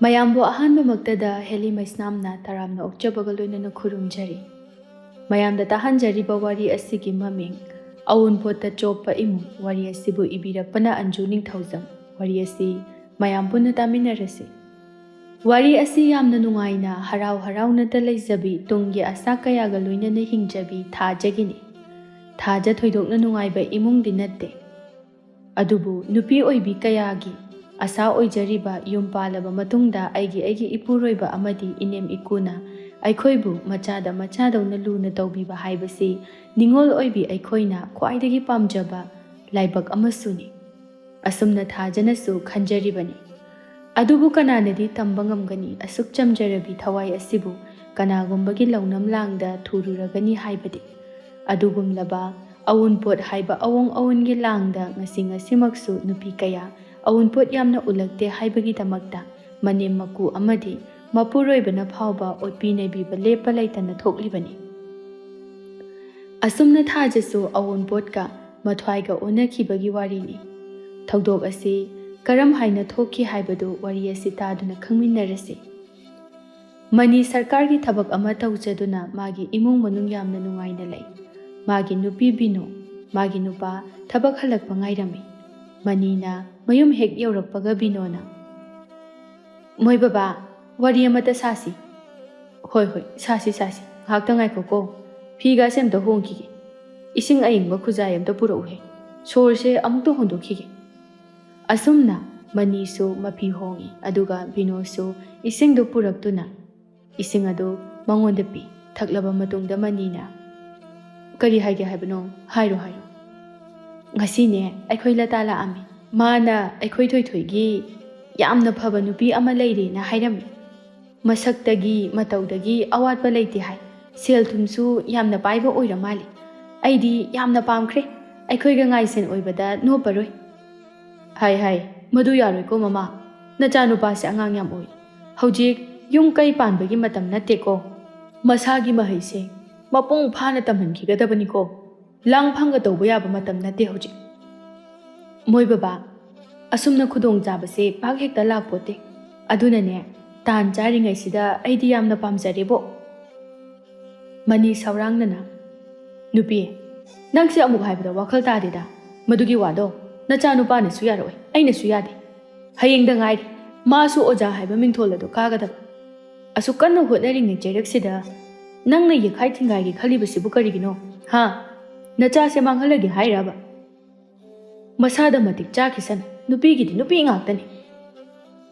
ꯃꯌꯥꯝꯕꯨ ꯑꯍꯥꯟꯕꯃꯛꯇꯗ ꯍꯦꯂꯤ ꯃꯩꯁꯅꯥꯝꯅ ꯇꯔꯥꯝꯅ ꯑꯣꯛꯆꯕꯒ ꯂꯣꯏꯅꯅ ꯈꯨꯔꯨꯝꯖꯔꯤ꯫ ꯃꯌꯥꯝꯗ ꯇꯥꯍꯟꯖꯔꯤꯕ ꯋꯥꯔꯤ ꯑꯁꯤꯒꯤ ꯃꯃꯤꯡ ꯑꯎꯟꯄꯣꯠꯇ ꯆꯣꯞꯄ ꯏꯃꯨꯡ꯫ ꯋꯥꯔꯤ ꯑꯁꯤꯕꯨ ꯏꯕꯤꯔꯛꯄꯅ ꯑꯟꯖꯨ ꯅꯤꯡꯊꯧꯖꯝ꯫ ꯋꯥꯔꯤ ꯑꯁꯤ ꯃꯌꯥꯝ ꯄꯨꯟꯅ ꯇꯥꯃꯤꯟꯅꯔꯁꯤ꯫ ꯋꯥꯔꯤ ꯑꯁꯤ ꯌꯥꯝꯅ ꯅꯨꯡꯉꯥꯏꯅ ꯍꯔꯥꯎ ꯍꯔꯥꯎꯅꯇ ꯂꯩꯖꯕꯤ, ꯇꯨꯡꯒꯤ ꯑꯁꯥ ꯀꯌꯥꯒ ꯂꯣꯏꯅꯅ ꯍꯤꯡꯖꯕꯤ ꯊꯥꯖꯒꯤꯅꯤ꯫ ꯊꯥꯖ ꯊꯣꯏꯗꯣꯛꯅ ꯅꯨꯡꯉꯥꯏꯕ ꯏꯃꯨꯡꯗꯤ ꯅꯠꯇꯦ, ꯑꯗꯨꯕꯨ ꯅꯨꯄꯤ ꯑꯣꯏꯕꯤ ꯀꯌꯥꯒꯤ ꯑꯁꯥ ꯑꯣꯏꯖꯔꯤꯕ ꯌꯨꯝ ꯄꯥꯜꯂꯕ ꯃꯇꯨꯡꯗ ꯑꯩꯒꯤ ꯏꯄꯨꯔꯣꯏꯕ ꯑꯃꯗꯤ ꯏꯅꯦꯝ ꯏꯀꯨꯅ ꯑꯩꯈꯣꯏꯕꯨ ꯃꯆꯥꯗ ꯃꯆꯥꯗꯧꯅ ꯂꯨꯅ ꯇꯧꯕꯤꯕ ꯍꯥꯏꯕꯁꯤ ꯅꯤꯡꯉꯣꯜ ꯑꯣꯏꯕꯤ ꯑꯩꯈꯣꯏꯅ ꯈ꯭ꯋꯥꯏꯗꯒꯤ ꯄꯥꯝꯖꯕ ꯂꯥꯏꯕꯛ ꯑꯃꯁꯨꯅꯤ꯫ ꯑꯁꯨꯝꯅ ꯊꯥꯖꯅꯁꯨ ꯈꯟꯖꯔꯤꯕꯅꯤ꯫ ꯑꯗꯨꯕꯨ ꯀꯅꯥꯅꯗꯤ ꯇꯝꯕ ꯉꯝꯒꯅꯤ ꯑꯁꯨꯛ ꯆꯝꯖꯔꯕꯤ ꯊꯋꯥꯏ ꯑꯁꯤꯕꯨ ꯀꯅꯥꯒꯨꯝꯕꯒꯤ ꯂꯧꯅꯝ ꯂꯥꯡꯗ ꯊꯨꯔꯨꯔꯒꯅꯤ ꯍꯥꯏꯕꯗꯤ꯫ ꯑꯗꯨꯒꯨꯝꯂꯕ ꯑꯎꯟꯄꯣꯠ ꯍꯥꯏꯕ ꯑꯋꯣꯡ ꯑꯋꯣꯟꯒꯤ ꯂꯥꯡꯗ ꯉꯁꯤꯃꯛꯁꯨ ꯅꯨꯄꯤ ꯀꯌా ꯑꯎꯟꯄꯣꯠ ꯌꯥꯝꯅ ꯎꯠꯂꯛꯇꯦ ꯍꯥꯏꯕꯒꯤꯗꯃꯛꯇ ꯃꯅꯦꯝ ꯃꯀꯨ ꯑꯃꯗꯤ ꯃꯄꯨꯔꯣꯏꯕꯅ ꯐꯥꯎꯕ ꯑꯣꯠꯄꯤ ꯅꯩꯕꯤꯕ ꯂꯦꯞꯄ ꯂꯩꯇꯅ ꯊꯣꯛꯂꯤꯕꯅꯤ꯫ ꯑꯁꯨꯝꯅ ꯊꯥꯖꯁꯨ ꯑꯎꯟꯄꯣꯠꯀ ꯃꯊ꯭ꯋꯥꯏꯒ ꯑꯣꯟꯅꯈꯤꯕꯒꯤ ꯋꯥꯔꯤꯅꯤ꯫ ꯊꯧꯗꯣꯛ ꯑꯁꯤ ꯀꯔꯝ ꯍꯥꯏꯅ ꯊꯣꯛꯈꯤ ꯍꯥꯏꯕꯗꯨ ꯋꯥꯔꯤ ꯑꯁꯤ ꯇꯥꯗꯨꯅ ꯈꯪꯃꯤꯟꯅꯔꯁꯤ꯫ ꯃꯅꯤ ꯁꯔꯀꯥꯔꯒꯤ ꯊꯕꯛ ꯑꯃ ꯇꯧꯖꯗꯨꯅ ꯃꯥꯒꯤ ꯏꯃꯨꯡ ꯃꯅꯨꯡ ꯌꯥꯝꯅ ꯅꯨꯡꯉꯥꯏꯅ ꯂꯩ꯫ ꯃꯥꯒꯤ ꯅꯨꯄꯤ ꯕꯤꯅꯣ, ꯃꯥꯒꯤ ꯅꯨꯄꯥ ꯊꯕꯛ ꯍꯜꯂꯛꯄ ꯉꯥꯏꯔꯝꯃꯤ꯫ ꯃꯅꯤꯅ ꯃꯌꯨꯝ ꯍꯦꯛ ꯌꯧꯔꯛꯄꯒ ꯕꯤꯅꯣꯅ, "ꯃꯣꯏ ꯕꯕꯥ, ꯋꯥꯔꯤ ꯑꯃꯇ ꯁꯥꯁꯤ"꯫ "ꯍꯣꯏ ꯁꯥꯁꯤ, ꯉꯥꯏꯍꯥꯛꯇ ꯉꯥꯏꯈꯣꯀꯣ, ꯐꯤꯒꯥꯁꯦ ꯑꯝꯇ ꯍꯣꯡꯈꯤꯒꯦ, ꯏꯁꯤꯡ ꯑꯏꯪꯕ ꯈꯨꯖꯥꯏ ꯑꯝꯇ ꯄꯨꯔꯛꯎꯍꯦ, ꯁꯣꯔꯁꯦ ꯑꯃꯨꯛꯇ ꯍꯣꯟꯗꯣꯛꯈꯤꯒꯦ"꯫ ꯑꯁꯨꯝꯅ ꯃꯅꯤꯁꯨ ꯃꯐꯤ ꯍꯣꯡꯉꯤ, ꯑꯗꯨꯒ ꯕꯤꯅꯣꯁꯨ ꯏꯁꯤꯡꯗꯨ ꯄꯨꯔꯛꯇꯨꯅ ꯏꯁꯤꯡ ꯑꯗꯨ ꯃꯉꯣꯟꯗ ꯄꯤ꯫ ꯊꯛꯂꯕ ꯃꯇꯨꯡꯗ ꯃꯅꯤꯅ, "ꯀꯔꯤ ꯍꯥꯏꯒꯦ ꯍꯥꯏꯕꯅꯣ? ꯍꯥꯏꯔꯣ". "ꯉꯁꯤꯅꯦ ꯑꯩꯈꯣꯏ ꯂꯇꯥ ꯂꯥꯛꯑꯝꯃꯤ꯫ ꯃꯥꯅ ꯑꯩꯈꯣꯏ ꯊꯣꯏꯊꯣꯏꯒꯤ ꯌꯥꯝꯅ ꯐꯕ ꯅꯨꯄꯤ ꯑꯃ ꯂꯩꯔꯦꯅ ꯍꯥꯏꯔꯝꯃꯤ꯫ ꯃꯁꯛꯇꯒꯤ ꯃꯇꯧꯗꯒꯤ ꯑꯋꯥꯠꯄ ꯂꯩꯇꯦ ꯍꯥꯏ꯫ ꯁꯦꯜ ꯊꯨꯝꯁꯨ ꯌꯥꯝꯅ ꯄꯥꯏꯕ ꯑꯣꯏꯔ ꯃꯥꯜꯂꯤ꯫ ꯑꯩꯗꯤ ꯌꯥꯝꯅ ꯄꯥꯝꯈ꯭ꯔꯦ, ꯑꯩꯈꯣꯏꯒ ꯉꯥꯏꯁꯦꯟ ꯑꯣꯏꯕꯗ ꯅꯣꯞꯄꯔꯣꯏ"꯫ ꯍꯥꯏ ꯃꯗꯨ ꯌꯥꯔꯣꯏꯀꯣ ꯃꯃꯥ, ꯅꯆꯥꯅꯨꯄꯥꯁꯦ ꯑꯉꯥꯡ ꯌꯥꯝ ꯑꯣꯏ꯫ ꯍꯧꯖꯤꯛ ꯌꯨꯝ ꯀꯩ ꯄꯥꯟꯕꯒꯤ ꯃꯇꯝ ꯅꯠꯇꯦꯀꯣ꯫ ꯃꯁꯥꯒꯤ ꯃꯍꯩꯁꯦ ꯃꯄꯨꯡ ꯐꯥꯅ ꯇꯝꯍꯟꯈꯤꯒꯗꯕꯅꯤꯀꯣ꯫ ꯂꯥꯡ-ꯐꯥꯡꯒ ꯇꯧꯕ ꯌꯥꯕ ꯃꯇꯝ ꯅꯠꯇꯦ ꯍꯧꯖꯤꯛ꯫ "ꯃꯣꯏ ꯕꯕꯥ, ꯑꯁꯨꯝꯅ ꯈꯨꯗꯣꯡꯆꯥꯕꯁꯦ ꯄꯥꯛ ꯍꯦꯛꯇ ꯂꯥꯛꯄꯣꯠꯇꯦ꯫ ꯑꯗꯨꯅꯅꯦ ꯇꯥꯟ ꯆꯥꯔꯤꯉꯩꯁꯤꯗ ꯑꯩꯗꯤ ꯌꯥꯝꯅ ꯄꯥꯝꯖꯔꯦꯕꯣ". ꯃꯅꯤ ꯁꯧꯔꯥꯡꯅꯅ, "ꯅꯨꯄꯤ, ꯅꯪꯁꯦ ꯑꯃꯨꯛ ꯍꯥꯏꯕꯗ ꯋꯥꯈꯜ ꯇꯥꯗꯦꯗ꯫ ꯃꯗꯨꯒꯤ ꯋꯥꯗꯣ ꯅꯆꯥꯅꯨꯄꯥꯅꯁꯨ ꯌꯥꯔꯛꯑꯣꯏ, ꯑꯩꯅꯁꯨ ꯌꯥꯗꯦ꯫ ꯍꯌꯦꯡꯗ ꯉꯥꯏꯔꯤ ꯃꯥꯁꯨ ꯑꯣꯖꯥ ꯍꯥꯏꯕ ꯃꯤꯡꯊꯣꯜ ꯑꯗꯨ ꯀꯥꯒꯗꯕ꯫ ꯑꯁꯨꯛ ꯀꯟꯅ ꯍꯣꯠꯅꯔꯤꯉꯩ ꯆꯩꯔꯛꯁꯤꯗ ꯅꯪꯅ ꯌꯦꯈꯥꯏ ꯊꯤꯡꯒꯥꯏꯒꯦ ꯈꯜꯂꯤꯕꯁꯤꯕꯨ ꯀꯔꯤꯒꯤꯅꯣ? ꯅꯆꯥꯁꯦ ꯃꯥꯡꯍꯜꯂꯒꯦ ꯍꯥꯏꯔꯕ? ꯃꯁꯥꯗ ꯃꯇꯤꯛ ꯆꯥꯈꯤꯁꯅꯨ, ꯅꯨꯄꯤꯒꯤꯗꯤ ꯅꯨꯄꯤ ꯉꯥꯛꯇꯅꯤ".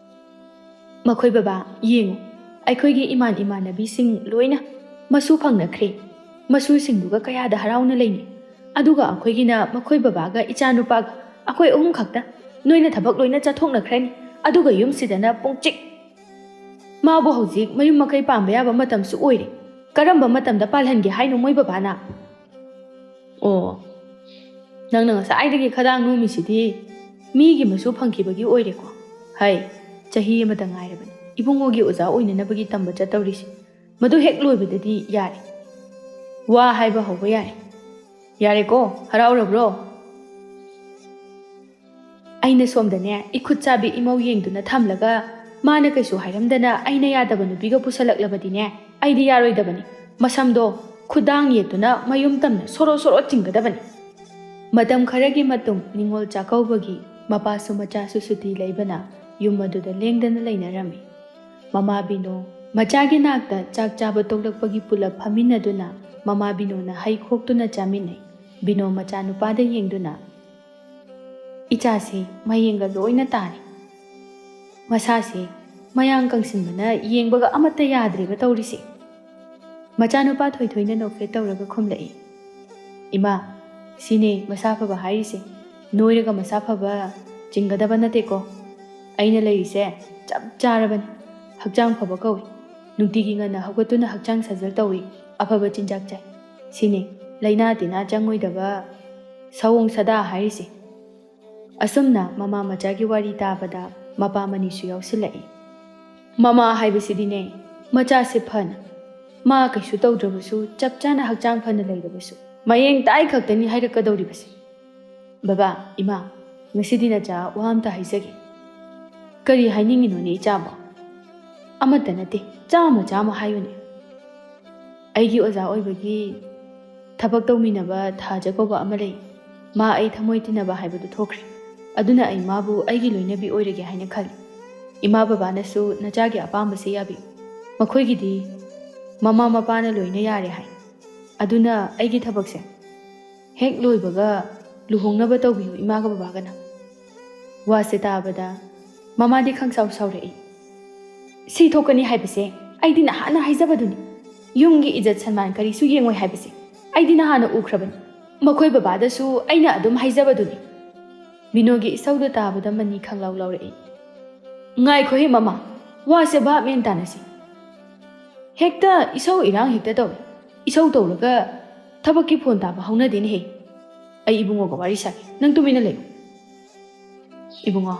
"ꯃꯈꯣꯏ ꯕꯕꯥ ꯌꯦꯡꯉꯨ, ꯑꯩꯈꯣꯏꯒꯤ ꯏꯃꯥꯟꯅꯕꯤꯁꯤꯡ ꯂꯣꯏꯅ ꯃꯁꯨ ꯐꯪꯅꯈ꯭ꯔꯦ꯫ ꯃꯁꯨꯁꯤꯡꯗꯨꯒ ꯀꯌꯥꯗ ꯍꯔꯥꯎꯅ ꯂꯩꯅꯩ꯫ ꯑꯗꯨꯒ ꯑꯩꯈꯣꯏꯒꯤꯅ ꯃꯈꯣꯏ ꯕꯕꯥꯒ ꯏꯆꯥꯅꯨꯄꯥꯒ ꯑꯩꯈꯣꯏ ꯑꯍꯨꯝ ꯈꯛꯇ꯫ ꯅꯣꯏꯅ ꯊꯕꯛ ꯂꯣꯏꯅ ꯆꯠꯊꯣꯛꯅꯈ꯭ꯔꯅꯤ, ꯑꯗꯨꯒ ꯌꯨꯝꯁꯤꯗꯅ ꯄꯨꯡꯆꯤꯛ꯫ ꯃꯥꯕꯨ ꯍꯧꯖꯤꯛ ꯃꯌꯨꯝ ꯃꯀꯩ ꯄꯥꯟꯕ ꯌꯥꯕ ꯃꯇꯝꯁꯨ ꯑꯣꯏꯔꯦ꯫ ꯀꯔꯝꯕ ꯃꯇꯝꯗ ꯄꯥꯜꯍꯟꯒꯦ ꯍꯥꯏꯅꯣ ꯃꯣꯏ ꯕꯕꯥꯅ"꯫ "ꯑꯣ, ꯅꯪꯅ ꯉꯁꯥꯏꯗꯒꯤ ꯈꯗꯥꯡ ꯅꯣꯝꯃꯤꯁꯤꯗꯤ ꯃꯤꯒꯤ ꯃꯁꯨ ꯐꯪꯈꯤꯕꯒꯤ ꯑꯣꯏꯔꯦꯀꯣ꯫ ꯆꯍꯤ ꯑꯃꯇ ꯉꯥꯏꯔꯕꯅꯤ ꯏꯕꯨꯡꯉꯣꯒꯤ ꯑꯣꯖꯥ ꯑꯣꯏꯅꯅꯕꯒꯤ ꯇꯝꯕ ꯆꯠꯇꯧꯔꯤꯁꯤ꯫ ꯃꯗꯨ ꯍꯦꯛ ꯂꯣꯏꯕꯗꯗꯤ ꯌꯥꯔꯦ, ꯋꯥ ꯍꯥꯏꯕ ꯍꯧꯕ ꯌꯥꯔꯦ꯫ ꯌꯥꯔꯦꯀꯣ, ꯍꯔꯥꯎꯔꯕ꯭ꯔꯣ"꯫ ꯑꯩꯅ ꯁꯣꯝꯗꯅꯦ ꯏꯈꯨꯠ ꯆꯥꯕꯤ ꯏꯃꯧ ꯌꯦꯡꯗꯨꯅ ꯊꯝꯂꯒ ꯃꯥꯅ ꯀꯩꯁꯨ ꯍꯥꯏꯔꯝꯗꯅ ꯑꯩꯅ ꯌꯥꯗꯕ ꯅꯨꯄꯤꯒ ꯄꯨꯁꯜꯂꯛꯂꯕꯗꯤꯅꯦ ꯑꯩꯗꯤ ꯌꯥꯔꯣꯏꯗꯕꯅꯤ꯫ ꯃꯁꯝꯗꯣ ꯈꯨꯗꯥꯡ ꯌꯦꯠꯇꯨꯅ ꯃꯌꯨꯝ ꯇꯝꯅ ꯁꯣꯔꯣ ꯆꯤꯡꯒꯗꯕꯅꯤ"꯫ ꯃꯇꯝ ꯈꯔꯒꯤ ꯃꯇꯨꯡ ꯅꯤꯡꯉꯣꯜ ꯆꯥꯛꯀꯧꯕꯒꯤ ꯃꯄꯥꯁꯨ ꯃꯆꯥꯁꯨ ꯁꯨꯇꯤ ꯂꯩꯕꯅ ꯌꯨꯝ ꯑꯗꯨꯗ ꯂꯦꯡꯗꯅ ꯂꯩꯅꯔꯝꯃꯤ꯫ ꯃꯃꯥ ꯕꯤꯅꯣ ꯃꯆꯥꯒꯤ ꯅꯥꯛꯇ ꯆꯥꯛ ꯆꯥꯕ ꯇꯣꯛꯂꯛꯄꯒꯤ ꯄꯨꯂꯞ ꯐꯝꯃꯤꯟꯅꯗꯨꯅ ꯃꯃꯥ ꯕꯤꯅꯣꯅ ꯍꯩ ꯈꯣꯛꯇꯨꯅ ꯆꯥꯃꯤꯟꯅꯩ꯫ ꯕꯤꯅꯣ ꯃꯆꯥꯅꯨꯄꯥꯗ ꯌꯦꯡꯗꯨꯅ, "ꯏꯆꯥꯁꯤ ꯃꯌꯦꯡꯒ ꯂꯣꯏꯅ ꯇꯥꯔꯦ. ꯃꯁꯥꯁꯦ ꯃꯌꯥꯡ ꯀꯪꯁꯤꯟꯕꯅ ꯌꯦꯡꯕꯒ ꯑꯃꯠꯇ ꯌꯥꯗ꯭ꯔꯦꯕ ꯇꯧꯔꯤꯁꯦ". ꯃꯆꯥꯅꯨꯄꯥ ꯊꯣꯏꯊꯣꯏꯅ ꯅꯣꯛꯐꯦꯠ ꯇꯧꯔꯒ ꯈꯨꯝꯂꯛꯏ, "ꯏꯃꯥ, ꯁꯤꯅꯦ ꯃꯁꯥ ꯐꯕ ꯍꯥꯏꯔꯤꯁꯦ. ꯅꯣꯏꯔꯒ ꯃꯁꯥ ꯐꯕ ꯆꯤꯡꯒꯗꯕ ꯅꯠꯇꯦꯀꯣ꯫ ꯑꯩꯅ ꯂꯩꯔꯤꯁꯦ ꯆꯞ ꯆꯥꯔꯕꯅꯤ. ꯍꯛꯆꯥꯡ ꯐꯕ ꯀꯧꯏ꯫ ꯅꯨꯡꯇꯤꯒꯤ ꯉꯟꯅ ꯍꯧꯒꯠꯇꯨꯅ ꯍꯛꯆꯥꯡ ꯁꯥꯖꯦꯜ ꯇꯧꯏ, ꯑꯐꯕ ꯆꯤꯟꯖꯥꯛ ꯆꯥꯏ꯫ ꯁꯤꯅꯦ ꯂꯩꯅꯥ ꯇꯤꯟꯅꯥ ꯆꯪꯉꯣꯏꯗꯕ ꯁꯑꯣꯡ ꯁꯥꯗꯥ ꯍꯥꯏꯔꯤꯁꯦ". ꯑꯁꯨꯝꯅ ꯃꯃꯥ ꯃꯆꯥꯒꯤ ꯋꯥꯔꯤ ꯇꯥꯕꯗ ꯃꯄꯥ ꯃꯅꯤꯁꯨ ꯌꯥꯎꯁꯤꯜꯂꯛꯏ꯫ ꯃꯃꯥ ꯍꯥꯏꯕꯁꯤꯗꯤꯅꯦ ꯃꯆꯥꯁꯦ ꯐꯅ, ꯃꯥ ꯀꯩꯁꯨ ꯇꯧꯗ꯭ꯔꯕꯁꯨ ꯆꯞ ꯆꯥꯅ ꯍꯛꯆꯥꯡ ꯐꯅ ꯂꯩꯔꯕꯁꯨ ꯃꯌꯦꯡ ꯇꯥꯏ ꯈꯛꯇꯅꯤ ꯍꯥꯏꯔꯛꯀꯗꯧꯔꯤꯕꯁꯦ꯫ "ꯕꯕꯥ, ꯏꯃꯥ, ꯉꯁꯤꯗꯤ ꯅꯆꯥ ꯋꯥ ꯑꯝꯇ ꯍꯥꯏꯖꯒꯦ". "ꯀꯔꯤ ꯍꯥꯏꯅꯤꯡꯉꯤꯅꯣꯅꯦ ꯏꯆꯥꯕꯣ"꯫ ꯑꯃꯠꯇ ꯅꯠꯇꯦ, ꯆꯥꯝꯃ ꯍꯥꯏꯌꯨꯅꯦ꯫ ꯑꯩꯒꯤ ꯑꯣꯖꯥ ꯑꯣꯏꯕꯒꯤ ꯊꯕꯛ ꯇꯧꯃꯤꯟꯅꯕ ꯊꯥꯖ ꯀꯧꯕ ꯑꯃ ꯂꯩ꯫ ꯃꯥ ꯑꯩ ꯊꯃꯣꯏ ꯇꯤꯟꯅꯕ ꯍꯥꯏꯕꯗꯨ ꯊꯣꯛꯈ꯭ꯔꯦ꯫ ꯑꯗꯨꯅ ꯑꯩ ꯃꯥꯕꯨ ꯑꯩꯒꯤ ꯂꯣꯏꯅꯕꯤ ꯑꯣꯏꯔꯒꯦ ꯍꯥꯏꯅ ꯈꯜꯂꯤ꯫ ꯏꯃꯥ ꯕꯕꯥꯅꯁꯨ ꯅꯆꯥꯒꯤ ꯑꯄꯥꯝꯕꯁꯦ ꯌꯥꯕꯤꯌꯨ꯫ ꯃꯈꯣꯏꯒꯤꯗꯤ ꯃꯃꯥ ꯃꯄꯥꯅ ꯂꯣꯏꯅ ꯌꯥꯔꯦ ꯍꯥꯏ꯫ ꯑꯗꯨꯅ ꯑꯩꯒꯤ ꯊꯕꯛꯁꯦ ꯍꯦꯛ ꯂꯣꯏꯕꯒ ꯂꯨꯍꯣꯡꯅꯕ ꯇꯧꯕꯤꯌꯨ ꯏꯃꯥꯒ ꯕꯕꯥꯒꯅ꯫ ꯋꯥꯁꯦ ꯇꯥꯕꯗ ꯃꯃꯥꯗꯤ ꯈꯪꯁꯥꯎ ꯁꯥꯎꯔꯛꯏ꯫ ꯁꯤ ꯊꯣꯛꯀꯅꯤ ꯍꯥꯏꯕꯁꯦ ꯑꯩꯗꯤ ꯅꯍꯥꯟꯅ ꯍꯥꯏꯖꯕꯗꯨꯅꯤ꯫ ꯌꯨꯝꯒꯤ ꯏꯖꯠ ꯁꯟꯃꯥꯟ ꯀꯔꯤꯁꯨ ꯌꯦꯡꯉꯣꯏ ꯍꯥꯏꯕꯁꯦ ꯑꯩꯗꯤ ꯅꯍꯥꯟꯅ ꯎꯈ꯭ꯔꯕꯅꯤ꯫ ꯃꯈꯣꯏ ꯕꯕꯥꯗꯁꯨ ꯑꯩꯅ ꯑꯗꯨꯝ ꯍꯥꯏꯖꯕꯗꯨꯅꯤ꯫ ꯕꯤꯅꯣꯒꯤ ꯏꯁꯧꯗꯨ ꯇꯥꯕꯗ ꯃꯅꯤ ꯈꯪꯂꯥꯎ ꯂꯥꯎꯔꯛꯏ꯫ ꯉꯥꯏꯈꯣꯍꯦ ꯃꯃꯥ, ꯋꯥꯁꯦ ꯚꯥꯞ ꯃꯦꯟ ꯇꯥꯅꯁꯤ꯫ ꯍꯦꯛꯇ ꯏꯁꯧ ꯏꯔꯥꯡ ꯍꯦꯛꯇ ꯇꯧꯏ꯫ ꯏꯁꯧ ꯇꯧꯔꯒ ꯊꯕꯛꯀꯤ ꯐꯣꯟ ꯇꯥꯕ ꯍꯧꯅꯗꯦꯅꯦꯍꯦ꯫ ꯑꯩ ꯏꯕꯨꯡꯉꯣꯒ ꯋꯥꯔꯤ ꯁꯥꯒꯦ, ꯅꯪ ꯇꯨꯃꯤꯟꯅ ꯂꯩꯌꯨ꯫ ꯏꯕꯨꯡꯉꯣ,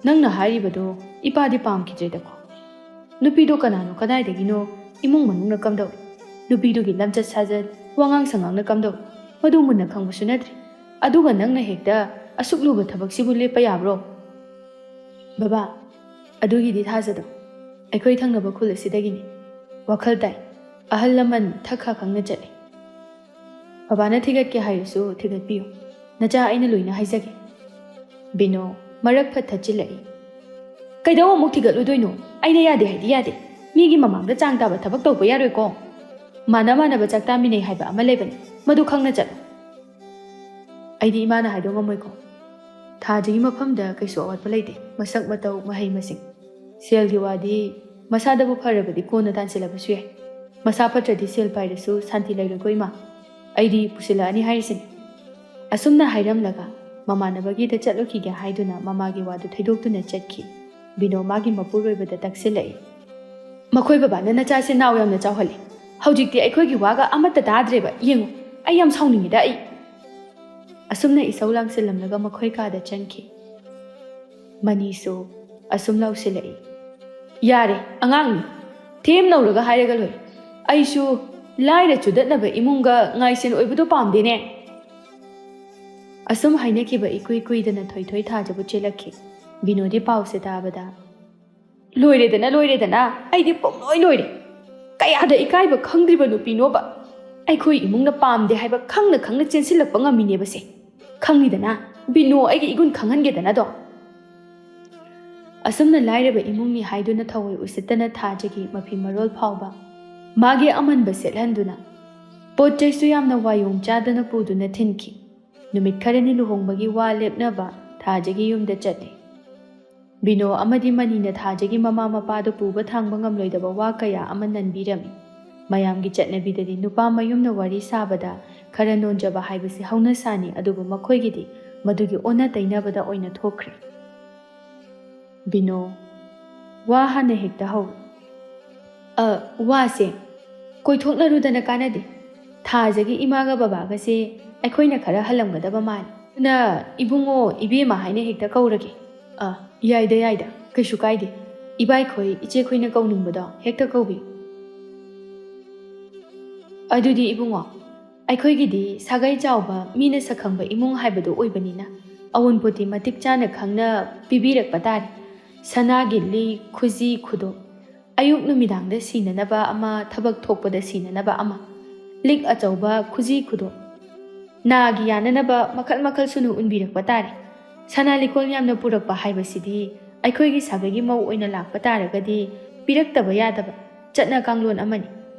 ꯅꯪꯅ ꯍꯥꯏꯔꯤꯕꯗꯣ ꯏꯄꯥꯗꯤ ꯄꯥꯝꯈꯤꯗ꯭ꯔꯦꯗꯀꯣ꯫ ꯅꯨꯄꯤꯗꯣ ꯀꯅꯥꯅꯣ ꯀꯗꯥꯏꯗꯒꯤꯅꯣ, ꯏꯃꯨꯡ ꯃꯅꯨꯡꯅ ꯀꯝꯗꯧꯏ, ꯅꯨꯄꯤꯗꯨꯒꯤ ꯂꯝꯆꯠ ꯁꯥꯖꯠ ꯋꯥꯉꯥꯡ ꯁꯉꯥꯡꯅ ꯀꯝꯗꯧꯏ, ꯃꯗꯨ ꯃꯨꯟꯅ ꯈꯪꯕꯁꯨ ꯅꯠꯇ꯭ꯔꯤ꯫ ꯑꯗꯨꯒ ꯅꯪꯅ ꯍꯦꯛꯇ ꯑꯁꯨꯛ ꯂꯨꯕ ꯊꯕꯛꯁꯤꯕꯨ ꯂꯦꯞꯄ ꯌꯥꯕ꯭ꯔꯣ? ꯕꯕꯥ, ꯑꯗꯨꯒꯤꯗꯤ ꯊꯥꯖꯗꯣ ꯑꯩꯈꯣꯏ ꯊꯪꯅꯕ ꯈꯨꯜ ꯑꯁꯤꯗꯒꯤꯅꯤ꯫ ꯋꯥꯈꯜ ꯇꯥꯏ, ꯑꯍꯜ ꯂꯃꯟ ꯊꯛꯈꯥ ꯈꯪꯅ ꯆꯠꯂꯤ꯫ ꯕꯕꯥꯅ ꯊꯤꯒꯠꯀꯦ ꯍꯥꯏꯔꯁꯨ ꯊꯤꯒꯠꯄꯤꯌꯨ, ꯅꯆꯥ ꯑꯩꯅ ꯂꯣꯏꯅ ꯍꯥꯏꯖꯒꯦ꯫ ꯕꯤꯅꯣ ꯃꯔꯛ ꯐꯠ ꯊꯠꯆꯤꯜꯂꯛꯏ꯫ ꯀꯩꯗꯧ ꯑꯃꯨꯛ ꯊꯤꯒꯠꯂꯨꯗꯣꯏꯅꯣ? ꯑꯩꯅ ꯌꯥꯗꯦ ꯍꯥꯏꯗꯤ ꯌꯥꯗꯦ꯫ ꯃꯤꯒꯤ ꯃꯃꯥꯡꯗ ꯆꯥꯡ ꯇꯥꯕ ꯊꯕꯛ ꯇꯧꯕ ꯌꯥꯔꯣꯏꯀꯣ꯫ ꯃꯥꯟꯅꯕ ꯆꯥꯛ ꯇꯥꯃꯤꯟꯅꯩ ꯍꯥꯏꯕ ꯑꯃ ꯂꯩꯕꯅꯤ, ꯃꯗꯨ ꯈꯪꯅ ꯆꯠꯂꯣ꯫ ꯑꯩꯗꯤ ꯏꯃꯥꯅ ꯍꯥꯏꯗꯧ ꯉꯝꯃꯣꯏꯀꯣ꯫ ꯊꯥꯖꯒꯤ ꯃꯐꯝꯗ ꯀꯩꯁꯨ ꯑꯋꯥꯠꯄ ꯂꯩꯇꯦ, ꯃꯁꯛ ꯃꯇꯧ ꯃꯍꯩ ꯃꯁꯤꯡ꯫ ꯁꯦꯜꯒꯤ ꯋꯥꯗꯤ ꯃꯁꯥꯗꯕꯨ ꯐꯔꯕꯗꯤ ꯀꯣꯟꯅ ꯇꯥꯟꯁꯤꯜꯂꯕꯁꯨ ꯌꯥꯏ꯫ ꯃꯁꯥ ꯐꯠꯇ꯭ꯔꯗꯤ ꯁꯦꯜ ꯄꯥꯏꯔꯁꯨ ꯁꯥꯟꯇꯤ ꯂꯩꯔꯣꯏꯀꯣ ꯏꯃꯥ꯫ ꯑꯩꯗꯤ ꯄꯨꯁꯤꯜꯂꯛꯑꯅꯤ ꯍꯥꯏꯔꯤꯁꯤꯅꯤ꯫ ꯑꯁꯨꯝꯅ ꯍꯥꯏꯔꯝꯂꯒ ꯃꯃꯥꯟꯅꯕꯒꯤꯗ ꯆꯠꯂꯨꯈꯤꯒꯦ ꯍꯥꯏꯗꯨꯅ ꯃꯃꯥꯒꯤ ꯋꯥꯗꯨ ꯊꯩꯗꯣꯛꯇꯨꯅ ꯆꯠꯈꯤ꯫ ꯕꯤꯅꯣ ꯃꯥꯒꯤ ꯃꯄꯨꯔꯣꯏꯕꯗ ꯇꯛꯁꯤꯜꯂꯛꯏ꯫ ꯃꯈꯣꯏ ꯕꯕꯥꯅ ꯅꯆꯥꯁꯦ ꯅꯥꯎ ꯌꯥꯝꯅ ꯆꯥꯎꯍꯜꯂꯤ꯫ ꯍꯧꯖꯤꯛꯇꯤ ꯑꯩꯈꯣꯏꯒꯤ ꯋꯥꯒ ꯑꯃꯠꯇ ꯇꯥꯗ꯭ꯔꯦꯕ, ꯌꯦꯡꯉꯨ꯫ ꯑꯩ ꯌꯥꯝ ꯁꯥꯎꯅꯤꯡꯉꯤꯗ ꯑꯩ꯫ ꯑꯁꯨꯝꯅ ꯏꯁꯧ ꯂꯥꯡꯁꯤꯜꯂꯝꯂꯒ ꯃꯈꯣꯏ ꯀꯥꯗ ꯆꯪꯈꯤ꯫ ꯃꯅꯤꯁꯨ ꯑꯁꯨꯝ ꯂꯥꯎꯁꯤꯜꯂꯛꯏ꯫ ꯌꯥꯔꯦ, ꯑꯉꯥꯡꯅꯤ, ꯊꯦꯝ ꯅꯧꯔꯒ ꯍꯥꯏꯔꯒ ꯂꯣꯏꯔꯦ꯫ ꯑꯩꯁꯨ ꯂꯥꯏꯔ ꯆꯨꯗꯠꯅꯕ ꯏꯃꯨꯡꯒ ꯉꯥꯏꯁꯦꯟ ꯑꯣꯏꯕꯗꯣ ꯄꯥꯝꯗꯦꯅꯦ꯫ ꯑꯁꯨꯝ ꯍꯥꯏꯅꯈꯤꯕ ꯏꯀꯨꯏ ꯀꯨꯏꯗꯅ ꯊꯣꯏꯊꯣꯏ ꯊꯥꯖꯕꯨ ꯆꯦꯜꯂꯛꯈꯤ꯫ ꯕꯤꯅꯣꯗꯤ ꯄꯥꯎꯁꯦ ꯇꯥꯕꯗ ꯂꯣꯏꯔꯦꯗꯅ, ꯑꯩꯗꯤ ꯄꯨꯡꯂꯣꯏ ꯂꯣꯏꯔꯦ꯫ ꯀꯌꯥꯗ ꯏꯀꯥꯏꯕ ꯈꯪꯗ꯭ꯔꯤꯕ ꯅꯨꯄꯤꯅꯣꯕ꯫ ꯑꯩꯈꯣꯏ ꯏꯃꯨꯡꯅ ꯄꯥꯝꯗꯦ ꯍꯥꯏꯕ ꯈꯪꯅ ꯆꯦꯟꯁꯤꯜꯂꯛꯄ ꯉꯝꯃꯤꯅꯦꯕꯁꯦ꯫ ꯈꯪꯉꯤꯗꯅ, ꯕꯤꯅꯣ ꯑꯩꯒꯤ ꯏꯒꯨꯟ ꯈꯪꯍꯟꯒꯦꯗꯅꯗꯣ꯫ ꯑꯁꯨꯝꯅ ꯂꯥꯏꯔꯕ ꯏꯃꯨꯡꯅꯤ ꯍꯥꯏꯗꯨꯅ ꯊꯑꯣꯏ ꯎꯁꯤꯠꯇꯅ ꯊꯥꯖꯒꯤ ꯃꯐꯤ ꯃꯔꯣꯜ ꯐꯥꯎꯕ ꯃꯥꯒꯤ ꯑꯃꯟꯕ ꯁꯦꯠꯍꯟꯗꯨꯅ ꯄꯣꯠ ꯆꯩꯁꯨ ꯌꯥꯝꯅ ꯋꯥꯌꯣꯡ ꯆꯥꯗꯅ ꯄꯨꯗꯨꯅ ꯊꯤꯟꯈꯤ꯫ ꯅꯨꯃꯤꯠ ꯈꯔꯅꯤ ꯂꯨꯍꯣꯡꯕꯒꯤ ꯋꯥ ꯂꯦꯞꯅꯕ ꯊꯥꯖꯒꯤ ꯌꯨꯝꯗ ꯆꯠꯂꯤ꯫ ꯕꯤꯅꯣ ꯑꯃꯗꯤ ꯃꯅꯤꯅ ꯊꯥꯖꯒꯤ ꯃꯃꯥ ꯃꯄꯥꯗꯨ ꯄꯨꯕ ꯊꯥꯡꯕ ꯉꯝꯂꯣꯏꯗꯕ ꯋꯥ ꯀꯌా ꯑꯃ ꯅꯟꯕꯤꯔꯝꯃꯤ꯫ ꯃꯌꯥꯝꯒꯤ ꯆꯠꯅꯕꯤꯗꯗꯤ ꯅꯨꯄꯥ ꯃꯌꯨꯝꯅ ꯋꯥꯔꯤ ꯁꯥꯕꯗ ꯈꯔ ꯅꯣꯟꯖꯕ ꯍꯥꯏꯕꯁꯤ ꯍꯧꯅꯁꯥꯅꯤ, ꯑꯗꯨꯕꯨ ꯃꯈꯣꯏꯒꯤꯗꯤ ꯃꯗꯨꯒꯤ ꯑꯣꯟꯅ ꯇꯩꯅꯕꯗ ꯑꯣꯏꯅ ꯊꯣꯛꯈ꯭ꯔꯦ꯫ ꯕꯤꯅꯣ, ꯋꯥ ꯍꯥꯟꯅ ꯍꯦꯛꯇ ꯍꯧ꯫ ꯋꯥꯁꯦ ꯀꯣꯏꯊꯣꯛꯅꯔꯨꯗꯅ ꯀꯥꯟꯅꯗꯦ꯫ ꯊꯥꯖꯒꯤ ꯏꯃꯥꯒ ꯕꯕꯥꯒꯁꯦ ꯑꯩꯈꯣꯏꯅ ꯈꯔ ꯍꯜꯂꯝꯒꯗꯕ ꯃꯥꯜꯂꯤ꯫ ꯑꯗꯨꯅ ꯏꯕꯨꯡꯉꯣ ꯏꯕꯦꯝꯃ ꯍꯥꯏꯅ ꯍꯦꯛꯇ ꯀꯧꯔꯒꯦ꯫ ꯌꯥꯏꯗ, ꯀꯩꯁꯨ ꯀꯥꯏꯗꯦ꯫ ꯏꯕꯥꯏꯈꯣꯏ ꯏꯆꯦꯈꯣꯏꯅ ꯀꯧꯅꯤꯡꯕꯗꯣ ꯍꯦꯛꯇ ꯀꯧꯕꯤꯌꯨ꯫ ꯑꯗꯨꯗꯤ ꯏꯕꯨꯡꯉꯣ, ꯑꯩꯈꯣꯏꯒꯤꯗꯤ ꯁꯥꯒꯩ ꯆꯥꯎꯕ ꯃꯤꯅ ꯁꯛꯈꯪꯕ ꯏꯃꯨꯡ ꯍꯥꯏꯕꯗꯨ ꯑꯣꯏꯕꯅꯤꯅ ꯑꯋꯨꯟꯄꯣꯠꯇꯤ ꯃꯇꯤꯛ ꯆꯥꯅ ꯈꯪꯅ ꯄꯤꯕꯤꯔꯛꯄ ꯇꯥꯔꯦ꯫ ꯁꯅꯥꯒꯤ ꯂꯤꯛ, ꯈꯨꯖꯤ, ꯈꯨꯗꯣꯞ, ꯑꯌꯨꯛ ꯅꯨꯃꯤꯗꯥꯡꯗ ꯁꯤꯅꯅꯕ ꯑꯃ, ꯊꯕꯛ ꯊꯣꯛꯄꯗ ꯁꯤꯅꯅꯕ ꯑꯃ, ꯂꯤꯛ ꯑꯆꯧꯕ, ꯈꯨꯖꯤ ꯈꯨꯗꯣꯞ, ꯅꯥꯒꯤ ꯌꯥꯅꯅꯕ ꯃꯈꯜ ꯁꯨꯅ ꯎꯟꯕꯤꯔꯛꯄ ꯇꯥꯔꯦ꯫ ꯁꯅꯥ ꯂꯤꯛꯀꯣꯜ ꯌꯥꯝꯅ ꯄꯨꯔꯛꯄ ꯍꯥꯏꯕꯁꯤꯗꯤ ꯑꯩꯈꯣꯏꯒꯤ ꯁꯥꯒꯩꯒꯤ ꯃꯧ ꯑꯣꯏꯅ ꯂꯥꯛꯄ ꯇꯥꯔꯒꯗꯤ ꯄꯤꯔꯛꯇꯕ ꯌꯥꯗꯕ ꯆꯠꯅ ꯀꯥꯡꯂꯣꯟ ꯑꯃꯅꯤ꯫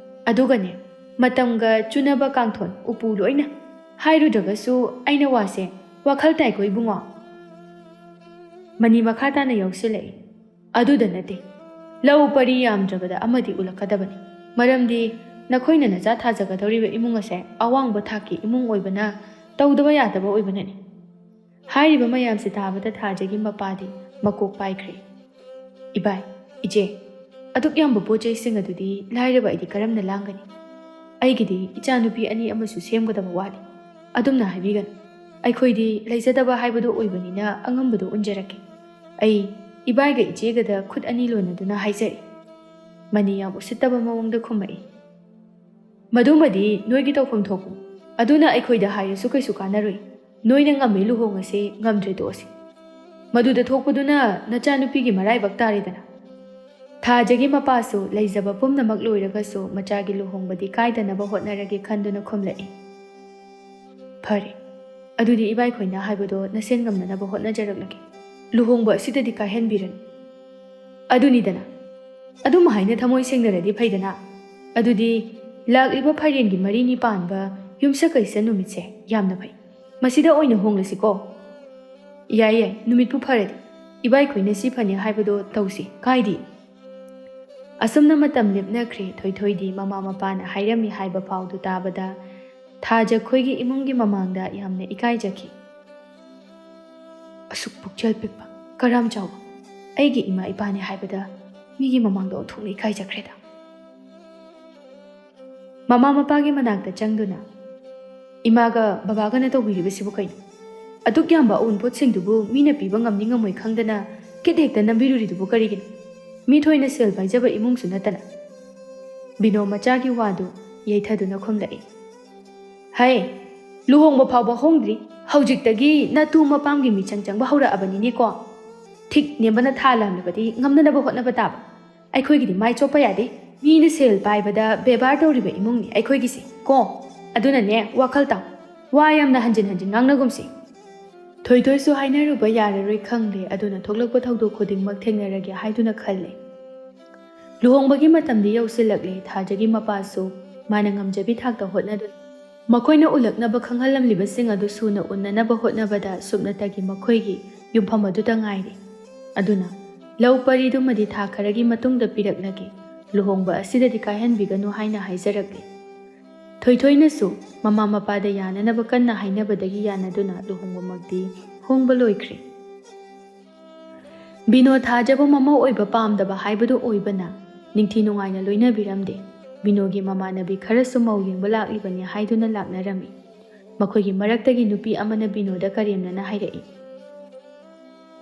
ꯑꯗꯨꯒꯅꯦ, ꯃꯇꯝꯒ ꯆꯨꯅꯕ ꯀꯥꯡꯊꯣꯟ ꯎꯄꯨ ꯂꯣꯏꯅ꯫ ꯍꯥꯏꯔꯨꯗ꯭ꯔꯒꯁꯨ ꯑꯩꯅ ꯋꯥꯁꯦ ꯋꯥꯈꯜ ꯇꯥꯏꯀꯣ ꯏꯕꯨꯡꯉꯣ꯫ ꯃꯅꯤ ꯃꯈꯥ ꯇꯥꯅ ꯌꯥꯎꯁꯤꯜꯂꯛꯏ꯫ ꯑꯗꯨꯗ ꯅꯠꯇꯦ, ꯂꯧ ꯄꯔꯤ ꯌꯥꯝꯗ꯭ꯔꯕꯗ ꯑꯃꯗꯤ ꯎꯠꯂꯛꯀꯗꯕꯅꯤ꯫ ꯃꯔꯝꯗꯤ ꯅꯈꯣꯏꯅ ꯅꯆꯥ ꯊꯥꯖꯒꯗꯧꯔꯤꯕ ꯏꯃꯨꯡ ꯑꯁꯦ ꯑꯋꯥꯡꯕ ꯊꯥꯛꯀꯤ ꯏꯃꯨꯡ ꯑꯣꯏꯕꯅ ꯇꯧꯗꯕ ꯌꯥꯗꯕ ꯑꯣꯏꯕꯅꯅꯤ꯫ ꯍꯥꯏꯔꯤꯕ ꯃꯌꯥꯝꯁꯤ ꯇꯥꯕꯗ ꯊꯥꯖꯒꯤ ꯃꯄꯥꯗꯤ ꯃꯀꯣꯛ ꯄꯥꯏꯈ꯭ꯔꯦ꯫ ꯏꯕꯥꯏ, ꯏꯆꯦ, ꯑꯗꯨꯛ ꯌꯥꯝꯕ ꯄꯣꯠ ꯆꯩꯁꯤꯡ ꯑꯗꯨꯗꯤ ꯂꯥꯏꯔꯕ ꯑꯩꯗꯤ ꯀꯔꯝꯅ ꯂꯥꯡꯒꯅꯤ? ꯑꯩꯒꯤꯗꯤ ꯏꯆꯥꯅꯨꯄꯤ 2 ꯑꯃꯁꯨ ꯁꯦꯝꯒꯗꯕ ꯋꯥꯠꯂꯤ꯫ ꯑꯗꯨꯝꯅ ꯍꯥꯏꯕꯤꯒꯅꯨ꯫ ꯑꯩꯈꯣꯏꯗꯤ ꯂꯩꯖꯗꯕ ꯍꯥꯏꯕꯗꯨ ꯑꯣꯏꯕꯅꯤꯅ ꯑꯉꯝꯕꯗꯨ ꯎꯟꯖꯔꯛꯀꯦ꯫ ꯑꯩ ꯏꯕꯥꯏꯒ ꯏꯆꯦꯒꯗ ꯈꯨꯠ 2 ꯂꯣꯟꯅꯗꯨꯅ ꯍꯥꯏꯖꯔꯤ꯫ ꯃꯅꯤ ꯌꯥꯝ ꯎꯁꯤꯠꯇꯕ ꯃꯑꯣꯡꯗ ꯈꯨꯝꯃꯛꯏ꯫ ꯃꯗꯨꯃꯗꯤ ꯅꯣꯏꯒꯤ ꯇꯧꯐꯝ ꯊꯣꯛꯄ, ꯑꯗꯨꯅ ꯑꯩꯈꯣꯏꯗ ꯍꯥꯏꯔꯁꯨ ꯀꯩꯁꯨ ꯀꯥꯟꯅꯔꯣꯏ꯫ ꯅꯣꯏꯅ ꯉꯝꯃꯦ ꯂꯨꯍꯣꯡꯉꯁꯤ, ꯉꯝꯗ꯭ꯔꯦ ꯇꯣꯛꯑꯁꯤ꯫ ꯃꯗꯨꯗ ꯊꯣꯛꯄꯗꯨꯅ ꯅꯆꯥꯅꯨꯄꯤꯒꯤ ꯃꯔꯥꯏꯕꯛ ꯇꯥꯔꯦꯗꯅ꯫ ꯊꯥꯖꯒꯤ ꯃꯄꯥꯁꯨ ꯂꯩꯖꯕ ꯄꯨꯝꯅꯃꯛ ꯂꯣꯏꯔꯒꯁꯨ ꯃꯆꯥꯒꯤ ꯂꯨꯍꯣꯡꯕꯗꯤ ꯀꯥꯏꯗꯅꯕ ꯍꯣꯠꯅꯔꯒꯦ ꯈꯟꯗꯨꯅ ꯈꯨꯝꯂꯛꯏ꯫ ꯐꯔꯦ, ꯑꯗꯨꯗꯤ ꯏꯕꯥꯏꯈꯣꯏꯅ ꯍꯥꯏꯕꯗꯣ ꯅꯁꯦꯟ ꯉꯝꯅꯅꯕ ꯍꯣꯠꯅꯖꯔꯛꯂꯒꯦ꯫ ꯂꯨꯍꯣꯡꯕ ꯑꯁꯤꯗꯗꯤ ꯀꯥꯏꯍꯟꯕꯤꯔꯅꯨ꯫ ꯑꯗꯨꯅꯤꯗꯅ, ꯑꯗꯨꯝ ꯍꯥꯏꯅ ꯊꯃꯣꯏ ꯁꯦꯡꯅꯔꯗꯤ ꯐꯩꯗꯅ꯫ ꯑꯗꯨꯗꯤ ꯂꯥꯛꯂꯤꯕ ꯐꯥꯏꯔꯦꯟꯒꯤ 9ꯅꯤ ꯄꯥꯟꯕ ꯌꯨꯝꯁꯀꯩꯁ ꯅꯨꯃꯤꯠꯁꯦ ꯌꯥꯝꯅ ꯐꯩ, ꯃꯁꯤꯗ ꯑꯣꯏꯅ ꯍꯣꯡꯂꯁꯤꯀꯣ꯫ ꯌꯥꯏ ꯌꯥꯏ, ꯅꯨꯃꯤꯠꯄꯨ ꯐꯔꯗꯤ ꯏꯕꯥꯏꯈꯣꯏꯅ ꯁꯤ ꯐꯅꯤ ꯍꯥꯏꯕꯗꯣ ꯇꯧꯁꯤ, ꯀꯥꯏꯗꯦ꯫ ꯑꯁꯨꯝꯅ ꯃꯇꯝ ꯂꯦꯞꯅꯈ꯭ꯔꯦ꯫ ꯊꯣꯏꯊꯣꯏꯗꯤ ꯃꯃꯥ ꯃꯄꯥꯅ ꯍꯥꯏꯔꯝꯃꯤ ꯍꯥꯏꯕ ꯄꯥꯎꯗꯨ ꯇꯥꯕꯗ ꯊꯥꯖꯈꯣꯏꯒꯤ ꯏꯃꯨꯡꯒꯤ ꯃꯃꯥꯡꯗ ꯌꯥꯝꯅ ꯏꯀꯥꯏꯖꯈꯤ꯫ ꯑꯁꯨꯛ ꯄꯨꯛꯆꯦꯜ ꯄꯤꯛꯄ, ꯀꯔꯥꯝ ꯆꯥꯎꯕ ꯑꯩꯒꯤ ꯏꯃꯥ ꯏꯄꯥꯅꯤ ꯍꯥꯏꯕꯗ ꯃꯤꯒꯤ ꯃꯃꯥꯡꯗ ꯑꯣꯟꯊꯣꯛꯅ ꯏꯀꯥꯏꯖꯈ꯭ꯔꯦꯗ꯫ ꯃꯃꯥ ꯃꯄꯥꯒꯤ ꯃꯅꯥꯛꯇ ꯆꯪꯗꯨꯅ, ꯏꯃꯥꯒ ꯕꯕꯥꯒꯅ ꯇꯧꯕꯤꯔꯤꯕꯁꯤꯕꯨ ꯀꯩꯅꯣ? ꯑꯗꯨꯛ ꯌꯥꯝꯕ ꯑꯎꯟꯄꯣꯠꯁꯤꯡꯗꯨꯕꯨ ꯃꯤꯅ ꯄꯤꯕ ꯉꯝꯅꯤ ꯉꯝꯃꯣꯏ ꯈꯪꯗꯅ ꯀꯤꯠ ꯍꯦꯛꯇ ꯅꯝꯕꯤꯔꯨꯔꯤꯗꯨꯕꯨ ꯀꯔꯤꯒꯤꯅꯣ? ꯃꯤ ꯊꯣꯏꯅ ꯁꯦꯜ ꯄꯥꯏꯖꯕ ꯏꯃꯨꯡꯁꯨ ꯅꯠꯇꯅ꯫ ꯕꯤꯅꯣ ꯃꯆꯥꯒꯤ ꯋꯥꯗꯨ ꯌꯩꯊꯗꯨꯅ ꯈꯨꯝꯂꯛꯏ꯫ ꯍꯩ, ꯂꯨꯍꯣꯡꯕ ꯐꯥꯎꯕ ꯍꯣꯡꯗ꯭ꯔꯤ, ꯍꯧꯖꯤꯛꯇꯒꯤ ꯅꯇꯨ ꯃꯄꯥꯝꯒꯤ ꯃꯤꯆꯪ ꯆꯪꯕ ꯍꯧꯔꯛꯑꯕꯅꯤꯅꯦꯀꯣ꯫ ꯊꯤꯛ ꯅꯦꯝꯕꯅ ꯊꯥ ꯂꯥꯝꯂꯕꯗꯤ ꯉꯝꯅꯅꯕ ꯍꯣꯠꯅꯕ ꯇꯥꯕ꯫ ꯑꯩꯈꯣꯏꯒꯤꯗꯤ ꯃꯥꯏ ꯆꯣꯞꯄ ꯌꯥꯗꯦ꯫ ꯃꯤꯅ ꯁꯦꯜ ꯄꯥꯏꯕꯗ ꯕꯦꯕꯥꯔ ꯇꯧꯔꯤꯕ ꯏꯃꯨꯡꯅꯤ ꯑꯩꯈꯣꯏꯒꯤꯁꯦ ꯀꯣ꯫ ꯑꯗꯨꯅꯅꯦ, ꯋꯥꯈꯜ ꯇꯥꯎ, ꯋꯥ ꯌꯥꯝꯅ ꯍꯟꯖꯤꯟ ꯍꯟꯖꯤꯟ ꯉꯥꯡꯅꯒꯨꯝꯁꯤ꯫ ꯊꯣꯏꯊꯣꯏꯁꯨ ꯍꯥꯏꯅꯔꯨꯕ ꯌꯥꯔꯔꯣꯏ ꯈꯪꯂꯦ꯫ ꯑꯗꯨꯅ ꯊꯣꯛꯂꯛꯄ ꯊꯧꯗꯣꯛ ꯈꯨꯗꯤꯡꯃꯛ ꯊꯦꯡꯅꯔꯒꯦ ꯍꯥꯏꯗꯨꯅ ꯈꯜꯂꯦ꯫ ꯂꯨꯍꯣꯡꯕꯒꯤ ꯃꯇꯝꯗꯤ ꯌꯧꯁꯤꯜꯂꯛꯂꯦ꯫ ꯊꯥꯖꯒꯤ ꯃꯄꯥꯁꯨ ꯃꯥꯅ ꯉꯝꯖꯕꯤ ꯊꯥꯛꯇ ꯍꯣꯠꯅꯗꯨꯅ ꯃꯈꯣꯏꯅ ꯎꯜꯂꯛꯅꯕ ꯈꯪꯍꯜꯂꯝꯂꯤꯕꯁꯤꯡ ꯑꯗꯨ ꯁꯨꯅ ꯎꯟꯅꯅꯕ ꯍꯣꯠꯅꯕꯗ ꯁꯨꯞꯅꯇꯒꯤ ꯃꯈꯣꯏꯒꯤ ꯌꯨꯝꯐꯝ ꯑꯗꯨꯗ ꯉꯥꯏꯔꯤ꯫ ꯑꯗꯨꯅ ꯂꯧ ꯄꯔꯤꯗꯨꯃꯗꯤ ꯊꯥ ꯈꯔꯒꯤ ꯃꯇꯨꯡꯗ ꯄꯤꯔꯛꯂꯒꯦ, ꯂꯨꯍꯣꯡꯕ ꯑꯁꯤꯗꯗꯤ ꯀꯥꯏꯍꯟꯕꯤꯒꯅꯨ ꯍꯥꯏꯅ ꯍꯥꯏꯖꯔꯛꯂꯦ꯫ ꯊꯣꯏꯊꯣꯏꯅꯁꯨ ꯃꯃꯥ ꯃꯄꯥꯗ ꯌꯥꯅꯅꯕ ꯀꯟꯅ ꯍꯥꯏꯅꯕꯗꯒꯤ ꯌꯥꯅꯗꯨꯅ ꯂꯨꯍꯣꯡꯕꯃꯛꯇꯤ ꯍꯣꯡꯕ ꯂꯣꯏꯈ꯭ꯔꯦ꯫ ꯕꯤꯅꯣ ꯊꯥꯖꯕꯨ ꯃꯃꯧ ꯑꯣꯏꯕ ꯄꯥꯝꯗꯕ ꯍꯥꯏꯕꯗꯨ ꯑꯣꯏꯕꯅ ꯅꯤꯡꯊꯤ ꯅꯨꯡꯉꯥꯏꯅ ꯂꯣꯏꯅꯕꯤꯔꯝꯗꯦ꯫ ꯕꯤꯅꯣꯒꯤ ꯃꯃꯥꯟꯅꯕꯤ ꯈꯔꯁꯨ ꯃꯧ ꯌꯦꯡꯕ ꯂꯥꯛꯂꯤꯕꯅꯤ ꯍꯥꯏꯗꯨꯅ ꯂꯥꯛꯅꯔꯝꯃꯤ꯫ ꯃꯈꯣꯏꯒꯤ ꯃꯔꯛꯇꯒꯤ ꯅꯨꯄꯤ ꯑꯃꯅ ꯕꯤꯅꯣꯗ ꯀꯔꯦꯝꯅꯅ ꯍꯥꯏꯔꯛꯏ꯫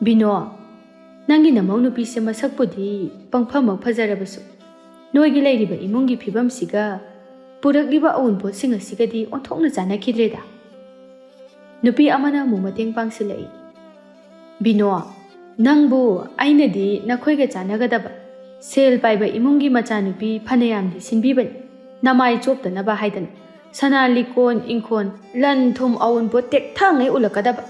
ꯕꯤꯅꯣ, ꯅꯪꯒꯤ ꯅꯃꯧ ꯅꯨꯄꯤꯁꯦ ꯃꯁꯛꯄꯨꯗꯤ ꯄꯪꯐꯃꯛ ꯐꯖꯔꯕꯁꯨ ꯅꯣꯏꯒꯤ ꯂꯩꯔꯤꯕ ꯏꯃꯨꯡꯒꯤ ꯐꯤꯕꯝꯁꯤꯒ ꯄꯨꯔꯛꯂꯤꯕ ꯑꯎꯟꯄꯣꯠꯁꯤꯡ ꯑꯁꯤꯒꯗꯤ ꯑꯣꯟꯊꯣꯛꯅ ꯆꯥꯟꯅꯈꯤꯗ꯭ꯔꯦꯗ꯫ ꯅꯨꯄꯤ ꯑꯃꯅ ꯑꯃꯨꯛ ꯃꯇꯦꯡ ꯄꯥꯡꯁꯤꯜꯂꯛꯏ꯫ ꯕꯤꯅꯣ, ꯅꯪꯕꯨ ꯑꯩꯅꯗꯤ ꯅꯈꯣꯏꯒ ꯆꯥꯟꯅꯒꯗꯕ ꯁꯦꯜ ꯄꯥꯏꯕ ꯏꯃꯨꯡꯒꯤ ꯃꯆꯥꯅꯨꯄꯤ ꯐꯅꯌꯥꯝꯗꯤ ꯁꯤꯟꯕꯤꯕꯅꯤ, ꯅꯃꯥꯏ ꯆꯣꯞꯇꯅꯕ ꯍꯥꯏꯗꯅ꯫ ꯁꯅꯥ ꯂꯤꯛꯀꯣꯟ ꯏꯪꯈꯣꯟ ꯂꯟ ꯊꯨꯝ ꯑꯎꯟꯄꯣꯠ ꯇꯦꯛꯊꯉꯩ ꯎꯜꯂꯛꯀꯗꯕ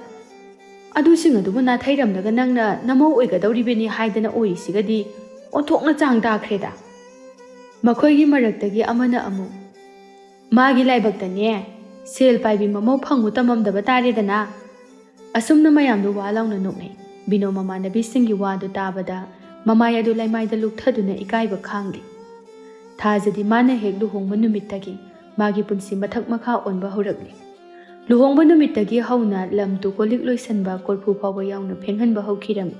ꯑꯗꯨꯁꯤꯡ ꯑꯗꯨꯕꯨ ꯅꯥꯊꯩꯔꯝꯂꯒ ꯅꯪꯅ ꯅꯃꯧ ꯑꯣꯏꯒꯗꯧꯔꯤꯕꯅꯤ ꯍꯥꯏꯗꯅ ꯑꯣꯏꯔꯤꯁꯤꯒꯗꯤ ꯑꯣꯟꯊꯣꯛꯅ ꯆꯥꯡ ꯇꯥꯈ꯭ꯔꯦꯗ꯫ ꯃꯈꯣꯏꯒꯤ ꯃꯔꯛꯇꯒꯤ ꯑꯃꯅ ꯑꯃꯨꯛ, ꯃꯥꯒꯤ ꯂꯥꯏꯕꯛꯇꯅꯦ ꯁꯦꯜ ꯄꯥꯏꯕꯤ ꯃꯃꯧ ꯐꯪꯉꯨ ꯇꯝꯃꯝꯗꯕ ꯇꯥꯔꯦꯗꯅ꯫ ꯑꯁꯨꯝꯅ ꯃꯌꯥꯝꯗꯨ ꯋꯥ ꯂꯥꯎꯅ ꯅꯣꯛꯅꯩ꯫ ꯕꯤꯅꯣ ꯃꯃꯥꯟꯅꯕꯤꯁꯤꯡꯒꯤ ꯋꯥꯗꯨ ꯇꯥꯕꯗ ꯃꯃꯥꯏ ꯑꯗꯨ ꯂꯩꯃꯥꯏꯗ ꯂꯨꯞꯊꯗꯨꯅ ꯏꯀꯥꯏꯕ ꯈꯥꯡꯂꯤ꯫ ꯊꯥꯖꯗꯤ ꯃꯥꯅ ꯍꯦꯛ ꯂꯨꯍꯣꯡꯕ ꯅꯨꯃꯤꯠꯇꯒꯤ ꯃꯥꯒꯤ ꯄꯨꯟꯁꯤ ꯃꯊꯛ ꯃꯈꯥ ꯑꯣꯟꯕ ꯍꯧꯔꯛꯂꯤ꯫ ꯂꯨꯍꯣꯡꯕ ꯅꯨꯃꯤꯠꯇꯒꯤ ꯍꯧꯅ ꯂꯝ ꯇꯨ ꯀꯣꯜꯂꯤꯛ ꯂꯣꯏꯁꯟꯕ ꯀꯣꯔꯐꯨ ꯐꯥꯎꯕ ꯌꯥꯎꯅ ꯐꯦꯡꯍꯟꯕ ꯍꯧꯈꯤꯔꯝꯃꯤ꯫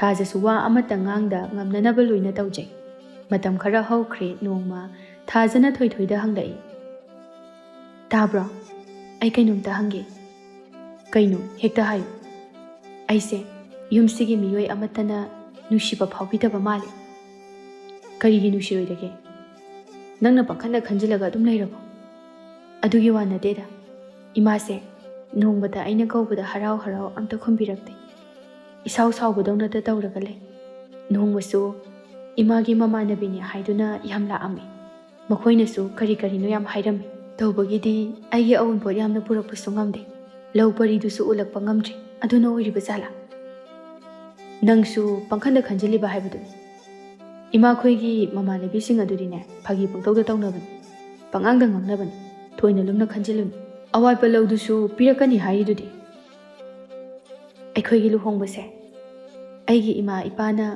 ꯊꯥꯖꯁꯨ ꯋꯥ ꯑꯃꯠꯇ ꯉꯥꯡꯗ ꯉꯝꯅꯅꯕ ꯂꯣꯏꯅ ꯇꯧꯖꯩ꯫ ꯃꯇꯝ ꯈꯔ ꯍꯧꯈ꯭ꯔꯦ꯫ ꯅꯣꯡꯃ ꯊꯥꯖꯅ ꯊꯣꯏꯊꯣꯏꯗ ꯍꯪꯂꯛꯏ꯫ ꯇꯥꯕ꯭ꯔꯣ, ꯑꯩ ꯀꯩꯅꯣꯝꯇ ꯍꯪꯒꯦ꯫ ꯀꯩꯅꯣ, ꯍꯦꯛꯇ ꯍꯥꯏꯌꯨ꯫ ꯑꯩꯁꯦ ꯌꯨꯝꯁꯤꯒꯤ ꯃꯤꯑꯣꯏ ꯑꯃꯠꯇꯅ ꯅꯨꯡꯁꯤꯕ ꯐꯥꯎꯕꯤꯗꯕ マꯂꯤ꯫ ꯀꯔꯤꯒꯤ ꯅꯨꯡꯁꯤꯔꯣꯏꯗꯒꯦ? ꯅꯪꯅ ꯄꯪꯈꯟꯗ ꯈꯟꯖꯤꯜꯂꯒ ꯑꯗꯨꯝ ꯂꯩꯔꯕꯣ? ꯑꯗꯨꯒꯤ ꯋꯥ ꯅꯠꯇꯦꯗ꯫ ꯏꯃꯥꯁꯦ ꯅꯣꯡꯃꯗ ꯑꯩꯅ ꯀꯧꯕꯗ ꯍꯔꯥꯎ ꯍꯔꯥꯎ ꯑꯝꯇ ꯈꯨꯝꯕꯤꯔꯛꯇꯦ꯫ ꯏꯁꯥꯎ ꯁꯥꯎꯕꯗꯧꯅꯇ ꯇꯧꯔꯒ ꯂꯩ꯫ ꯅꯣꯡꯃꯁꯨ ꯏꯃꯥꯒꯤ ꯃꯃꯥꯟꯅꯕꯤꯅꯤ ꯍꯥꯏꯗꯨꯅ ꯌꯥꯝ ꯂꯥꯛꯑꯝꯃꯤ꯫ ꯃꯈꯣꯏꯅꯁꯨ ꯀꯔꯤ ꯀꯔꯤꯅꯣ ꯌꯥꯝ ꯍꯥꯏꯔꯝꯃꯤ꯫ ꯇꯧꯕꯒꯤꯗꯤ ꯑꯩꯒꯤ ꯑꯎꯟꯄꯣꯠ ꯌꯥꯝꯅ ꯄꯨꯔꯛꯄꯁꯨ ꯉꯝꯗꯦ, ꯂꯧ ꯄꯔꯤꯗꯨꯁꯨ ꯎꯠꯂꯛꯄ ꯉꯝꯗ꯭ꯔꯤ꯫ ꯑꯗꯨꯅ ꯑꯣꯏꯔꯤꯕ ꯖꯥꯠꯂꯥ? ꯅꯪꯁꯨ ꯄꯪꯈꯟꯗ ꯈꯟꯖꯤꯜꯂꯤꯕ ꯍꯥꯏꯕꯗꯨꯅꯤ꯫ ꯏꯃꯥꯈꯣꯏꯒꯤ ꯃꯃꯥꯟꯅꯕꯤꯁꯤꯡ ꯑꯗꯨꯗꯤꯅꯦ ꯐꯥꯒꯤ ꯄꯪꯇꯧꯗ ꯇꯧꯅꯕꯅꯤ, ꯄꯪꯉꯥꯡꯗ ꯉꯥꯡꯅꯕꯅꯤ꯫ ꯊꯣꯏꯅ ꯂꯨꯝꯅ ꯈꯟꯖꯤꯜꯂꯨꯅꯨ꯫ ꯑꯋꯥꯠꯄ ꯂꯧꯗꯨꯁꯨ ꯄꯤꯔꯛꯀꯅꯤ ꯍꯥꯏꯔꯤꯗꯨꯗꯤ꯫ ꯑꯩꯈꯣꯏꯒꯤ ꯂꯨꯍꯣꯡꯕꯁꯦ ꯑꯩꯒꯤ ꯏꯃꯥ ꯏꯄꯥꯅ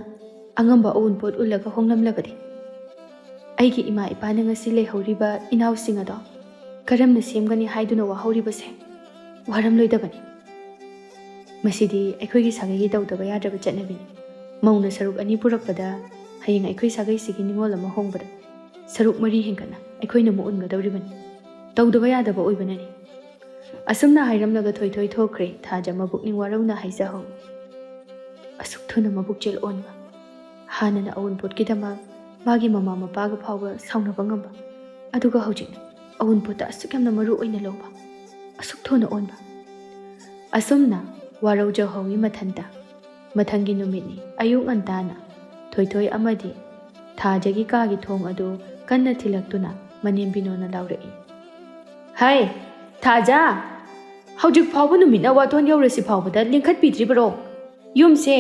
ꯑꯉꯝꯕ ꯑꯎꯟꯄꯣꯠ ꯎꯜꯂꯒ ꯍꯣꯡꯂꯝꯂꯕꯗꯤ ꯑꯩꯒꯤ ꯏꯃꯥ ꯏꯄꯥꯅ ꯉꯁꯤ ꯂꯩꯍꯧꯔꯤꯕ ꯏꯅꯥꯎꯁꯤꯡ ꯑꯗꯣ ꯀꯔꯝꯅ ꯁꯦꯝꯒꯅꯤ ꯍꯥꯏꯗꯨꯅ ꯋꯥꯍꯧꯔꯤꯕꯁꯦ ꯋꯥꯔꯝꯂꯣꯏꯗꯕꯅꯤ꯫ ꯃꯁꯤꯗꯤ ꯑꯩꯈꯣꯏꯒꯤ ꯁꯥꯒꯩꯒꯤ ꯇꯧꯗꯕ ꯌꯥꯗ꯭ꯔꯕ ꯆꯠꯅꯕꯤꯅꯤ꯫ ꯃꯧꯅ ꯁꯔꯨꯛ 2 ꯄꯨꯔꯛꯄꯗ ꯍꯌꯦꯡ ꯑꯩꯈꯣꯏ ꯁꯥꯒꯩꯁꯤꯒꯤ ꯅꯤꯉꯣꯜ ꯑꯃ ꯍꯣꯡꯕꯗ ꯁꯔꯨꯛ 3 ꯍꯦꯟꯒꯠꯅ ꯑꯩꯈꯣꯏꯅ ꯑꯃꯨꯛ ꯎꯟꯒꯗꯧꯔꯤꯕꯅꯤ꯫ ꯇꯧꯗꯕ ꯌꯥꯗꯕ ꯑꯣꯏꯕꯅꯅꯤ꯫ ꯑꯁꯨꯝꯅ ꯍꯥꯏꯔꯝꯂꯒ ꯊꯣꯏꯊꯣꯏ ꯊꯣꯛꯈ꯭ꯔꯦ꯫ ꯊꯥꯖ ꯃꯕꯨꯛꯅꯤꯡ ꯋꯥꯔꯧꯅ ꯍꯥꯏꯖꯍꯧ꯫ ꯑꯁꯨꯛ ꯊꯨꯅ ꯃꯕꯨꯛꯆꯦꯜ ꯑꯣꯟꯕ, ꯍꯥꯟꯅꯅ ꯑꯎꯟꯄꯣꯠꯀꯤꯗꯃꯛ ꯃꯥꯒꯤ ꯃꯃꯥ ꯃꯄꯥꯒ ꯐꯥꯎꯕ ꯁꯥꯎꯅꯕ ꯉꯝꯕ, ꯑꯗꯨꯒ ꯍꯧꯖꯤꯛꯅ ꯑꯎꯟꯄꯣꯠꯇ ꯑꯁꯨꯛ ꯌꯥꯝꯅ ꯃꯔꯨ ꯑꯣꯏꯅ ꯂꯧꯕ, ꯑꯁꯨꯛ ꯊꯨꯅ ꯑꯣꯟꯕ꯫ ꯑꯁꯨꯝꯅ ꯋꯥꯔꯧꯖꯍꯧꯋꯤ ꯃꯊꯟꯇ꯫ ꯃꯊꯪꯒꯤ ꯅꯨꯃꯤꯠꯅꯤ꯫ ꯑꯌꯨꯛ ꯉꯟꯇꯥꯅ ꯊꯣꯏꯊꯣꯏ ꯑꯃꯗꯤ ꯊꯥꯖꯒꯤ ꯀꯥꯒꯤ ꯊꯣꯡ ꯑꯗꯨ ꯀꯟꯅ ꯊꯤꯜꯂꯛꯇꯨꯅ ꯃꯅꯦꯝ ꯕꯤꯅꯣꯅ ꯂꯥꯎꯔꯛꯏ꯫ ꯍꯩ ꯊꯥꯖ, ꯍꯧꯖꯤꯛ ꯐꯥꯎꯕ ꯅꯨꯃꯤꯠꯅ ꯋꯥꯇꯣꯟ ꯌꯧꯔꯁꯤ ꯐꯥꯎꯕꯗ ꯂꯦꯡꯈꯠꯄꯤꯗ꯭ꯔꯤꯕꯔꯣ? ꯌꯨꯝꯁꯦ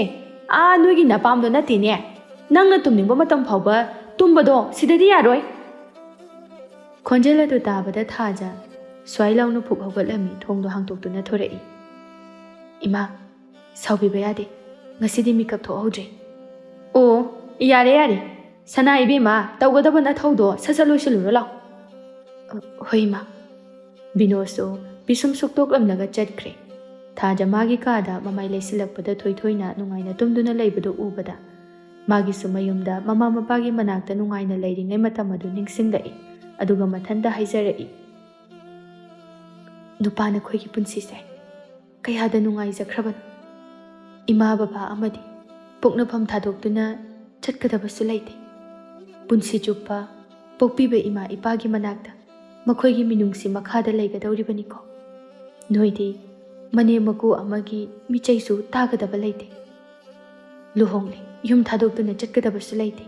ꯅꯣꯏꯒꯤ ꯅꯄꯥꯝꯗꯣ ꯅꯠꯇꯦꯅꯦ, ꯅꯪꯅ ꯇꯨꯝꯅꯤꯡꯕ ꯃꯇꯝ ꯐꯥꯎꯕ ꯇꯨꯝꯕꯗꯣ ꯁꯤꯗꯗꯤ ꯌꯥꯔꯣꯏ꯫ ꯈꯣꯟꯖꯦꯜ ꯑꯗꯨ ꯇꯥꯕꯗ ꯊꯥꯖ ꯁ꯭ꯋꯥꯏ ꯂꯥꯎꯅ ꯐꯨꯛ ꯍꯧꯒꯠꯂꯝꯃꯤ, ꯊꯣꯡꯗꯣ ꯍꯥꯡꯇꯣꯛꯇꯨꯅ ꯊꯣꯔꯛꯏ꯫ ꯏꯃꯥ, ꯁꯥꯎꯕꯤꯕ ꯌꯥꯗꯦ, ꯉꯁꯤꯗꯤ ꯃꯤꯀꯞ ꯊꯣꯛꯍꯧꯗ꯭ꯔꯦ꯫ ꯑꯣ ꯌꯥꯔꯦ ꯌꯥꯔꯦ, ꯁꯅꯥ ꯏꯕꯦꯝꯃ, ꯇꯧꯒꯗꯕ ꯅꯊꯧꯗꯣ ꯁꯠ ꯁꯠ ꯂꯣꯏꯁꯤꯜꯂꯨꯔꯣ ꯂꯥꯎ꯫ ꯍꯣꯏ ꯏꯃꯥ꯫ ꯕꯤꯅꯣꯁꯨ ꯄꯤꯁꯨꯝ ꯁꯨꯛꯇꯣꯛꯂꯝꯂꯒ ꯆꯠꯈ꯭ꯔꯦ꯫ ꯊꯥꯖ ꯃꯥꯒꯤ ꯀꯥꯗ ꯃꯃꯥꯏ ꯂꯩꯁꯤꯜꯂꯛꯄꯗ ꯊꯣꯏꯊꯣꯏꯅ ꯅꯨꯡꯉꯥꯏꯅ ꯇꯨꯝꯗꯨꯅ ꯂꯩꯕꯗꯨ ꯎꯕꯗ ꯃꯥꯒꯤꯁꯨ ꯃꯌꯨꯝꯗ ꯃꯃꯥ ꯃꯄꯥꯒꯤ ꯃꯅꯥꯛꯇ ꯅꯨꯡꯉꯥꯏꯅ ꯂꯩꯔꯤꯉꯩ ꯃꯇꯝ ꯑꯗꯨ ꯅꯤꯡꯁꯤꯡꯂꯛꯏ, ꯑꯗꯨꯒ ꯃꯊꯟꯇ ꯍꯥꯏꯖꯔꯛꯏ꯫ ꯅꯨꯄꯥꯅ ꯑꯩꯈꯣꯏꯒꯤ ꯄꯨꯟꯁꯤꯁꯦ ꯀꯌꯥꯗ ꯅꯨꯡꯉꯥꯏꯖꯈ꯭ꯔꯕꯅꯣ꯫ ꯏꯃꯥ ꯕꯕꯥ ꯑꯃꯗꯤ ꯄꯣꯛꯅꯐꯝ ꯊꯥꯗꯣꯛꯇꯨꯅ ꯆꯠꯀꯗꯕꯁꯨ ꯂꯩꯇꯦ꯫ ꯄꯨꯟꯁꯤ ꯆꯨꯞꯄ ꯄꯣꯛꯄꯤꯕ ꯏꯃꯥ ꯏꯄꯥꯒꯤ ꯃꯅꯥꯛꯇ ꯃꯈꯣꯏꯒꯤ ꯃꯤꯅꯨꯡꯁꯤ ꯃꯈꯥꯗ ꯂꯩꯒꯗꯧꯔꯤꯕꯅꯤꯀꯣ꯫ ꯅꯣꯏꯗꯤ ꯃꯅꯦꯝ ꯃꯀꯨ ꯑꯃꯒꯤ ꯃꯤꯆꯩꯁꯨ ꯇꯥꯒꯗꯕ ꯂꯩꯇꯦ꯫ ꯂꯨꯍꯣꯡꯂꯦ, ꯌꯨꯝ ꯊꯥꯗꯣꯛꯇꯨꯅ ꯆꯠꯀꯗꯕꯁꯨ ꯂꯩꯇꯦ,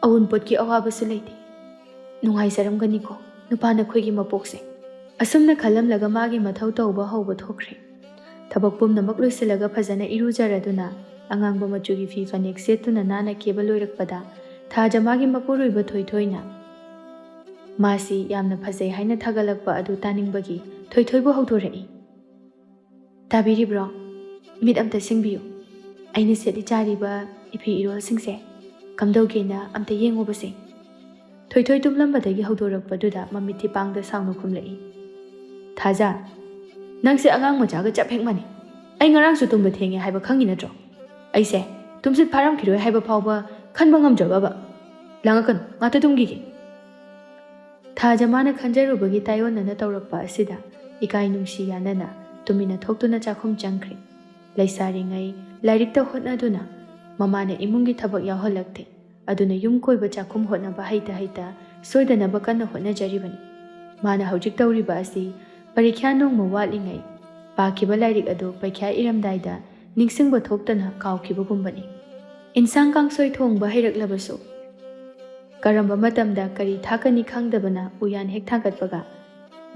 ꯑꯋꯨꯟꯄꯣꯠꯀꯤ ꯑꯋꯥꯕꯁꯨ ꯂꯩꯇꯦ꯫ ꯅꯨꯡꯉꯥꯏꯖꯔꯝꯒꯅꯤꯀꯣ ꯅꯨꯄꯥꯅ ꯑꯩꯈꯣꯏꯒꯤ ꯃꯄꯣꯛꯁꯦ꯫ ꯑꯁꯨꯝꯅ ꯈꯜꯂꯝꯂꯒ ꯃꯥꯒꯤ ꯃꯊꯧ ꯇꯧꯕ ꯍꯧꯕ ꯊꯣꯛꯈ꯭ꯔꯦ꯫ ꯊꯕꯛ ꯄꯨꯝꯅꯃꯛ ꯂꯣꯏꯁꯤꯜꯂꯒ ꯐꯖꯅ ꯏꯔꯨꯖꯔꯗꯨꯅ ꯑꯉꯥꯡꯕ ꯃꯆꯨꯒꯤ ꯐꯤ ꯐꯅꯦꯛ ꯁꯦꯠꯇꯨꯅ ꯅꯥꯟꯅ ꯀꯦꯕ ꯂꯣꯏꯔꯛꯄꯗ ꯊꯥꯖ ꯃꯥꯒꯤ ꯃꯄꯨꯔꯣꯏꯕ ꯊꯣꯏꯊꯣꯏꯅ ꯃꯥꯁꯤ ꯌꯥꯝꯅ ꯐꯖꯩ ꯍꯥꯏꯅ ꯊꯥꯒꯠꯂꯛꯄ ꯑꯗꯨ ꯇꯥꯅꯤꯡꯕꯒꯤ ꯊꯣꯏꯊꯣꯏꯕꯨ ꯍꯧꯗꯣꯔꯛꯏ꯫ ꯇꯥꯕꯤꯔꯤꯕ꯭ꯔꯣ? ꯃꯤꯠ ꯑꯝꯇ ꯁꯤꯡꯕꯤꯌꯨ, ꯑꯩꯅ ꯁꯦꯠꯂꯤ ꯆꯥꯔꯤꯕ ꯏꯐꯤ ꯏꯔꯣꯜꯁꯤꯡꯁꯦ ꯀꯝꯗꯧꯒꯦꯅ ꯑꯝꯇ ꯌꯦꯡꯉꯨꯕꯁꯦ꯫ ꯊꯣꯏꯊꯣꯏ ꯇꯨꯝꯂꯝꯕꯗꯒꯤ ꯍꯧꯗꯣꯔꯛꯄꯗꯨꯗ ꯃꯃꯤꯠ ꯊꯤꯄꯥꯡꯗ ꯁꯥꯎꯅ ꯈꯨꯝꯂꯛꯏ꯫ ꯊꯥꯖ, ꯅꯪꯁꯦ ꯑꯉꯥꯡ ꯃꯆꯥꯒ ꯆꯞ ꯍꯦꯛ ꯃꯥꯟꯅꯩ꯫ ꯑꯩ ꯉꯔꯥꯡꯁꯨ ꯇꯨꯝꯕ ꯊꯦꯡꯉꯦ ꯍꯥꯏꯕ ꯈꯪꯉꯤ ꯅꯠꯇ꯭ꯔꯣ? ꯑꯩꯁꯦ ꯇꯨꯝꯁꯤꯠ ꯐꯥꯔꯝꯈꯤꯔꯣꯏ ꯍꯥꯏꯕ ꯐꯥꯎꯕ ꯈꯟꯕ ꯉꯝꯗ꯭ꯔꯕꯕ? ꯂꯥꯡꯉꯛꯀꯅꯨ, ꯉꯥꯛꯇ ꯇꯨꯝꯈꯤꯒꯦ꯫ ꯊꯥꯖ ꯃꯥꯅ ꯈꯟꯖꯔꯨꯕꯒꯤ ꯇꯥꯏꯑꯣꯟꯅꯅ ꯇꯧꯔꯛꯄ ꯑꯁꯤꯗ ꯏꯀꯥꯏ ꯅꯨꯡꯁꯤ ꯌꯥꯅꯅ ꯇꯨꯃꯤꯟꯅ ꯊꯣꯛꯇꯨꯅ ꯆꯥꯛꯈꯨꯝ ꯆꯪꯈ꯭ꯔꯦ꯫ ꯂꯩꯁꯥꯔꯤꯉꯩ ꯂꯥꯏꯔꯤꯛꯇ ꯍꯣꯠꯅꯗꯨꯅ ꯃꯃꯥꯅ ꯏꯃꯨꯡꯒꯤ ꯊꯕꯛ ꯌꯥꯎꯍꯜꯂꯛꯇꯦ, ꯑꯗꯨꯅ ꯌꯨꯝ ꯀꯣꯏꯕ ꯆꯥꯛꯈꯨꯝ ꯍꯣꯠꯅꯕ ꯍꯩꯇ ꯁꯣꯏꯗꯅꯕ ꯀꯟꯅ ꯍꯣꯠꯅꯖꯔꯤꯕꯅꯤ꯫ ꯃꯥꯅ ꯍꯧꯖꯤꯛ ꯇꯧꯔꯤꯕ ꯑꯁꯤ ꯄꯔꯤꯈ꯭ꯌꯥ ꯅꯣꯡꯃ ꯋꯥꯠꯂꯤꯉꯩ ꯄꯥꯈꯤꯕ ꯂꯥꯏꯔꯤꯛ ꯑꯗꯨ ꯄꯩꯈ꯭ꯌꯥ ꯏꯔꯝꯗꯥꯏꯗ ꯅꯤꯡꯁꯤꯡꯕ ꯊꯣꯛꯇꯅ ꯀꯥꯎꯈꯤꯕꯒꯨꯝꯕꯅꯤ꯫ ꯏꯟꯁꯥꯡ ꯀꯥꯡꯁꯣꯏ ꯊꯣꯡꯕ ꯍꯩꯔꯛꯂꯕꯁꯨ ꯀꯔꯝꯕ ꯃꯇꯝꯗ ꯀꯔꯤ ꯊꯥꯛꯀꯅꯤ ꯈꯪꯗꯕꯅ ꯎꯌꯥꯟ ꯍꯦꯛ ꯊꯥꯡꯒꯠꯄꯒ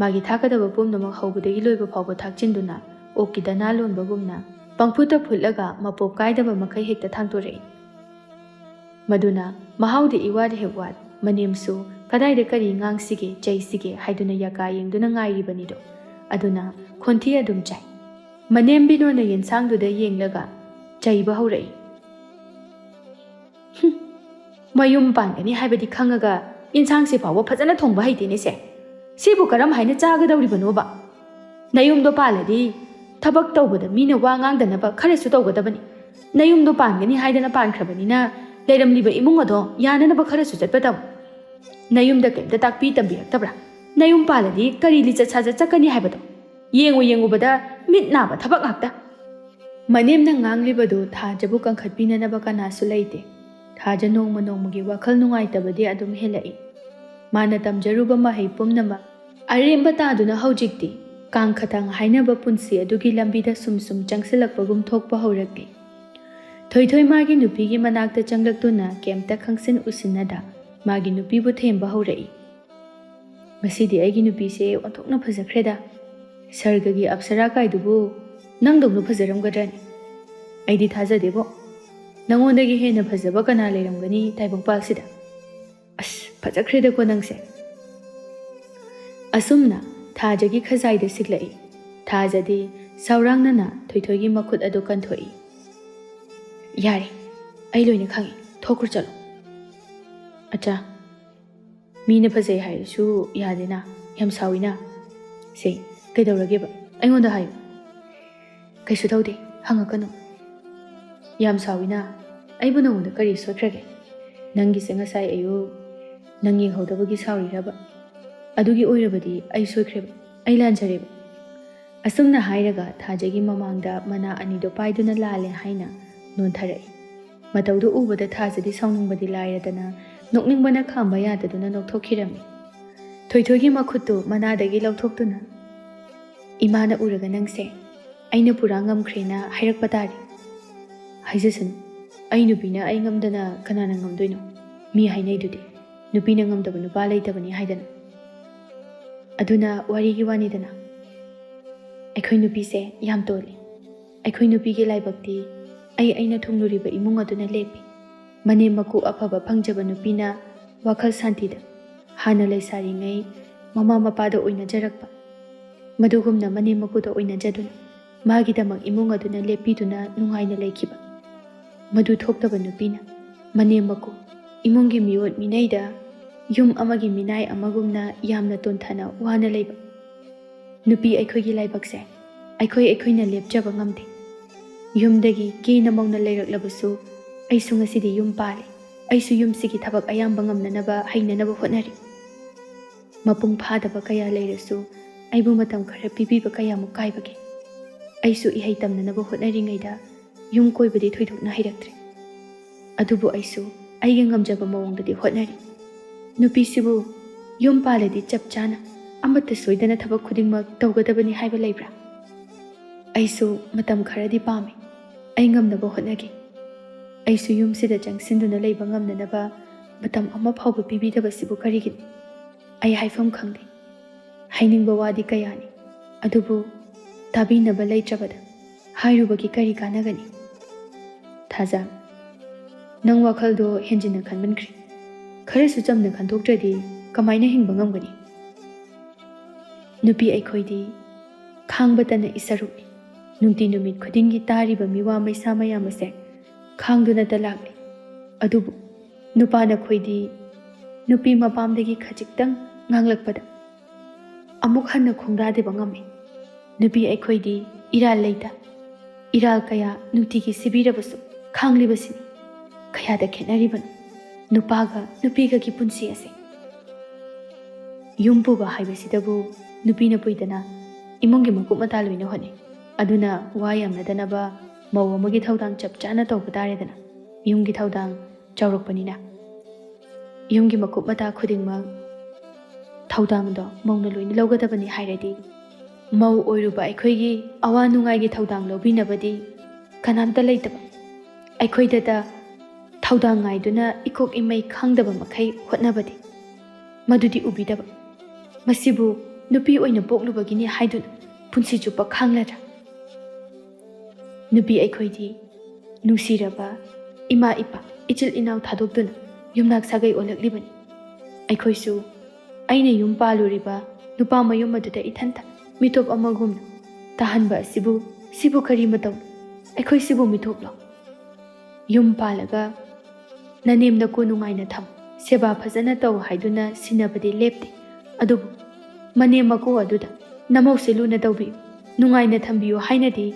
ꯃꯥꯒꯤ ꯊꯥꯛꯀꯗꯕ ꯄꯨꯝꯅꯃꯛ ꯍꯧꯕꯗꯒꯤ ꯂꯣꯏꯕ ꯐꯥꯎꯕ ꯊꯥꯛꯆꯤꯟꯗꯨꯅ ꯑꯣꯛꯀꯤ ꯗꯅꯥ ꯂꯣꯟꯕꯒꯨꯝꯅ ꯄꯪꯐꯨꯠꯇ ꯐꯨꯠꯂꯒ ꯃꯄꯣꯞ ꯀꯥꯏꯗꯕ ꯃꯈꯩ ꯍꯦꯛꯇ ꯊꯥꯡꯇꯣꯔꯛꯏ꯫ ꯃꯗꯨꯅ ꯃꯍꯥꯎꯗꯤ ꯏꯋꯥꯠ ꯍꯦꯛ ꯋꯥꯠ, ꯃꯅꯦꯝꯁꯨ ꯀꯗꯥꯏꯗ ꯀꯔꯤ ꯉꯥꯡꯁꯤꯒꯦ ꯆꯩꯁꯤꯒꯦ ꯍꯥꯏꯗꯨꯅ ꯌꯥꯀꯥ ꯌꯦꯡꯗꯨꯅ ꯉꯥꯏꯔꯤꯕꯅꯤꯗꯣ, ꯑꯗꯨꯅ ꯈꯣꯟꯊꯤ ꯑꯗꯨꯝ ꯆꯥꯏ꯫ ꯃꯅꯦꯝ ꯕꯤꯅꯣꯅ ꯌꯦꯟꯁꯥꯡꯗꯨꯗ ꯌꯦꯡꯂꯒ ꯆꯩꯕ ꯍꯧꯔꯛꯏ꯫ ꯃꯌꯨꯝ ꯄꯥꯟꯒꯅꯤ ꯍꯥꯏꯕꯗꯤ ꯈꯪꯉꯒ ꯌꯦꯟꯁꯥꯡꯁꯤ ꯐꯥꯎꯕ ꯐꯖꯅ ꯊꯣꯡꯕ ꯍꯩꯇꯦꯅꯦꯁꯦ꯫ ꯁꯤꯕꯨ ꯀꯔꯝ ꯍꯥꯏꯅ ꯆꯥꯒꯗꯧꯔꯤꯕꯅꯣꯕ? ꯅꯌꯨꯝꯗꯣ ꯄꯥꯜꯂꯗꯤ ꯊꯕꯛ ꯇꯧꯕꯗ ꯃꯤꯅ ꯋꯥ ꯉꯥꯡꯗꯅꯕ ꯈꯔꯁꯨ ꯇꯧꯒꯗꯕꯅꯤ꯫ ꯅꯌꯨꯝꯗꯣ ꯄꯥꯟꯒꯅꯤ ꯍꯥꯏꯗꯅ ꯄꯥꯟꯈ꯭ꯔꯕꯅꯤꯅ ꯂꯩꯔꯝꯂꯤꯕ ꯏꯃꯨꯡ ꯑꯗꯣ ꯌꯥꯅꯅꯕ ꯈꯔꯁꯨ ꯆꯠꯄ ꯇꯝꯃꯨ꯫ ꯅꯌꯨꯝꯗ ꯀꯩꯝꯇ ꯇꯥꯛꯄꯤ ꯇꯝꯕꯤꯔꯛꯇꯕ꯭ꯔꯥ? ꯅꯌꯨꯝ ꯄꯥꯜꯂꯗꯤ ꯀꯔꯤ ꯂꯤꯆꯠ ꯁꯥꯖꯠ ꯆꯠꯀꯅꯤ ꯍꯥꯏꯕꯗꯣ ꯌꯦꯡꯉꯨꯕꯗ ꯃꯤꯠ ꯅꯥꯕ ꯊꯕꯛ ꯉꯥꯛꯇ꯫ ꯃꯅꯦꯝꯅ ꯉꯥꯡꯂꯤꯕꯗꯨ ꯊꯥꯖꯕꯨ ꯀꯟꯈꯠꯄꯤꯅꯅꯕ ꯀꯅꯥꯁꯨ ꯂꯩꯇꯦ꯫ ꯊꯥꯖ ꯅꯣꯡꯃ ꯅꯣꯡꯃꯒꯤ ꯋꯥꯈꯜ ꯅꯨꯡꯉꯥꯏꯇꯕꯗꯤ ꯑꯗꯨꯝ ꯍꯦꯜꯂꯛꯏ꯫ ꯃꯥꯅ ꯇꯝꯖꯔꯨꯕ ꯃꯍꯩ ꯄꯨꯝꯅꯃꯛ ꯑꯔꯦꯝꯕ ꯇꯥꯗꯨꯅ ꯍꯧꯖꯤꯛꯇꯤ ꯀꯥꯡꯈꯇꯪ ꯍꯥꯏꯅꯕ ꯄꯨꯟꯁꯤ ꯑꯗꯨꯒꯤ ꯂꯝꯕꯤꯗ ꯁꯨꯝ ꯆꯪꯁꯤꯜꯂꯛꯄꯒꯨꯝ ꯊꯣꯛꯄ ꯍꯧꯔꯛꯂꯤ꯫ ꯊꯣꯏꯊꯣꯏ ꯃꯥꯒꯤ ꯅꯨꯄꯤꯒꯤ ꯃꯅꯥꯛꯇ ꯆꯪꯂꯛꯇꯨꯅ ꯀꯩꯝꯇ ꯈꯪꯁꯤꯟ ꯎꯁꯤꯟꯅꯗ ꯃꯥꯒꯤ ꯅꯨꯄꯤꯕꯨ ꯊꯦꯝꯕ ꯍꯧꯔꯛꯏ꯫ ꯉꯁꯤꯗꯤ ꯑꯩꯒꯤ ꯅꯨꯄꯤꯁꯦ ꯑꯣꯟꯊꯣꯛꯅ ꯐꯖꯈ꯭ꯔꯦꯗ꯫ ꯁꯔꯒꯒꯤ ꯑꯞꯁꯔꯥ ꯀꯥꯏꯗꯨꯕꯨ ꯅꯪꯗꯧꯅ ꯐꯖꯔꯝꯒꯗ꯭ꯔꯅꯤ? ꯑꯩꯗꯤ ꯊꯥꯖꯗꯦꯕꯣ꯫ ꯅꯪꯉꯣꯟꯗꯒꯤ ꯍꯦꯟꯅ ꯐꯖꯕ ꯀꯅꯥ ꯂꯩꯔꯝꯒꯅꯤ ꯇꯥꯏꯕꯪꯄꯥꯜꯁꯤꯗ? ꯑꯁ ꯐꯖꯈ꯭ꯔꯦꯗꯀꯣ ꯅꯪꯁꯦ꯫ ꯑꯁꯨꯝꯅ ꯊꯥꯖꯒꯤ ꯈꯖꯥꯏꯗ ꯁꯤꯛꯂꯛꯏ꯫ ꯊꯥꯖꯗꯤ ꯁꯥꯎꯔꯥꯡꯅꯅ ꯊꯣꯏꯊꯣꯏꯒꯤ ꯃꯈꯨꯠ ꯑꯗꯨ ꯀꯟꯊꯣꯛꯏ꯫ ꯌꯥꯔꯦ, ꯑꯩ ꯂꯣꯏꯅ ꯈꯪꯉꯤ, ꯊꯣꯛꯈ꯭ꯔꯣ ꯆꯠꯂꯣ꯫ ꯑꯆꯥ, ꯃꯤꯅ ꯐꯖꯩ ꯍꯥꯏꯔꯁꯨ ꯌꯥꯗꯦꯅ, ꯌꯥꯝ ꯁꯥꯎꯏꯅ꯫ ꯁꯦ ꯀꯩꯗꯧꯔꯒꯦꯕ? ꯑꯩꯉꯣꯟꯗ ꯍꯥꯏꯌꯨ꯫ ꯀꯩꯁꯨ ꯇꯧꯗꯦ, ꯍꯪꯉꯛꯀꯅꯨ꯫ ꯌꯥꯝ ꯁꯥꯎꯏꯅ, ꯑꯩꯕꯨ ꯅꯉꯣꯟꯗ ꯀꯔꯤ ꯁꯣꯠꯈ꯭ꯔꯒꯦ? ꯅꯪꯒꯤꯁꯦ ꯉꯁꯥꯏ ꯑꯌꯨꯛ ꯅꯪ ꯌꯦꯡꯍꯧꯗꯕꯒꯤ ꯁꯥꯎꯔꯤꯔꯕ? ꯑꯗꯨꯒꯤ ꯑꯣꯏꯔꯕꯗꯤ ꯑꯩ ꯁꯣꯏꯈ꯭ꯔꯦꯕ, ꯑꯩ ꯂꯥꯟꯖꯔꯦꯕ꯫ ꯑꯁꯨꯝꯅ ꯍꯥꯏꯔꯒ ꯊꯥꯖꯒꯤ ꯃꯃꯥꯡꯗ ꯃꯅꯥ ꯑꯅꯤꯗꯣ ꯄꯥꯏꯗꯨꯅ ꯂꯥꯜꯂꯦ ꯍꯥꯏꯅ ꯅꯣꯟꯊꯔꯛꯏ꯫ ꯃꯇꯧꯗꯨ ꯎꯕꯗ ꯊꯥꯖꯗꯤ ꯁꯥꯎꯅꯤꯡꯕꯗꯤ ꯂꯥꯏꯔꯗꯅ ꯅꯣꯛꯅꯤꯡꯕꯅ ꯈꯥꯝꯕ ꯌꯥꯗꯗꯨꯅ ꯅꯣꯛꯊꯣꯛꯈꯤꯔꯝꯃꯤ꯫ ꯊꯣꯏꯊꯣꯏꯒꯤ ꯃꯈꯨꯠꯇꯨ ꯃꯅꯥꯗꯒꯤ ꯂꯧꯊꯣꯛꯇꯨꯅ ꯏꯃꯥꯅ ꯎꯔꯒ ꯅꯪꯁꯦ ꯑꯩꯅ ꯄꯨꯔꯥ ꯉꯝꯈ꯭ꯔꯦꯅ ꯍꯥꯏꯔꯛꯄ ꯇꯥꯔꯦ꯫ ꯍꯥꯏꯖꯁꯅꯨ, ꯑꯩ ꯅꯨꯄꯤꯅ ꯑꯩ ꯉꯝꯗꯅ ꯀꯅꯥꯅ ꯉꯝꯗꯣꯏꯅꯣ? ꯃꯤ ꯍꯥꯏꯅꯩꯗꯨꯗꯤ ꯅꯨꯄꯤꯅ ꯉꯝꯗꯕ ꯅꯨꯄꯥ ꯂꯩꯇꯕꯅꯤ ꯍꯥꯏꯗꯅ. ꯑꯗꯨꯅ ꯋꯥꯔꯤꯒꯤ ꯋꯥꯅꯤꯗꯅ. ꯑꯩꯈꯣꯏ ꯅꯨꯄꯤꯁꯦ ꯌꯥꯝ ꯇꯣꯜꯂꯤ. ꯑꯩꯈꯣꯏ ꯅꯨꯄꯤꯒꯤ ꯂꯥꯏꯕꯛꯇꯤ ꯑꯩꯅ ꯊꯨꯡꯂꯨꯔꯤꯕ ꯏꯃꯨꯡ ꯑꯗꯨꯅ ꯂꯦꯞꯄꯤ. ꯃꯅꯦꯝ ꯃꯀꯨ ꯑꯐꯕ ꯐꯪꯖꯕ ꯅꯨꯄꯤꯅ ꯋꯥꯈꯜ ꯁꯥꯟꯇꯤꯗ ꯍꯥꯟꯅ ꯂꯩꯁꯥꯔꯤꯉꯩ ꯃꯃꯥ ꯃꯄꯥꯗ ꯑꯣꯏꯅꯖꯔꯛꯄ. ꯃꯗꯨꯒꯨꯝꯅ ꯃꯅꯦꯝ ꯃꯀꯨꯗ ꯑꯣꯏꯅꯖꯗꯨꯅ ꯃꯥꯒꯤꯗꯃꯛ ꯏꯃꯨꯡ ꯑꯗꯨꯅ ꯂꯦꯞꯄꯤꯗꯨꯅ ꯅꯨꯡꯉꯥꯏꯅ ꯂꯩꯈꯤꯕ. ꯃꯗꯨ ꯊꯣꯛꯇꯕ ꯅꯨꯄꯤꯅ ꯃꯅꯦꯝ ꯃꯀꯨ ꯏꯃꯨꯡꯒꯤ ꯃꯤꯑꯣꯠ ꯃꯤꯅꯩꯗ ꯌꯨꯝ ꯑꯃꯒꯤ ಮಿꯅꯥꯏ ꯑꯃꯒꯨꯝꯅ ꯌꯥꯝꯅ ꯇꯣꯟꯊꯅ ꯋꯥꯅ ꯂꯩꯕ. ꯅꯨꯄꯤ ꯑꯩꯈꯣꯏꯒꯤ ꯂꯥꯏꯕꯛꯁꯦ ꯑꯩꯈꯣꯏꯅ ꯂꯦꯞꯆꯕ ꯉꯝꯗꯦ. ꯌꯨꯝꯗꯒꯤ ꯀꯦꯅ ꯃꯧꯅ ꯂꯩꯔꯛꯂꯕꯁꯨ ꯑꯩꯁꯨ ꯉꯁꯤꯗꯤ ꯌꯨꯝ ꯄꯥꯜꯂꯤ. ꯑꯩꯁꯨ ꯌꯨꯝꯁꯤꯒꯤ ꯊꯕꯛ ꯑꯌꯥꯝꯕ ꯉꯝꯅꯅꯕ ꯍꯩꯅꯅꯕ ꯍꯣꯠꯅꯔꯤ. ꯃꯄꯨꯡ ꯐꯥꯗꯕ ꯀꯌా ꯂꯩꯔꯁꯨ ꯑꯩꯕꯨ ꯃꯇꯝ ꯈꯔ ꯄꯤꯕꯤꯕ ꯀꯌꯥꯃꯨꯛ ꯀꯥꯏꯕꯒꯦ. ꯑꯩꯁꯨ ꯏꯍꯩ ꯇꯝꯅꯅꯕ ꯍꯣꯠꯅꯔꯤꯉꯩꯗ ꯌꯨꯝ ꯀꯣꯏꯕꯗꯤ ꯊꯣꯏꯗꯣꯛꯅ ꯍꯩꯔꯛꯇ꯭ꯔꯦ. ꯑꯗꯨꯕꯨ ꯑꯩꯁꯨ ꯑꯩꯒꯤ ꯉꯝꯖꯕ ꯃꯑꯣꯡꯗꯗꯤ ꯍꯣꯠꯅꯔꯤ. ꯅꯨꯄꯤꯁꯤꯕꯨ ꯌꯨꯝ ꯄꯥꯜꯂꯗꯤ ꯆꯞ ꯆꯥꯅ ꯑꯃꯠꯇ ꯁꯣꯏꯗꯅ ꯊꯕꯛ ꯈꯨꯗꯤꯡꯃꯛ ꯇꯧꯒꯗꯕꯅꯤ ꯍꯥꯏꯕ ꯂꯩꯕ꯭ꯔꯥ? ꯑꯩꯁꯨ ꯃꯇꯝ ꯈꯔꯗꯤ ꯄꯥꯝꯃꯤ. ꯑꯩ ꯉꯝꯅꯕ ꯍꯣꯠꯅꯒꯦ. ꯑꯩꯁꯨ ꯌꯨꯝꯁꯤꯗ ꯆꯪꯁꯤꯟꯗꯨꯅ ꯂꯩꯕ ꯉꯝꯅꯅꯕ ꯃꯇꯝ ꯑꯃ ꯐꯥꯎꯕ ꯄꯤꯕꯤꯗꯕꯁꯤꯕꯨ ꯀꯔꯤꯒꯤꯅꯤ? ꯑꯩ ꯍꯥꯏꯐꯝ ꯈꯪꯗꯦ. ꯍꯥꯏꯅꯤꯡꯕ ꯋꯥꯗꯤ ꯀꯌꯥꯅꯤ. ꯑꯗꯨꯕꯨ ꯇꯥꯕꯤꯅꯕ ꯂꯩꯇ꯭ꯔꯕꯗ ꯍꯥꯏꯔꯨꯕꯒꯤ ꯀꯔꯤ ꯀꯥꯟꯅꯒꯅꯤ? ꯊꯥꯖ, ꯅꯪ ꯋꯥꯈꯜꯗꯣ ꯍꯦꯟꯖꯤꯟꯅ ꯈꯟꯃꯟꯈ꯭ꯔꯦ. ꯈꯔꯁꯨ ꯆꯝꯅ ꯈꯟꯗꯣꯛꯇ꯭ꯔꯗꯤ ꯀꯃꯥꯏꯅ ꯍꯤꯡꯕ ꯉꯝꯒꯅꯤ? ꯅꯨꯄꯤ ꯑꯩꯈꯣꯏꯗꯤ ꯈꯥꯡꯕꯇꯅ ꯏꯁꯔꯨꯛꯅꯤ. ꯅꯨꯡꯇꯤ ꯅꯨꯃꯤꯠ ꯈꯨꯗꯤꯡꯒꯤ ꯇꯥꯔꯤꯕ ꯃꯤꯋꯥ ꯃꯩꯁꯥ ꯃꯌꯥꯝ ꯑꯁꯦ ꯈꯥꯡꯗꯨꯅꯇ ꯂꯥꯛꯂꯤ. ꯑꯗꯨꯕꯨ ꯅꯨꯄꯥ ꯅꯈꯣꯏꯗꯤ ꯅꯨꯄꯤ ꯃꯄꯥꯝꯗꯒꯤ ꯈꯖꯤꯛꯇꯪ ꯉꯥꯡꯂꯛꯄꯗ ꯑꯃꯨꯛ ꯍꯟꯅ ꯈꯣꯡꯗꯥꯗꯕ ꯉꯝꯃꯤ. ꯅꯨꯄꯤ ꯑꯩꯈꯣꯏꯗꯤ ꯏꯔꯥꯜ ꯂꯩꯇ. ꯏꯔꯥꯜ ꯀꯌꯥ ꯅꯨꯡꯇꯤꯒꯤ ꯁꯤꯕꯤꯔꯕꯁꯨ ꯈꯥꯡꯂꯤꯕꯁꯤꯅꯤ. ꯀꯌꯥꯗ ꯈꯦꯠꯅꯔꯤꯕꯅꯣ ꯅꯨꯄꯥꯒ ꯅꯨꯄꯤꯒꯒꯤ ꯄꯨꯟꯁꯤ ꯑꯁꯦ. ꯌꯨꯝ ꯄꯨꯕ ꯍꯥꯏꯕꯁꯤꯗꯕꯨ ꯅꯨꯄꯤꯅ ꯄꯨꯏꯗꯅ ꯏꯃꯨꯡꯒꯤ ꯃꯀꯨꯞ ꯃꯇꯥ ꯂꯣꯏꯅ ꯍꯣꯠꯅꯩ. ꯑꯗꯨꯅ ꯋꯥ ꯌꯥꯝꯅꯗꯅꯕ ꯃꯧ ꯑꯃꯒꯤ ꯊꯧꯗꯥꯡ ꯆꯞ ꯆꯥꯅ ꯇꯧꯕ ꯇꯥꯔꯦꯗꯅ. ꯌꯨꯝꯒꯤ ꯊꯧꯗꯥꯡ ꯆꯥꯎꯔꯛꯄꯅꯤꯅ ꯌꯨꯝꯒꯤ ꯃꯀꯨꯞ ꯃꯇꯥ ꯈꯨꯗꯤꯡꯃꯛ ꯊꯧꯗꯥꯡꯗꯣ ꯃꯧꯅ ꯂꯣꯏꯅ ꯂꯧꯒꯗꯕꯅꯤ ꯍꯥꯏꯔꯗꯤ ꯃꯧ ꯑꯣꯏꯔꯨꯕ ꯑꯩꯈꯣꯏꯒꯤ ꯑꯋꯥ ꯅꯨꯡꯉꯥꯏꯒꯤ ꯊꯧꯗꯥꯡ ꯂꯧꯕꯤꯅꯕꯗꯤ ꯀꯅꯥꯝꯇ ꯂꯩꯇꯕ. ꯑꯩꯈꯣꯏꯗꯇ ꯊꯧꯗꯥꯡ ꯉꯥꯏꯗꯨꯅ ꯏꯀꯣꯛ ꯏꯃꯩ ꯈꯪꯗꯕ ꯃꯈꯩ ꯍꯣꯠꯅꯕꯗꯤ ꯃꯗꯨꯗꯤ ꯎꯕꯤꯗꯕ. ꯃꯁꯤꯕꯨ ꯅꯨꯄꯤ ꯑꯣꯏꯅ ꯄꯣꯛꯂꯨꯕꯒꯤꯅꯤ ꯍꯥꯏꯗꯨꯅ ꯄꯨꯟꯁꯤ ꯆꯨꯞꯄ ꯈꯥꯡꯂꯗ꯭ꯔꯥ? ꯅꯨꯄꯤ ꯑꯩꯈꯣꯏꯗꯤ ꯅꯨꯡꯁꯤꯔꯕ ꯏꯃꯥ ꯏꯄꯥ ꯏꯆꯤꯜ ꯏꯅꯥꯎ ꯊꯥꯗꯣꯛꯇꯨꯅ ꯌꯨꯝꯅꯥꯛ ꯁꯥꯒꯩ ꯑꯣꯜꯂꯛꯂꯤꯕꯅꯤ. ꯑꯩꯈꯣꯏꯁꯨ ꯑꯩꯅ ꯌꯨꯝ ꯄꯥꯜꯂꯨꯔꯤꯕ ꯅꯨꯄꯥ ꯃꯌꯨꯝ ꯑꯗꯨꯗ ꯏꯊꯟꯇ ꯃꯤꯇꯣꯞ ꯑꯃꯒꯨꯝꯅ ꯇꯥꯍꯟꯕ ꯑꯁꯤꯕꯨ ꯀꯔꯤ ꯃꯇꯧꯅꯣ? ꯑꯩꯈꯣꯏꯁꯤꯕꯨ ꯃꯤꯊꯣꯞꯂꯣ? ꯌꯨꯝ ꯄꯥꯜꯂꯒ ꯅꯅꯦꯝ ꯅꯀꯨ ꯅꯨꯡꯉꯥꯏꯅ ꯊꯝꯃꯨ, ꯁꯦꯕꯥ ꯐꯖꯅ ꯇꯧ ꯍꯥꯏꯗꯨꯅ ꯁꯤꯟꯅꯕꯗꯤ ꯂꯦꯞꯇꯦ. ꯑꯗꯨꯕꯨ ꯃꯅꯦꯝ ꯃꯀꯨ ꯑꯗꯨꯗ ꯅꯃꯧꯁꯦ ꯂꯨꯅ ꯇꯧꯕꯤꯌꯨ, ꯅꯨꯡꯉꯥꯏꯅ ꯊꯝꯕꯤꯌꯨ ꯍꯥꯏꯅꯗꯤ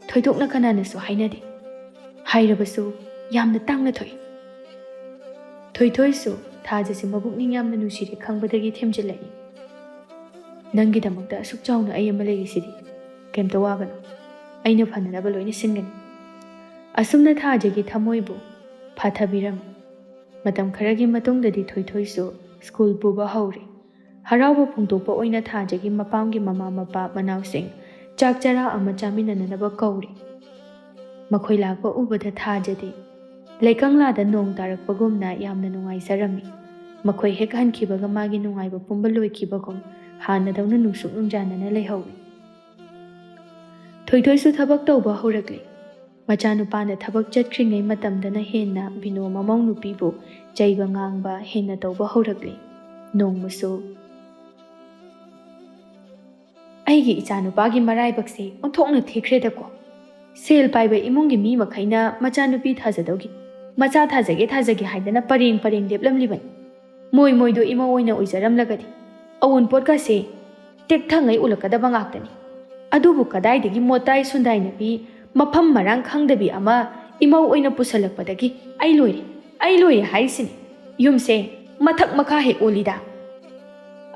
ꯊꯣꯏꯗꯣꯛꯅ ꯀꯅꯥꯅꯁꯨ ꯍꯥꯏꯅꯗꯦ. ꯍꯥꯏꯔꯕꯁꯨ ꯌꯥꯝꯅ ꯇꯥꯡꯅ ꯊꯣꯛꯏ. ꯊꯣꯏꯊꯣꯏꯁꯨ ꯊꯥꯖꯁꯦ ꯃꯕꯨꯛꯅꯤꯡ ꯌꯥꯝꯅ ꯅꯨꯡꯁꯤꯔꯦ ꯈꯪꯕꯗꯒꯤ ꯊꯦꯝꯖꯤꯜꯂꯛꯏ. ꯅꯪꯒꯤꯗꯃꯛꯇ ꯑꯁꯨꯛ ꯆꯥꯎꯅ ꯑꯩ ꯑꯃ ꯂꯩꯔꯤꯁꯤꯗꯤ ꯀꯩꯝꯇ ꯋꯥꯒꯅꯨ. ꯑꯩꯅ ꯐꯅꯅꯕ ꯂꯣꯏꯅ ꯁꯤꯟꯒꯅꯤ. ꯑꯁꯨꯝꯅ ꯊꯥꯖꯒꯤ ꯊꯃꯣꯏꯕꯨ ꯐꯥꯊꯕꯤꯔꯝꯃꯤ. ꯃꯇꯝ ꯈꯔꯒꯤ ꯃꯇꯨꯡꯗꯗꯤ ꯊꯣꯏꯊꯣꯏꯁꯨ ꯁ꯭ꯀꯨꯜ ꯄꯨꯕ ꯍꯧꯔꯦ. ꯍꯔꯥꯎꯕ ꯐꯣꯡꯗꯣꯛꯄ ꯑꯣꯏꯅ ꯊꯥꯖꯒꯤ ꯃꯄꯥꯝꯒꯤ ꯃꯃꯥ ꯃꯄꯥ ꯃꯅꯥꯎꯁꯤꯡ ꯆꯥꯛ ꯆꯔꯥ ꯑꯃ ꯆꯥꯃꯤꯟꯅꯅꯕ ꯀꯧꯔꯦ. ꯃꯈꯣꯏ ꯂꯥꯛꯄ ꯎꯕꯗ ꯊꯥꯖꯗꯤ ꯂꯩꯀꯪꯂꯥꯗ ꯅꯣꯡ ꯇꯥꯔꯛꯄꯒꯨꯝꯅ ꯌꯥꯝꯅ ꯅꯨꯡꯉꯥꯏꯖꯔꯝꯃꯤ. ꯃꯈꯣꯏ ꯍꯦꯛ ꯍꯟꯈꯤꯕꯒ ꯃꯥꯒꯤ ꯅꯨꯡꯉꯥꯏꯕ ꯄꯨꯝꯕ ꯂꯣꯏꯈꯤꯕꯒꯨꯝ ꯍꯥꯟꯅꯗꯧꯅ ꯅꯨꯡꯁꯨꯛ ꯅꯨꯡꯖꯥꯅꯅ ꯂꯩꯍꯧꯏ. ꯊꯣꯏꯊꯣꯏꯁꯨ ꯊꯕꯛ ꯇꯧꯕ ꯍꯧꯔꯛꯂꯤ. ꯃꯆꯥꯅꯨꯄꯥꯅ ꯊꯕꯛ ꯆꯠꯈ꯭ꯔꯤꯉꯩ ꯃꯇꯝꯗꯅ ꯍꯦꯟꯅ ꯕꯤꯅꯣ ꯃꯃꯧ ꯅꯨꯄꯤꯕꯨ ꯆꯩꯕ ꯉꯥꯡꯕ ꯍꯦꯟꯅ ꯇꯧꯕ ꯍꯧꯔꯛꯂꯤ. ꯅꯣꯡꯃꯁꯨ ꯑꯩꯒꯤ ꯏꯆꯥꯅꯨꯄꯥꯒꯤ ꯃꯔꯥꯏꯕꯛꯁꯦ ꯑꯣꯟꯊꯣꯛꯅ ꯊꯤꯈ꯭ꯔꯦꯗꯀꯣ. ꯁꯦꯜ ꯄꯥꯏꯕ ꯏꯃꯨꯡꯒꯤ ꯃꯤ ꯃꯈꯩꯅ ꯃꯆꯥꯅꯨꯄꯤ ꯊꯥꯖꯗꯧꯒꯤ ꯃꯆꯥ ꯊꯥꯖꯒꯦ ꯍꯥꯏꯗꯅ ꯄꯔꯦꯡ ꯂꯦꯞꯂꯝꯂꯤꯕꯅꯤ. ꯃꯣꯏꯗꯣ ꯏꯃꯧ ꯑꯣꯏꯅ ꯑꯣꯏꯖꯔꯝꯂꯒꯗꯤ ꯑꯋꯨꯟꯄꯣꯠꯀꯁꯦ ꯇꯦꯛꯊꯉꯩ ꯎꯜꯂꯛꯀꯗꯕ ꯉꯥꯛꯇꯅꯤ. ꯑꯗꯨꯕꯨ ꯀꯗꯥꯏꯗꯒꯤ ꯃꯣꯇꯥꯏ ꯁꯨꯟꯗꯥꯏꯅꯕꯤ ꯃꯐꯝ ꯃꯔꯥꯡ ꯈꯪꯗꯕꯤ ꯑꯃ ꯏꯃꯧ ꯑꯣꯏꯅ ꯄꯨꯁꯜꯂꯛꯄꯗꯒꯤ ꯑꯩ ꯂꯣꯏꯔꯦ ꯍꯥꯏꯁꯤꯅꯤ. ꯌꯨꯝꯁꯦ ꯃꯊꯛ ꯃꯈꯥ ꯍꯦꯛ ꯑꯣꯜꯂꯤꯗ.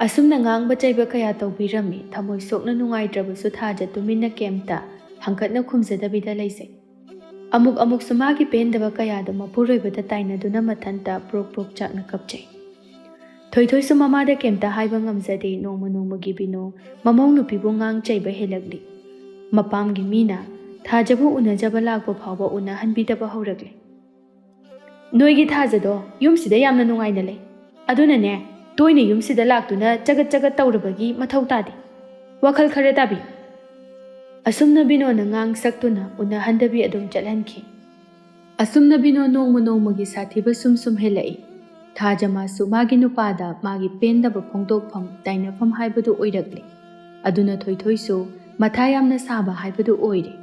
ꯑꯁꯨꯝꯅ ꯉꯥꯡꯕ ꯆꯩꯕ ꯀꯌా ꯇꯧꯕꯤꯔꯝꯃꯤ. ꯊꯃꯣꯏ ꯁꯣꯛꯅ ꯅꯨꯡꯉꯥꯏꯇ꯭ꯔꯕꯁꯨ ꯊꯥꯖ ꯇꯨꯃꯤꯟꯅ ꯀꯩꯝꯇ ꯍꯪꯀꯠꯅ ꯈꯨꯝꯖꯗꯕꯤꯗ ꯂꯩꯖꯩ. ꯑꯃꯨꯛꯁꯨ ꯃꯥꯒꯤ ꯄꯦꯟꯗꯕ ꯀꯌꯥꯗꯣ ꯃꯄꯨꯔꯣꯏꯕꯗ ꯇꯥꯏꯅꯗꯨꯅ ꯃꯊꯟꯇ ꯄ꯭ꯔꯣꯛ ꯆꯥꯛꯅ ꯀꯞꯆꯩ. ꯊꯣꯏꯊꯣꯏꯁꯨ ꯃꯃꯥꯗ ꯀꯩꯝꯇ ꯍꯥꯏꯕ ꯉꯝꯖꯗꯦ. ꯅꯣꯡꯃꯒꯤ ꯕꯤꯅꯣ ꯃꯃꯧ ꯅꯨꯄꯤꯕꯨ ꯉꯥꯡ ꯆꯩꯕ ꯍꯦꯜꯂꯛꯂꯤ. ꯃꯄꯥꯝꯒꯤ ꯃꯤꯅ ꯊꯥꯖꯕꯨ ꯎꯅꯖꯕ ꯂꯥꯛꯄ ꯐꯥꯎꯕ ꯎꯅꯍꯟꯕꯤꯗꯕ ꯍꯧꯔꯛꯂꯤ. ꯅꯣꯏꯒꯤ ꯊꯥꯖꯗꯣ ꯌꯨꯝꯁꯤꯗ ꯌꯥꯝꯅ ꯅꯨꯡꯉꯥꯏꯅ ꯂꯩ꯫ ꯑꯗꯨꯅꯅꯦ ꯇꯣꯏꯅ ꯌꯨꯝꯁꯤꯗ ꯂꯥꯛꯇꯨꯅ ꯆꯒꯠ ꯆꯒꯠ ꯇꯧꯔꯕꯒꯤ ꯃꯊꯧ ꯇꯥꯗꯦ꯫ ꯋꯥꯈꯜ ꯈꯔ ꯇꯥꯕꯤꯌꯨ꯫ ꯑꯁꯨꯝꯅ ꯕꯤꯅꯣꯅ ꯉꯥꯡ ꯁꯛꯇꯨꯅ ꯎꯅꯍꯟꯗꯕꯤ ꯑꯗꯨꯝ ꯆꯠꯍꯟꯈꯤ꯫ ꯑꯁꯨꯝꯅ ꯕꯤꯅꯣ ꯅꯣꯡꯃ ꯅꯣꯡꯃꯒꯤ ꯁꯥꯊꯤꯕ ꯁꯨꯝ ꯍꯦꯜꯂꯛꯏ꯫ ꯊꯥꯖ ꯃꯥꯁꯨ ꯃꯥꯒꯤ ꯅꯨꯄꯥꯗ ꯃꯥꯒꯤ ꯄꯦꯟꯗꯕ ꯐꯣꯡꯗꯣꯛꯐꯝ ꯇꯥꯏꯅꯐꯝ ꯍꯥꯏꯕꯗꯨ ꯑꯣꯏꯔꯛꯂꯦ꯫ ꯑꯗꯨꯅ ꯊꯣꯏꯊꯣꯏꯁꯨ ꯃꯊꯥ ꯌꯥꯝꯅ ꯁꯥꯕ ꯍꯥꯏꯕꯗꯨ ꯑꯣꯏꯔꯦ꯫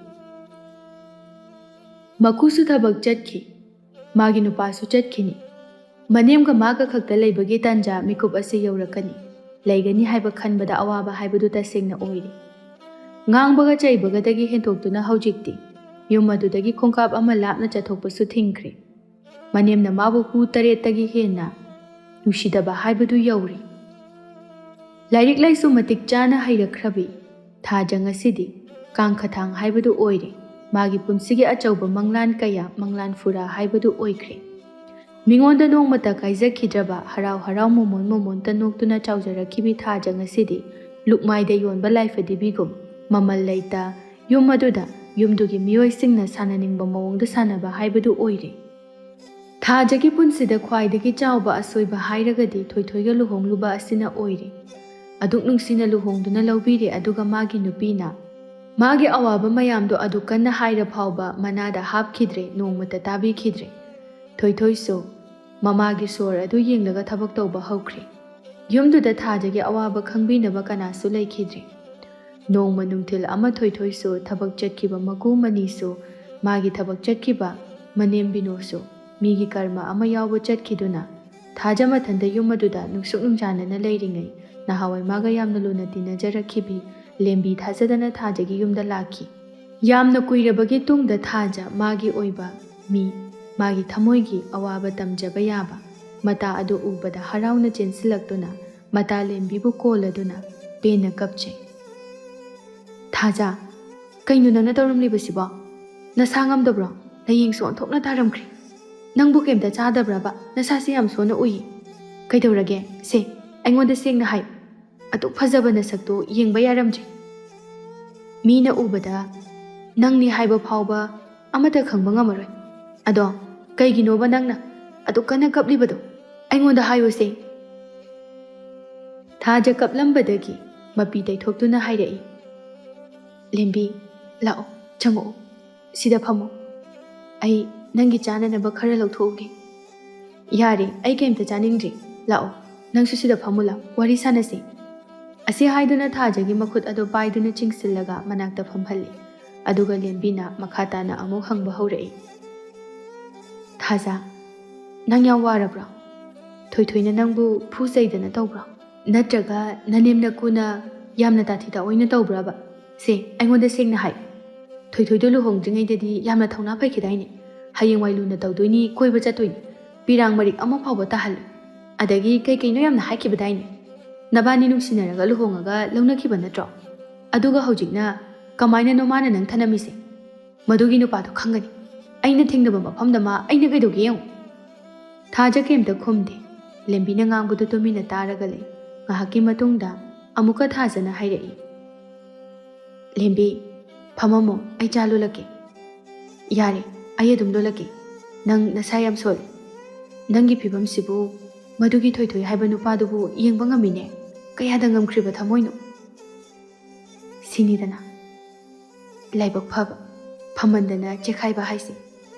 ꯃꯀꯨꯁꯨ ꯊꯕꯛ ꯆꯠꯈꯤ, ꯃꯥꯒꯤ ꯅꯨꯄꯥꯁꯨ ꯆꯠꯈꯤꯅꯤ꯫ ꯃꯅꯦꯝꯒ ꯃꯥꯒ ꯈꯛꯇ ꯂꯩꯕꯒꯤ ꯇꯥꯟꯖꯥ ꯃꯤꯀꯨꯞ ꯑꯁꯤ ꯌꯧꯔꯛꯀꯅꯤ꯫ ꯂꯩꯒꯅꯤ ꯍꯥꯏꯕ ꯈꯟꯕꯗ ꯑꯋꯥꯕ ꯍꯥꯏꯕꯗꯨ ꯇꯁꯦꯡꯅ ꯑꯣꯏꯔꯦ꯫ ꯉꯥꯡꯕꯒ ꯆꯩꯕꯒꯗꯒꯤ ꯍꯦꯟꯇꯣꯛꯇꯨꯅ ꯍꯧꯖꯤꯛꯇꯤ ꯌꯨꯝ ꯑꯗꯨꯗꯒꯤ ꯈꯣꯡꯀꯥꯞ ꯑꯃ ꯂꯥꯞꯅ ꯆꯠꯊꯣꯛꯄꯁꯨ ꯊꯤꯡꯈ꯭ꯔꯦ꯫ ꯃꯅꯦꯝꯅ ꯃꯥꯕꯨ ꯍꯨ ꯇꯔꯦꯠꯇꯒꯤ ꯍꯦꯟꯅ ꯅꯨꯡꯁꯤꯗꯕ ꯍꯥꯏꯕꯗꯨ ꯌꯧꯔꯤ꯫ ꯂꯥꯏꯔꯤꯛ ꯂꯥꯏꯁꯨ ꯃꯇꯤꯛ ꯆꯥꯅ ꯍꯩꯔꯛꯈ꯭ꯔꯕꯤ ꯊꯥꯖ ꯉꯁꯤꯗꯤ ꯀꯥꯡꯈꯊꯥꯡ ꯍꯥꯏꯕꯗꯨ ꯑꯣꯏꯔꯦ꯫ ꯃꯥꯒꯤ ꯄꯨꯟꯁꯤꯒꯤ ꯑꯆꯧꯕ ꯃꯪꯂꯥꯟ ꯀꯌꯥ ꯃꯪꯂꯥꯟ ꯐꯨꯔꯥ ꯍꯥꯏꯕꯗꯨ ꯑꯣꯏꯈ꯭ꯔꯦ꯫ ꯃꯤꯉꯣꯟꯗ ꯅꯣꯡꯃꯇ ꯀꯥꯏꯖꯈꯤꯗ꯭ꯔꯕ ꯍꯔꯥꯎ ꯍꯔꯥꯎ ꯃꯣꯃꯣꯟꯇ ꯅꯣꯛꯇꯨꯅ ꯆꯥꯎꯖꯔꯛꯈꯤꯕꯤ ꯊꯥꯖ ꯉꯁꯤꯗꯤ ꯂꯨꯛꯃꯥꯏꯗ ꯌꯣꯟꯕ ꯂꯥꯏꯐꯗꯤꯕꯤꯒꯨꯝ ꯃꯃꯜ ꯂꯩꯇ ꯌꯨꯝ ꯑꯗꯨꯗ ꯌꯨꯝꯗꯨꯒꯤ ꯃꯤꯑꯣꯏꯁꯤꯡꯅ ꯁꯥꯟꯅꯅꯤꯡꯕ ꯃꯑꯣꯡꯗ ꯁꯥꯟꯅꯕ ꯍꯥꯏꯕꯗꯨ ꯑꯣꯏꯔꯦ꯫ ꯊꯥꯖꯒꯤ ꯄꯨꯟꯁꯤꯗ ꯈ꯭ꯋꯥꯏꯗꯒꯤ ꯆꯥꯎꯕ ꯑꯁꯣꯏꯕ ꯍꯥꯏꯔꯒꯗꯤ ꯊꯣꯏꯊꯣꯏꯒ ꯂꯨꯍꯣꯡꯂꯨꯕ ꯑꯁꯤꯅ ꯑꯣꯏꯔꯦ꯫ ꯑꯗꯨꯛ ꯅꯨꯡꯁꯤꯅ ꯂꯨꯍꯣꯡꯗꯨꯅ ꯂꯧꯕꯤꯔꯦ, ꯑꯗꯨꯒ ꯃꯥꯒꯤ ꯅꯨꯄꯤꯅ ꯃꯥꯒꯤ ꯑꯋꯥꯕ ꯃꯌꯥꯝꯗꯣ ꯑꯗꯨ ꯀꯟꯅ ꯍꯥꯏꯔ ꯐꯥꯎꯕ ꯃꯅꯥꯗ ꯍꯥꯞꯈꯤꯗ꯭ꯔꯦ, ꯅꯣꯡꯃꯇ ꯇꯥꯕꯤꯈꯤꯗ꯭ꯔꯦ꯫ ꯊꯣꯏꯊꯣꯏꯁꯨ ꯃꯃꯥꯒꯤ ꯁꯣꯔ ꯑꯗꯨ ꯌꯦꯡꯂꯒ ꯊꯕꯛ ꯇꯧꯕ ꯍꯧꯈ꯭ꯔꯦ꯫ ꯌꯨꯝꯗꯨꯗ ꯊꯥꯖꯒꯤ ꯑꯋꯥꯕ ꯈꯪꯕꯤꯅꯕ ꯀꯅꯥꯁꯨ ꯂꯩꯈꯤꯗ꯭ꯔꯦ꯫ ꯅꯣꯡꯃ ꯅꯨꯡꯊꯤꯜ ꯑꯃ ꯊꯣꯏꯊꯣꯏꯁꯨ ꯊꯕꯛ ꯆꯠꯈꯤꯕ, ꯃꯀꯨ ꯃꯅꯤꯁꯨ ꯃꯥꯒꯤ ꯊꯕꯛ ꯆꯠꯈꯤꯕ, ꯃꯅꯦꯝ ꯕꯤꯅꯣꯁꯨ ꯃꯤꯒꯤ ꯀꯔꯃ ꯑꯃ ꯌꯥꯎꯕ ꯆꯠꯈꯤꯗꯨꯅ ꯊꯥꯖ ꯃꯊꯟꯇ ꯌꯨꯝ ꯑꯗꯨꯗ ꯅꯨꯡꯁꯨꯛ ꯅꯨꯡꯖꯥꯅꯅ ꯂꯩꯔꯤꯉꯩ ꯅꯍꯥꯟꯋꯥꯏ ꯃꯥꯒ ꯌꯥꯝꯅ ꯂꯨꯅ ꯇꯤꯟꯅꯖꯔꯛꯈꯤꯕꯤ ꯂꯦꯝꯕꯤ ꯊꯥꯖꯗꯅ ꯊꯥꯖꯒꯤ ꯌꯨꯝꯗ ꯂꯥꯛꯈꯤ꯫ ꯌꯥꯝꯅ ꯀꯨꯏꯔꯕꯒꯤ ꯇꯨꯡꯗ ꯊꯥꯖ ꯃꯥꯒꯤ ꯑꯣꯏꯕ ꯃꯤ, ꯃꯥꯒꯤ ꯊꯃꯣꯏꯒꯤ ꯑꯋꯥꯕ ꯇꯝꯖꯕ ꯌꯥꯕ ꯃꯇꯥ ꯑꯗꯨ ꯎꯕꯗ ꯍꯔꯥꯎꯅ ꯆꯦꯟꯁꯤꯜꯂꯛꯇꯨꯅ ꯃꯇꯥ ꯂꯦꯝꯕꯤꯕꯨ ꯀꯣꯜꯂꯗꯨꯅ ꯄꯦꯟꯅ ꯀꯞꯆꯩ꯫ ꯊꯥꯖ, ꯀꯩꯅꯣ ꯅꯪꯅ ꯇꯧꯔꯝꯂꯤꯕꯁꯤꯕꯣ? ꯅꯁꯥ ꯉꯝꯗꯕ꯭ꯔꯣ? ꯅꯌꯦꯡꯁꯨ ꯑꯣꯟꯊꯣꯛꯅ ꯇꯥꯔꯝꯈ꯭ꯔꯦ꯫ ꯅꯪꯕꯨ ꯀꯩꯝꯇ ꯆꯥꯗꯕ꯭ꯔꯕ? ꯅꯁꯥꯁꯤ ꯌꯥꯝ ꯁꯣꯟꯅ ꯎꯏ꯫ ꯀꯩꯗꯧꯔꯒꯦ? ꯁꯦ, ꯑꯩꯉꯣꯟꯗ ꯁꯦꯡꯅ ꯍꯥꯏꯌꯨ꯫ ꯑꯗꯨꯛ ꯐꯖꯕ ꯅꯁꯛꯇꯣ ꯌꯦꯡꯕ ꯌꯥꯔꯝꯗ꯭ꯔꯦ꯫ ꯃꯤꯅ ꯎꯕꯗ ꯅꯪꯅꯤ ꯍꯥꯏꯕ ꯐꯥꯎꯕ ꯑꯃꯠꯇ ꯈꯪꯕ ꯉꯝꯃꯔꯣꯏ꯫ ꯑꯗꯣ ꯀꯩꯒꯤꯅꯣꯕ ꯅꯪꯅ ꯑꯗꯨꯛ ꯀꯟꯅ ꯀꯞꯂꯤꯕꯗꯣ? ꯑꯩꯉꯣꯟꯗ ꯍꯥꯏꯌꯨꯁꯦ꯫ ꯊꯥꯖ ꯀꯞꯂꯝꯕꯗꯒꯤ ꯃꯄꯤ ꯇꯩꯊꯣꯛꯇꯨꯅ ꯍꯥꯏꯔꯛꯏ, ꯂꯦꯝꯕꯤ, ꯂꯥꯛꯑꯣ, ꯆꯪꯉꯛꯑꯣ, ꯁꯤꯗ ꯐꯝꯃꯣ꯫ ꯑꯩ ꯅꯪꯒꯤ ꯆꯥꯅꯅꯕ ꯈꯔ ꯂꯧꯊꯣꯛꯎꯒꯦ꯫ ꯌꯥꯔꯦ, ꯑꯩ ꯀꯩꯝꯇ ꯆꯥꯅꯤꯡꯗ꯭ꯔꯤ꯫ ꯂꯥꯛꯑꯣ, ꯅꯪꯁꯨ ꯁꯤꯗ ꯐꯝꯃꯨ ꯂꯥꯎ, ꯋꯥꯔꯤ ꯁꯥꯟꯅꯁꯤ꯫ ꯑꯁꯤ ꯍꯥꯏꯗꯨꯅ ꯊꯥꯖꯒꯤ ꯃꯈꯨꯠ ꯑꯗꯨ ꯄꯥꯏꯗꯨꯅ ꯆꯤꯡꯁꯤꯜꯂꯒ ꯃꯅꯥꯛꯇ ꯐꯝꯍꯜꯂꯤ꯫ ꯑꯗꯨꯒ ꯂꯦꯝꯕꯤꯅ ꯃꯈꯥ ꯇꯥꯅ ꯑꯃꯨꯛ ꯍꯪꯕ ꯍꯧꯔꯛꯏ, ꯊꯥꯖ, ꯅꯪ ꯌꯥꯝ ꯋꯥꯔꯕ꯭ꯔꯣ? ꯊꯣꯏꯊꯣꯏꯅ ꯅꯪꯕꯨ ꯐꯨ ꯆꯩꯗꯅ ꯇꯧꯕ꯭ꯔꯣ? ꯅꯠꯇ꯭ꯔꯒ ꯅꯅꯦꯝ ꯅꯀꯨꯅ ꯌꯥꯝꯅ ꯇꯥꯊꯤ ꯇꯥꯑꯣꯏꯅ ꯇꯧꯕ꯭ꯔꯕ? ꯁꯦ, ꯑꯩꯉꯣꯟꯗ ꯁꯦꯡꯅ ꯍꯥꯏ꯫ ꯊꯣꯏꯊꯣꯏꯗꯣ ꯂꯨꯍꯣꯡꯗ꯭ꯔꯤꯉꯩꯗꯗꯤ ꯌꯥꯝꯅ ꯊꯧꯅꯥ ꯐꯩꯈꯤꯗꯥꯏꯅꯦ? ꯍꯌꯦꯡꯋꯥꯏ ꯂꯨꯅ ꯇꯧꯗꯣꯏꯅꯤ, ꯀꯣꯏꯕ ꯆꯠꯇꯣꯏꯅꯤ, ꯄꯤꯔꯥꯡ ꯃꯔꯤꯛ ꯑꯃ ꯐꯥꯎꯕ ꯇꯥꯍꯜꯂꯨ, ꯑꯗꯒꯤ ꯀꯩꯀꯩꯅꯣ ꯌꯥꯝꯅ ꯍꯥꯏꯈꯤꯕꯗꯥꯏꯅꯦ? ꯅꯕꯥꯅꯤ ꯅꯨꯡꯁꯤꯅꯔꯒ ꯂꯨꯍꯣꯡꯉꯒ ꯂꯧꯅꯈꯤꯕ ꯅꯠꯇ꯭ꯔꯣ? ꯑꯗꯨꯒ ꯍꯧꯖꯤꯛꯅ ꯀꯃꯥꯏꯅꯅꯣ ꯃꯥꯅ ꯅꯪ ꯊꯅꯝꯃꯤꯁꯦ? ꯃꯗꯨꯒꯤ ꯅꯨꯄꯥꯗꯣ ꯈꯪꯒꯅꯤ꯫ ꯑꯩꯅ ꯊꯦꯡꯅꯕ ꯃꯐꯝꯗ ꯃꯥ ꯑꯩꯅ ꯀꯩꯗꯧꯒꯦ ꯌꯦꯡꯉꯨ꯫ ꯊꯥꯖ ꯀꯩꯝꯇ ꯈꯨꯝꯗꯦ꯫ ꯂꯦꯝꯕꯤꯅ ꯉꯥꯡꯕꯗꯨ ꯇꯨꯃꯤꯟꯅ ꯇꯥꯔꯒ ꯂꯩ꯫ ꯉꯥꯏꯍꯥꯛꯀꯤ ꯃꯇꯨꯡꯗ ꯑꯃꯨꯛꯀ ꯊꯥꯖꯅ ꯍꯥꯏꯔꯛꯏ, ꯂꯦꯝꯕꯤ, ꯐꯝꯃꯝꯃꯣ, ꯑꯩ ꯆꯥ ꯂꯣꯜꯂꯛꯀꯦ꯫ ꯌꯥꯔꯦ, ꯑꯩ ꯑꯗꯨꯝ ꯂꯣꯜꯂꯛꯀꯦ꯫ ꯅꯪ ꯅꯁꯥ ꯌꯥꯝ ꯁꯣꯜꯂꯦ꯫ ꯅꯪꯒꯤ ꯐꯤꯕꯝꯁꯤꯕꯨ ꯃꯗꯨꯒꯤ ꯊꯣꯏꯊꯣꯏ ꯍꯥꯏꯕ ꯅꯨꯄꯥꯗꯨꯕꯨ ꯌꯦꯡꯕ ꯉꯝꯃꯤꯅꯦ꯫ ꯀꯌꯥꯗ ꯉꯝꯈ꯭ꯔꯤꯕ ꯊꯃꯣꯏꯅꯣ? ꯁꯤꯅꯤꯗꯅ ꯂꯥꯏꯕꯛ ꯐꯕ, ꯐꯝꯃꯟꯗꯅ ꯆꯦꯈꯥꯏꯕ ꯍꯥꯏꯁꯦ꯫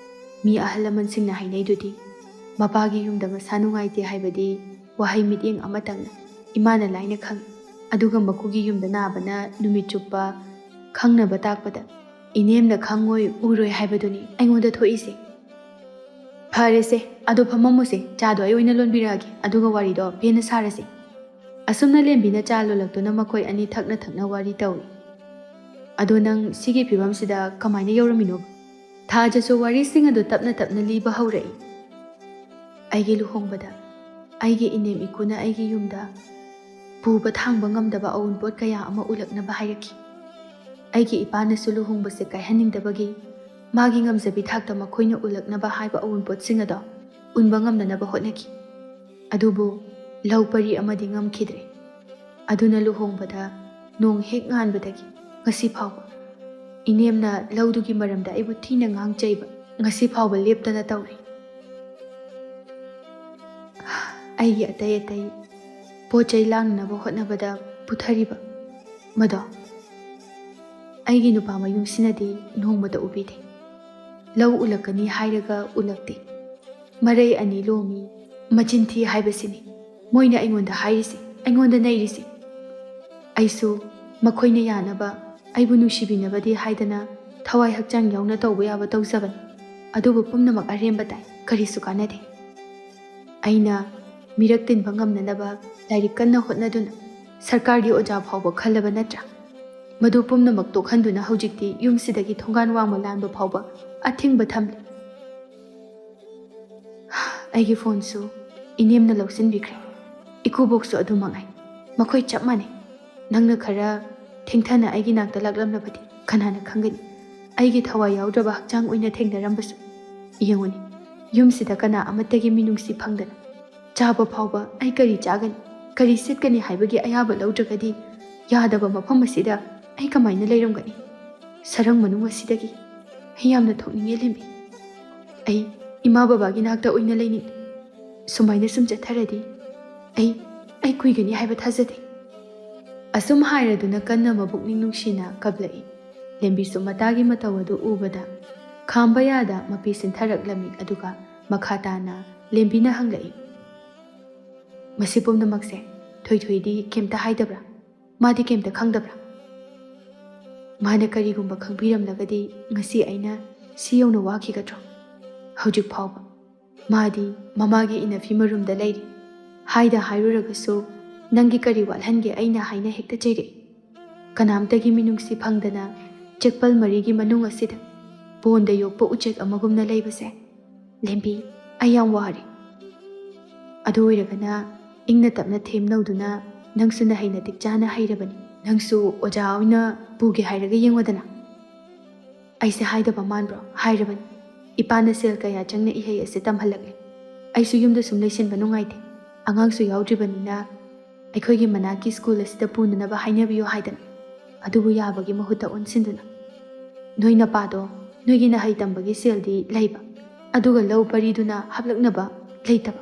ꯃꯤ ꯑꯍꯜ ꯂꯃꯟꯁꯤꯡꯅ ꯍꯥꯏꯅꯩꯗꯨꯗꯤ ꯃꯄꯥꯒꯤ ꯌꯨꯝꯗ ꯃꯁꯥ ꯅꯨꯡꯉꯥꯏꯇꯦ ꯍꯥꯏꯕꯗꯤ ꯋꯥꯍꯩ ꯃꯤꯠꯌꯦꯡ ꯑꯃꯇꯪꯅ ꯏꯃꯥꯅ ꯂꯥꯏꯅ ꯈꯪꯉꯤ, ꯑꯗꯨꯒ ꯃꯀꯨꯒꯤ ꯌꯨꯝꯗ ꯅꯥꯕꯅ ꯅꯨꯃꯤꯠ ꯆꯨꯞꯄ ꯈꯪꯅꯕ ꯇꯥꯛꯄꯗ ꯏꯅꯦꯝꯅ ꯈꯪꯉꯣꯏ ꯎꯔꯣꯏ ꯍꯥꯏꯕꯗꯨꯅꯤ ꯑꯩꯉꯣꯟꯗ ꯊꯣꯛꯏꯁꯦ꯫ ꯐꯔꯦꯁꯦ, ꯑꯗꯣ ꯐꯝꯃꯝꯃꯨꯁꯦ, ꯆꯥꯗꯣ ꯑꯩ ꯑꯣꯏꯅ ꯂꯣꯟꯕꯤꯔꯛꯑꯒꯦ, ꯑꯗꯨꯒ ꯋꯥꯔꯤꯗꯣ ꯄꯦꯟꯅ ꯁꯥꯔꯁꯤ꯫ ꯑꯁꯨꯝꯅ ꯂꯦꯝꯕꯤꯅ ꯆꯥ ꯂꯣꯜꯂꯛꯇꯨꯅ ꯃꯈꯣꯏ ꯑꯅꯤ ꯊꯛꯅ ꯊꯛꯅ ꯋꯥꯔꯤ ꯇꯧꯏ꯫ ꯑꯗꯣ ꯅꯪ ꯁꯤꯒꯤ ꯐꯤꯕꯝꯁꯤꯗ ꯀꯃꯥꯏꯅ ꯌꯧꯔꯝꯃꯤꯅꯣ? ꯊꯥꯖꯁꯨ ꯋꯥꯔꯤꯁꯤꯡ ꯑꯗꯨ ꯇꯞꯅ ꯇꯞꯅ ꯂꯤꯕ ꯍꯧꯔꯛꯏ꯫ ꯑꯩꯒꯤ ꯂꯨꯍꯣꯡꯕꯗ ꯑꯩꯒꯤ ꯏꯅꯦꯝ ꯏꯀꯨꯅ ꯑꯩꯒꯤ ꯌꯨꯝꯗ ꯄꯨꯕ ꯊꯥꯡꯕ ꯉꯝꯗꯕ ꯑꯎꯟꯄꯣꯠ ꯀꯌా ꯑꯃ ꯎꯠꯂꯛꯅꯕ ꯍꯥꯏꯔꯛꯈꯤ꯫ ꯑꯩꯒꯤ ꯏꯄꯥꯅꯁꯨ ꯂꯨꯍꯣꯡꯕꯁꯦ ꯀꯥꯏꯍꯟꯅꯤꯡꯗꯕꯒꯤ ꯃꯥꯒꯤ ꯉꯝꯖꯕꯤ ꯊꯥꯛꯇ ꯃꯈꯣꯏꯅ ꯎꯠꯂꯛꯅꯕ ꯍꯥꯏꯕ ꯑꯎꯟꯄꯣꯠꯁꯤꯡ ꯑꯗꯣ ꯎꯟꯕ ꯉꯝꯅꯅꯕ ꯍꯣꯠꯅꯈꯤ꯫ ꯑꯗꯨꯕꯨ ꯂꯧ ꯄꯔꯤ ꯑꯃꯗꯤ ꯉꯝꯈꯤꯗ꯭ꯔꯦ꯫ ꯑꯗꯨꯅ ꯂꯨꯍꯣꯡꯕꯗ ꯅꯣꯡ ꯍꯦꯛ ꯉꯥꯟꯕꯗꯒꯤ ꯉꯁꯤ ꯐꯥꯎꯕ ꯏꯅꯦꯝꯅ ꯂꯧꯗꯨꯒꯤ ꯃꯔꯝꯗ ꯑꯩꯕꯨ ꯊꯤꯅ ꯉꯥꯡꯆꯩꯕ ꯉꯁꯤ ꯐꯥꯎꯕ ꯂꯦꯞꯇꯅ ꯇꯧꯔꯤ꯫ ꯑꯩꯒꯤ ꯑꯇꯩ ꯄꯣꯠ ꯆꯩ ꯂꯥꯡꯅꯅꯕ ꯍꯣꯠꯅꯕꯗ ꯄꯨꯊꯔꯤꯕ ꯃꯗꯣ ꯑꯩꯒꯤ ꯅꯨꯄꯥ ꯃꯌꯨꯝꯁꯤꯅꯗꯤ ꯅꯣꯡꯃꯇ ꯎꯕꯤꯗꯦ꯫ ꯂꯧ ꯎꯜꯂꯛꯀꯅꯤ ꯍꯥꯏꯔꯒ ꯎꯜꯂꯛꯇꯦ꯫ ꯃꯔꯩ ꯑꯅꯤ ꯂꯣꯝꯃꯤ ꯃꯆꯤꯟ ꯊꯤ ꯍꯥꯏꯕꯁꯤꯅꯤ ꯃꯣꯏꯅ ꯑꯩꯉꯣꯟꯗ ꯍꯥꯏꯔꯤꯁꯤ, ꯑꯩꯉꯣꯟꯗ ꯅꯩꯔꯤꯁꯤ꯫ ꯑꯩꯁꯨ ꯃꯈꯣꯏꯅ ꯌꯥꯅꯕ, ꯑꯩꯕꯨ ꯅꯨꯡꯁꯤꯕꯤꯅꯕꯗꯤ ꯍꯥꯏꯗꯅ ꯊꯋꯥꯏ ꯍꯛꯆꯥꯡ ꯌꯥꯎꯅ ꯇꯧꯕ ꯌꯥꯕ ꯇꯧꯖꯕꯅꯤ꯫ ꯑꯗꯨꯕꯨ ꯄꯨꯝꯅꯃꯛ ꯑꯔꯦꯝꯕ ꯇꯥꯏ, ꯀꯔꯤꯁꯨ ꯀꯥꯟꯅꯗꯦ꯫ ꯑꯩꯅ ꯃꯤꯔꯛ ꯇꯤꯟꯕ ꯉꯝꯅꯅꯕ ꯂꯥꯏꯔꯤꯛ ꯀꯟꯅ ꯍꯣꯠꯅꯗꯨꯅ ꯁꯔꯀꯥꯔꯒꯤ ꯑꯣꯖꯥ ꯐꯥꯎꯕ ꯈꯜꯂꯕ ꯅꯠꯇ꯭ꯔꯥ? ꯃꯗꯨ ꯄꯨꯝꯅꯃꯛ ꯇꯣꯛꯍꯟꯗꯨꯅ ꯍꯧꯖꯤꯛꯇꯤ ꯌꯨꯝꯁꯤꯗꯒꯤ ꯊꯣꯡꯒꯥꯟ ꯋꯥꯡꯃ ꯂꯥꯟꯕ ꯐꯥꯎꯕ ꯑꯊꯤꯡꯕ ꯊꯝꯂꯤ꯫ ꯑꯩꯒꯤ ꯐꯣꯟꯁꯨ ꯏꯅꯦꯝꯅ ꯂꯧꯁꯤꯟꯕꯤꯈ꯭ꯔꯦ꯫ ꯏꯀꯨꯕꯣꯛꯁꯨ ꯑꯗꯨꯃꯉꯥꯏ, ꯃꯈꯣꯏ ꯆꯞ ꯃꯥꯟꯅꯩ꯫ ꯅꯪꯅ ꯈꯔ ꯊꯦꯡꯊꯅ ꯑꯩꯒꯤ ꯅꯥꯛꯇ ꯂꯥꯛꯂꯝꯂꯕꯗꯤ ꯀꯅꯥꯅ ꯈꯪꯒꯅꯤ? ꯑꯩꯒꯤ ꯊꯋꯥꯏ ꯌꯥꯎꯗ꯭ꯔꯕ ꯍꯛꯆꯥꯡ ꯑꯣꯏꯅ ꯊꯦꯡꯅꯔꯝꯕꯁꯨ꯫ ꯌꯦꯡꯉꯨꯅꯤ, ꯌꯨꯝꯁꯤꯗ ꯀꯅꯥ ꯑꯃꯠꯇꯒꯤ ꯃꯤꯅꯨꯡꯁꯤ ꯐꯪꯗꯅ ꯆꯥꯕ ꯐꯥꯎꯕ ꯑꯩ ꯀꯔꯤ ꯆꯥꯒꯅꯤ, ꯀꯔꯤ ꯁꯦꯠꯀꯅꯤ ꯍꯥꯏꯕꯒꯤ ꯑꯌꯥꯕ ꯂꯧꯗ꯭ꯔꯒꯗꯤ ꯌꯥꯗꯕ ꯃꯐꯝ ꯑꯁꯤꯗ ꯑꯩ ꯀꯃꯥꯏꯅ ꯂꯩꯔꯝꯒꯅꯤ? ꯁꯔꯪ ꯃꯅꯨꯡ ꯑꯁꯤꯗꯒꯤ ꯑꯩ ꯌꯥꯝꯅ ꯊꯣꯛꯅꯤꯡꯉꯦ ꯂꯦꯝꯕꯤ꯫ ꯑꯩ ꯏꯃꯥ ꯕꯕꯥꯒꯤ ꯅꯥꯛꯇ ꯑꯣꯏꯅ ꯂꯩꯅꯤꯡꯉꯤ꯫ ꯁꯨꯃꯥꯏꯅ ꯁꯨꯝ ꯆꯠꯊꯔꯗꯤ ꯑꯩ ꯀꯨꯏꯒꯅꯤ ꯍꯥꯏꯕ ꯊꯥꯖꯗꯦ꯫ ꯑꯁꯨꯝ ꯍꯥꯏꯔꯗꯨꯅ ꯀꯟꯅ ꯃꯄꯨꯛꯅꯤꯡ ꯅꯨꯡꯁꯤꯅ ꯀꯞꯂꯛꯏ꯫ ꯂꯦꯝꯕꯤꯁꯨ ꯃꯇꯥꯒꯤ ꯃꯇꯧ ꯑꯗꯨ ꯎꯕꯗ ꯈꯥꯝꯕ ꯌꯥꯗ ꯃꯄꯤ ꯁꯤꯟꯊꯔꯛꯂꯝꯃꯤ꯫ ꯑꯗꯨꯒ ꯃꯈꯥ ꯇꯥꯅ ꯂꯦꯝꯕꯤꯅ ꯍꯪꯂꯛꯏ, ꯃꯁꯤ ꯄꯨꯝꯅꯃꯛꯁꯦ ꯊꯣꯏꯊꯣꯏꯗꯤ ꯀꯩꯝꯇ ꯍꯥꯏꯗꯕ꯭ꯔꯥ? ꯃꯥꯗꯤ ꯀꯩꯝꯇ ꯈꯪꯗꯕ꯭ꯔꯥ? ꯃꯥꯅ ꯀꯔꯤꯒꯨꯝꯕ ꯈꯪꯕꯤꯔꯝꯂꯒꯗꯤ ꯉꯁꯤ ꯑꯩꯅ ꯁꯤ ꯌꯧꯅ ꯋꯥꯈꯤꯒꯗ꯭ꯔꯣ? ꯍꯧꯖꯤꯛ ꯐꯥꯎꯕ ꯃꯥꯗꯤ ꯃꯃꯥꯒꯤ ꯏꯅꯐꯤ ꯃꯔꯨꯝꯗ ꯂꯩꯔꯤ꯫ ꯍꯥꯏꯗ ꯍꯥꯏꯔꯨꯔꯒꯁꯨ ꯅꯪꯒꯤ ꯀꯔꯤ ꯋꯥꯠꯍꯟꯒꯦ ꯑꯩꯅ ꯍꯥꯏꯅ ꯍꯦꯛꯇ ꯆꯩꯔꯛꯏ꯫ ꯀꯅꯥꯝꯇꯒꯤ ꯃꯤꯅꯨꯡꯁꯤ ꯐꯪꯗꯅ ꯆꯦꯛꯄꯜ ꯃꯔꯤꯒꯤ ꯃꯅꯨꯡ ꯑꯁꯤꯗ ꯕꯣꯟꯗ ꯌꯣꯛꯄ ꯎꯆꯦꯛ ꯑꯃꯒꯨꯝꯅ ꯂꯩꯕꯁꯦ ꯂꯦꯝꯕꯤ, ꯑꯩ ꯌꯥꯝ ꯋꯥꯔꯦ꯫ ꯑꯗꯨ ꯑꯣꯏꯔꯒꯅ ꯏꯪꯅ ꯇꯞꯅ ꯊꯦꯝꯅꯧꯗꯨꯅ ꯅꯪꯁꯨ ꯅꯍꯩ ꯅꯇꯤꯛ ꯆꯥꯅ ꯍꯩꯔꯕꯅꯤ, ꯅꯪꯁꯨ ꯑꯣꯖꯥ ꯑꯣꯏꯅ ꯄꯨꯒꯦ ꯍꯥꯏꯔꯒ ꯌꯦꯡꯉꯣꯗꯅ꯫ ꯑꯩꯁꯦ ꯍꯥꯏꯗꯕ ꯃꯥꯟꯕ꯭ꯔꯣ? ꯍꯥꯏꯔꯕꯅꯤ꯫ ꯏꯄꯥꯅ ꯁꯦꯜ ꯀꯌా ꯆꯪꯅ ꯏꯍꯩ ꯑꯁꯤ ꯇꯝꯍꯜꯂꯛꯂꯤ꯫ ꯑꯩꯁꯨ ꯌꯨꯝꯗ ꯁꯨꯝ ꯂꯩꯁꯤꯟꯕ ꯅꯨꯡꯉꯥꯏꯇꯦ꯫ ꯑꯉꯥꯡꯁꯨ ꯌꯥꯎꯗ꯭ꯔꯤꯕꯅꯤꯅ ꯑꯩꯈꯣꯏꯒꯤ ꯃꯅꯥꯛꯀꯤ ꯁ꯭ꯀꯨꯜ ꯑꯁꯤꯗ ꯄꯨꯅꯅꯕ ꯍꯥꯏꯅꯕꯤꯌꯨ ꯍꯥꯏꯗꯅ, ꯑꯗꯨꯕꯨ ꯌꯥꯕꯒꯤ ꯃꯍꯨꯠꯇ ꯑꯣꯟꯁꯤꯟꯗꯨꯅ ꯅꯣꯏ ꯅꯄꯥꯗꯣ ꯅꯣꯏꯒꯤ ꯅꯍꯩ ꯇꯝꯕꯒꯤ ꯁꯦꯜꯗꯤ ꯂꯩꯕ, ꯑꯗꯨꯒ ꯂꯧ ꯄꯔꯤꯗꯨꯅ ꯍꯥꯞꯂꯛꯅꯕ ꯂꯩꯇꯕ꯫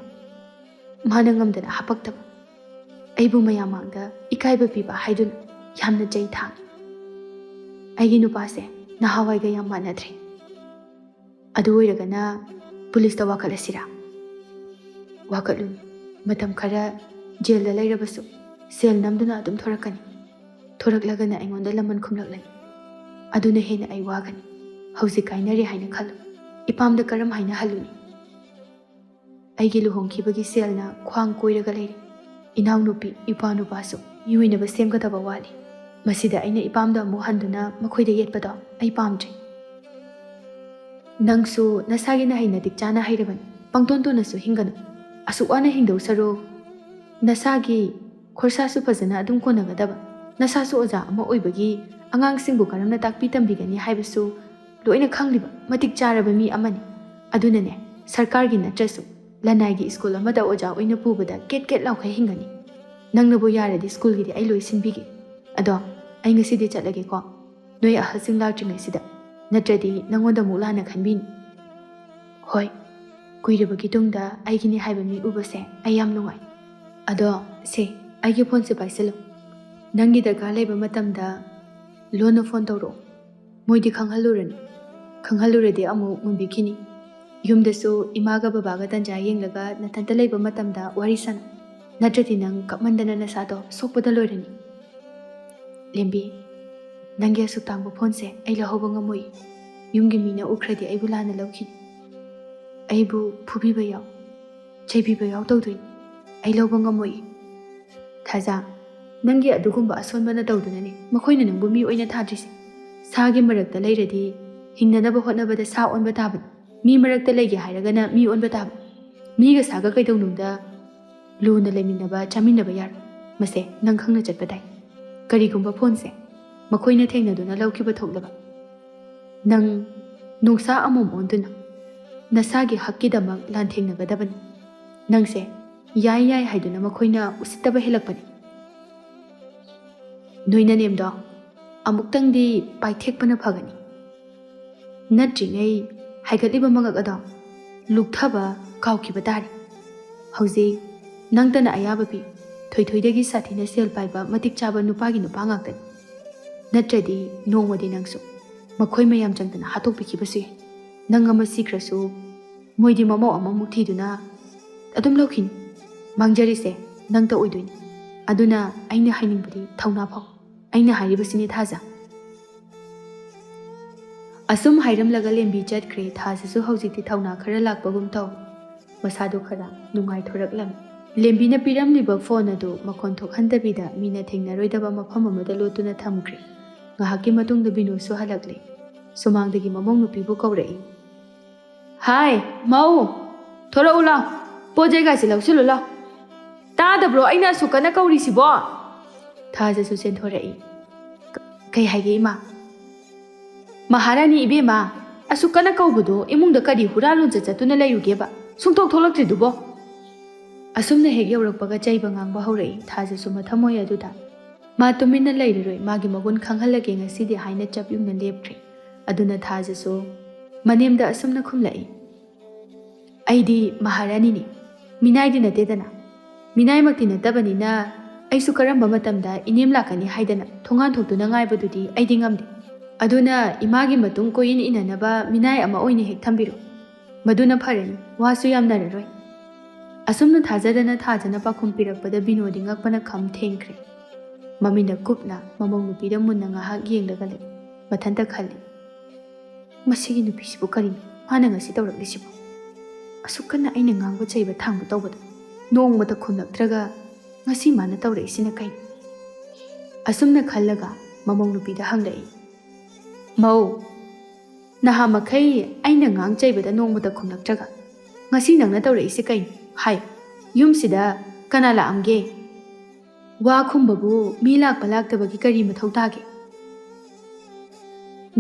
ꯃꯥꯅ ꯉꯝꯗꯅ ꯍꯥꯄꯛꯇꯕ꯫ ꯑꯩꯕꯨ ꯃꯌꯥꯝ ꯃꯥꯡꯗ ꯏꯀꯥꯏꯕ ꯄꯤꯕ ꯍꯥꯏꯗꯨꯅ ꯌꯥꯝꯅ ꯆꯩ ꯊꯥꯡꯉꯤ꯫ ꯑꯩꯒꯤ ꯅꯨꯄꯥꯁꯦ ꯅꯍꯥꯟꯋꯥꯏꯒ ꯌꯥꯝ ꯃꯥꯟꯅꯗ꯭ꯔꯦ꯫ ꯑꯗꯨ ꯑꯣꯏꯔꯒꯅ ꯄꯨꯂꯤꯁꯇ ꯋꯥꯀꯠꯂꯁꯤꯔꯥ? ꯋꯥꯀꯠꯂꯨꯅꯤ꯫ ꯃꯇꯝ ꯈꯔ ꯖꯦꯜꯗ ꯂꯩꯔꯕꯁꯨ ꯁꯦꯜ ꯅꯝꯗꯨꯅ ꯑꯗꯨꯝ ꯊꯣꯔꯛꯀꯅꯤ꯫ ꯊꯣꯔꯛꯂꯒꯅ ꯑꯩꯉꯣꯟꯗ ꯂꯃꯟ ꯈꯨꯝꯂꯛꯂꯅꯤ꯫ ꯑꯗꯨꯅ ꯍꯦꯟꯅ ꯑꯩ ꯋꯥꯒꯅꯤ꯫ ꯍꯧꯖꯤꯛ ꯀꯥꯏꯅꯔꯦ ꯍꯥꯏꯅ ꯈꯜꯂꯨ, ꯏꯄꯥꯝꯗ ꯀꯔꯝ ꯍꯥꯏꯅ ꯍꯜꯂꯨꯅꯤ? ꯑꯩꯒꯤ ꯂꯨꯍꯣꯡꯈꯤꯕꯒꯤ ꯁꯦꯜꯅ ꯈ꯭ꯋꯥꯡ ꯀꯣꯏꯔꯒ ꯂꯩꯔꯤ꯫ ꯏꯅꯥꯎꯅꯨꯄꯤ ꯏꯄ꯭ꯋꯥꯅꯨꯄꯥꯁꯨ ꯃꯤꯑꯣꯏꯅꯕ ꯁꯦꯝꯒꯗꯕ ꯋꯥꯠꯂꯤ꯫ ꯃꯁꯤꯗ ꯑꯩꯅ ꯏꯄꯥꯝꯗ ꯑꯃꯨꯛ ꯍꯟꯗꯨꯅ ꯃꯈꯣꯏꯗ ꯌꯦꯠꯄꯗꯣ ꯑꯩ ꯄꯥꯝꯗ꯭ꯔꯦ꯫ ꯅꯪꯁꯨ ꯅꯁꯥꯒꯤ ꯅꯍꯩ ꯅꯇꯤꯛ ꯆꯥꯅ ꯍꯩꯔꯕꯅꯤ, ꯄꯪꯇꯣꯟ ꯇꯣꯟꯅꯁꯨ ꯍꯤꯡꯒꯅꯨ꯫ ꯑꯁꯨꯛ ꯋꯥꯅ ꯍꯤꯡꯗꯧ ꯁꯔꯨꯛ ꯅꯁꯥꯒꯤ ꯈꯣꯔꯁꯥꯁꯨ ꯐꯖꯅ ꯑꯗꯨꯝ ꯀꯣꯟꯅꯒꯗꯕ, ꯅꯁꯥꯁꯨ ꯑꯣꯖꯥ ꯑꯃ ꯑꯣꯏꯕꯒꯤ ꯑꯉꯥꯡꯁꯤꯡꯕꯨ ꯀꯔꯝꯅ ꯇꯥꯛꯄꯤ ꯇꯝꯕꯤꯒꯅꯤ ꯍꯥꯏꯕꯁꯨ ꯂꯣꯏꯅ ꯈꯪꯂꯤꯕ ꯃꯇꯤꯛ ꯆꯥꯔꯕ ꯃꯤ ꯑꯃꯅꯤ꯫ ꯑꯗꯨꯅꯅꯦ, ꯁꯔꯀꯥꯔꯒꯤ ꯅꯠꯇ꯭ꯔꯁꯨ ꯂꯅꯥꯏꯒꯤ ꯁ꯭ꯀꯨꯜ ꯑꯃꯗ ꯑꯣꯖꯥ ꯑꯣꯏꯅ ꯄꯨꯕꯗ ꯀꯦꯠ ꯀꯦꯠ ꯂꯥꯎꯈꯩ ꯍꯤꯡꯒꯅꯤ꯫ ꯅꯪꯅꯕꯨ ꯌꯥꯔꯗꯤ ꯁ꯭ꯀꯨꯜꯒꯤꯗꯤ ꯑꯩ ꯂꯣꯏ ꯁꯤꯟꯕꯤꯒꯦ꯫ ꯑꯗꯣ ꯑꯩ ꯉꯁꯤꯗꯤ ꯆꯠꯂꯒꯦꯀꯣ, ꯅꯣꯏ ꯑꯍꯜꯁꯤꯡ ꯂꯥꯛꯇ꯭ꯔꯤꯉꯩꯁꯤꯗ, ꯅꯠꯇ꯭ꯔꯗꯤ ꯅꯪꯉꯣꯟꯗ ꯑꯃꯨꯛ ꯂꯥꯟꯅ ꯈꯟꯕꯤꯅꯤ꯫ ꯍꯣꯏ, ꯀꯨꯏꯔꯕꯒꯤ ꯇꯨꯡꯗ ꯑꯩꯒꯤꯅꯤ ꯍꯥꯏꯕ ꯃꯤ ꯎꯕꯁꯦ ꯑꯩ ꯌꯥꯝ ꯅꯨꯡꯉꯥꯏ꯫ ꯑꯗꯣ ꯁꯦ, ꯑꯩꯒꯤ ꯐꯣꯟꯁꯦ ꯄꯥꯏꯁꯤꯜꯂꯨ꯫ ꯅꯪꯒꯤ ꯗꯔꯀꯥꯔ ꯂꯩꯕ ꯃꯇꯝꯗ ꯂꯣꯟꯅ ꯐꯣꯟ ꯇꯧꯔꯛꯑꯣ꯫ ꯃꯣꯏꯗꯤ ꯈꯪꯍꯜꯂꯨꯔꯅꯨ, ꯈꯪꯍꯜꯂꯨꯔꯗꯤ ꯑꯃꯨꯛ ꯃꯨꯟꯕꯤꯈꯤꯅꯤ꯫ ꯌꯨꯝꯗꯁꯨ ꯏꯃꯥꯒ ꯕꯕꯥꯒ ꯇꯟꯖꯥ ꯌꯦꯡꯂꯒ ꯅꯊꯟꯇ ꯂꯩꯕ ꯃꯇꯝꯗ ꯋꯥꯔꯤ ꯁꯥꯟꯅꯧ, ꯅꯠꯇ꯭ꯔꯗꯤ ꯅꯪ ꯀꯞꯃꯟꯗꯅ ꯅꯁꯥꯗꯣ ꯁꯣꯛꯄꯗ ꯂꯣꯏꯔꯅꯤ꯫ ꯂꯦꯝꯕꯤ, ꯅꯪꯒꯤ ꯑꯁꯨꯛ ꯇꯥꯡꯕ ꯐꯣꯟꯁꯦ ꯑꯩ ꯂꯧꯍꯧꯕ ꯉꯝꯃꯣꯏ꯫ ꯌꯨꯝꯒꯤ ꯃꯤꯅ ꯎꯈ꯭ꯔꯗꯤ ꯑꯩꯕꯨ ꯂꯥꯟꯅ ꯂꯧꯈꯤꯅꯤ꯫ ꯑꯩꯕꯨ ꯐꯨꯕꯤꯕ ꯌꯥꯎ, ꯆꯩꯕꯤꯕ ꯌꯥꯎ ꯇꯧꯗꯣꯏꯅꯤ꯫ ꯑꯩ ꯂꯧꯕ ꯉꯝꯃꯣꯏ꯫ ꯊꯥꯖ, ꯅꯪꯒꯤ ꯑꯗꯨꯒꯨꯝꯕ ꯑꯁꯣꯟꯕꯅ ꯇꯧꯗꯨꯅꯅꯦ ꯃꯈꯣꯏꯅ ꯅꯪꯕꯨ ꯃꯤ ꯑꯣꯏꯅ ꯊꯥꯗ꯭ꯔꯤꯁꯦ꯫ ꯁꯥꯒꯤ ꯃꯔꯛꯇ ꯂꯩꯔꯗꯤ ꯍꯤꯡꯅꯅꯕ ꯍꯣꯠꯅꯕꯗ ꯁꯥ ꯑꯣꯟꯕ ꯇꯥꯕꯅꯤ꯫ ꯃꯤ ꯃꯔꯛꯇ ꯂꯩꯒꯦ ꯍꯥꯏꯔꯒꯅ ꯃꯤ ꯑꯣꯟꯕ ꯇꯥꯕ꯫ ꯃꯤꯒ ꯁꯥꯒ ꯀꯩꯗꯧꯅꯨꯡꯗ ꯂꯨꯅ ꯂꯩꯃꯤꯟꯅꯕ ꯆꯥꯃꯤꯟꯅꯕ ꯌꯥꯔꯣꯏ꯫ ꯃꯁꯦ ꯅꯪ ꯈꯪꯅ ꯆꯠꯄ ꯇꯥꯏ꯫ ꯀꯔꯤꯒꯨꯝꯕ ꯐꯣꯟꯁꯦ ꯃꯈꯣꯏꯅ ꯊꯦꯡꯅꯗꯨꯅ ꯂꯧꯈꯤꯕ ꯊꯣꯛꯂꯕ, ꯅꯪ ꯅꯣꯡꯁꯥ ꯑꯃꯣꯝ ꯑꯣꯟꯗꯨꯅ ꯅꯁꯥꯒꯤ ꯍꯛꯀꯤꯗꯃꯛ ꯂꯥꯟꯊꯦꯡꯅꯒꯗꯕꯅꯤ꯫ ꯅꯪꯁꯦ ꯌꯥꯏ ꯌꯥꯏ ꯍꯥꯏꯗꯨꯅ ꯃꯈꯣꯏꯅ ꯎꯁꯤꯠꯇꯕ ꯍꯦꯜꯂꯛꯄꯅꯤ꯫ ꯅꯣꯏꯅ ꯅꯦꯝꯗꯣ ꯑꯃꯨꯛꯇꯪꯗꯤ ꯄꯥꯏꯊꯦꯛꯄꯅ ꯐꯒꯅꯤ꯫ ꯅꯠꯇ꯭ꯔꯤꯉꯩ ꯍꯥꯏꯒꯠꯂꯤꯕ ꯃꯉꯛ ꯑꯗꯣ ꯂꯨꯛꯊꯕ ꯀꯥꯎꯈꯤꯕ ꯇꯥꯔꯦ꯫ ꯍꯧꯖꯤꯛ ꯅꯪꯇꯅ ꯑꯌꯥꯕ ꯄꯤ ꯊꯣꯏꯊꯣꯏꯗꯒꯤ ꯁꯥꯊꯤꯅ ꯁꯦꯜ ꯄꯥꯏꯕ ꯃꯇꯤꯛ ꯆꯥꯕ ꯅꯨꯄꯥꯒꯤ ꯅꯨꯄꯥ ꯉꯥꯛꯇꯅꯤ ꯅꯠꯇ꯭ꯔꯗꯤ ꯅꯣꯡꯃꯗꯤ ꯅꯪꯁꯨ ꯃꯈꯣꯏ ꯃꯌꯥꯝ ꯆꯪꯗꯅ ꯍꯥꯠꯇꯣꯛꯄꯤꯈꯤꯕꯁꯨ ꯌꯥꯏ ꯅꯪ ꯑꯃ ꯁꯤꯈ꯭ꯔꯁꯨ ꯃꯣꯏꯗꯤ ꯃꯃꯧ ꯑꯃꯃꯨꯛ ꯊꯤꯗꯨꯅ ꯑꯗꯨꯝ ꯂꯧꯈꯤꯅꯤ ꯃꯥꯡꯖꯔꯤꯁꯦ ꯅꯪꯇ ꯑꯣꯏꯗꯣꯏꯅꯤ ꯑꯗꯨꯅ ꯑꯩꯅ ꯍꯥꯏꯅꯤꯡꯕꯗꯤ ꯊꯧꯅꯥ ꯐꯥꯎ ꯑꯩꯅ ꯍꯥꯏꯔꯤꯕꯁꯤꯅꯤ ꯊꯥꯖ ꯑꯁꯨꯝ ꯍꯥꯏꯔꯝꯂꯒ ꯂꯦꯝꯕꯤ ꯆꯠꯈ꯭ꯔꯦ ꯊꯥꯖꯁꯨ ꯍꯧꯖꯤꯛꯇꯤ ꯊꯧꯅꯥ ꯈꯔ ꯂꯥꯛꯄꯒꯨꯝ ꯇꯧ ꯃꯁꯥꯗꯨ ꯈꯔ ꯅꯨꯡꯉꯥꯏꯊꯣꯔꯛꯂꯝꯃꯤ ꯂꯦꯝꯕꯤꯅ ꯄꯤꯔꯝꯂꯤꯕ ꯐꯣꯟ ꯑꯗꯨ ꯃꯈꯣꯟ ꯊꯣꯛꯍꯟꯗꯕꯤꯗ ꯃꯤꯅ ꯊꯦꯡꯅꯔꯣꯏꯗꯕ ꯃꯐꯝ ꯑꯃꯗ ꯂꯣꯠꯇꯨꯅ ꯊꯝꯈ꯭ꯔꯦ ꯉꯥꯏꯍꯥꯛꯀꯤ ꯃꯇꯨꯡꯗ ꯕꯤꯅꯣꯁꯨ ꯍꯜꯂꯛꯂꯦ ꯁꯨꯃꯥꯡꯗꯒꯤ ꯃꯃꯧ ꯅꯨꯄꯤꯕꯨ ꯀꯧꯔꯛꯏ ꯍꯥꯏ ꯃꯧ ꯊꯣꯔꯛꯎ ꯂꯥꯎ ꯄꯣꯠ ꯆꯩꯒꯥꯁꯦ ꯂꯧꯁꯤꯜꯂꯨ ꯂꯥꯎ ꯇꯥꯗꯕ꯭ꯔꯣ ꯑꯩꯅ ꯑꯁꯨꯛ ꯀꯟꯅ ꯀꯧꯔꯤꯁꯤꯕꯣ ꯊꯥꯖꯁꯨ ꯆꯦꯟꯊꯣꯔꯛꯏ ꯀꯩ ꯍꯥꯏꯒꯦ ꯏꯃꯥ ꯃꯍꯥꯔꯥꯅꯤ ꯏꯕꯦꯝꯃ ꯑꯁꯨꯛ ꯀꯟꯅ ꯀꯧꯕꯗꯣ ꯏꯃꯨꯡꯗ ꯀꯔꯤ ꯍꯨꯔꯥꯟ ꯂꯣꯟꯆꯠ ꯆꯠꯇꯨꯅ ꯂꯩꯔꯨꯒꯦꯕ ꯁꯨꯡꯊꯣꯛ ꯊꯣꯛꯂꯛꯇ꯭ꯔꯤꯗꯨꯕꯣ ꯑꯁꯨꯝꯅ ꯍꯦꯛ ꯌꯧꯔꯛꯄꯒ ꯆꯩꯕ ꯉꯥꯡꯕ ꯍꯧꯔꯛꯏ ꯊꯥꯖꯁꯨ ꯃꯊꯃꯣꯏ ꯑꯗꯨꯗ ꯃꯥ ꯇꯨꯃꯤꯟꯅ ꯂꯩꯔꯔꯣꯏ ꯃꯥꯒꯤ ꯃꯒꯨꯟ ꯈꯪꯍꯜꯂꯒꯦ ꯉꯁꯤꯗꯤ ꯍꯥꯏꯅ ꯆꯞ ꯌꯨꯡꯅ ꯂꯦꯞꯈ꯭ꯔꯦ ꯑꯗꯨꯅ ꯊꯥꯖꯁꯨ ꯃꯅꯦꯝꯗ ꯑꯁꯨꯝꯅ ꯈꯨꯝꯂꯛꯏ ꯑꯩꯗꯤ ꯃꯍꯥꯔꯥꯅꯤꯅꯤ ꯃꯤꯅꯥꯏꯗꯤ ꯅꯠꯇꯦꯗꯅ ꯃꯤꯅꯥꯏꯃꯛꯇꯤ ꯅꯠꯇꯕꯅꯤꯅ ꯑꯩꯁꯨ ꯀꯔꯝꯕ ꯃꯇꯝꯗ ꯏꯅꯦꯝ ꯂꯥꯛꯀꯅꯤ ꯍꯥꯏꯗꯅ ꯊꯣꯡꯒꯥꯟ ꯊꯣꯛꯇꯨꯅ ꯉꯥꯏꯕꯗꯨꯗꯤ ꯑꯩꯗꯤ ꯉꯝꯗꯦ ꯑꯗꯨꯅ ꯏꯃꯥꯒꯤ ꯃꯇꯨꯡ ꯀꯣꯏꯏꯟ ꯏꯟꯅꯅꯕ ꯃꯤꯅꯥꯏ ꯑꯃ ꯑꯣꯏꯅ ꯍꯦꯛ ꯊꯝꯕꯤꯔꯣ ꯃꯗꯨꯅ ꯐꯔꯅꯤ ꯋꯥꯁꯨ ꯌꯥꯝꯅꯔꯔꯣꯏ ꯑꯁꯨꯝꯅ ꯊꯥꯖꯗꯅ ꯊꯥꯖꯅ ꯄꯥꯎꯈꯨꯝ ꯄꯤꯔꯛꯄꯗ ꯕꯤꯅꯣꯗꯤ ꯉꯛꯄꯅ ꯈꯝ ꯊꯦꯡꯈ꯭ꯔꯦ ꯃꯃꯤꯠꯅ ꯀꯨꯞꯅ ꯃꯃꯧ ꯅꯨꯄꯤꯗ ꯃꯨꯟꯅ ꯉꯥꯏꯍꯥꯛ ꯌꯦꯡꯂꯒ ꯂꯩ ꯃꯊꯟꯇ ꯈꯜꯂꯤ ꯃꯁꯤꯒꯤ ꯅꯨꯄꯤꯁꯤꯕꯨ ꯀꯔꯤꯅꯣ ꯃꯥꯅ ꯉꯁꯤ ꯇꯧꯔꯛꯂꯤꯁꯤꯕꯨ ꯑꯁꯨꯛ ꯀꯟꯅ ꯑꯩꯅ ꯉꯥꯡꯕ ꯆꯩꯕ ꯊꯥꯡꯕ ꯇꯧꯕꯗ ꯅꯣꯡꯃꯇ ꯈꯨꯝꯂꯛꯇ꯭ꯔꯒ ꯉꯁꯤ ꯃꯥꯅ ꯇꯧꯔꯛꯏꯁꯤꯅ ꯀꯩꯅꯣ ꯑꯁꯨꯝꯅ ꯈꯜꯂꯒ ꯃꯃꯧ ꯅꯨꯄꯤꯗ ꯍꯪꯂꯛꯏ ꯃꯧ ꯅꯍꯥ ꯃꯈꯩ ꯑꯩꯅ ꯉꯥꯡ ꯆꯩꯕꯗ ꯅꯣꯡꯃꯇ ꯈꯨꯝꯂꯛꯇ꯭ꯔꯒ ꯉꯁꯤ ꯅꯪꯅ ꯇꯧꯔꯛꯏꯁꯤ ꯀꯩꯅꯣ ꯍꯥꯏꯌꯨ ꯌꯨꯝꯁꯤꯗ ꯀꯅꯥ ꯂꯥꯛꯑꯝꯒꯦ ꯋꯥ ꯈꯨꯝꯕꯕꯨ ꯃꯤ ꯂꯥꯛꯄ ꯂꯥꯛꯇꯕꯒꯤ ꯀꯔꯤ ꯃꯊꯧ ꯇꯥꯒꯦ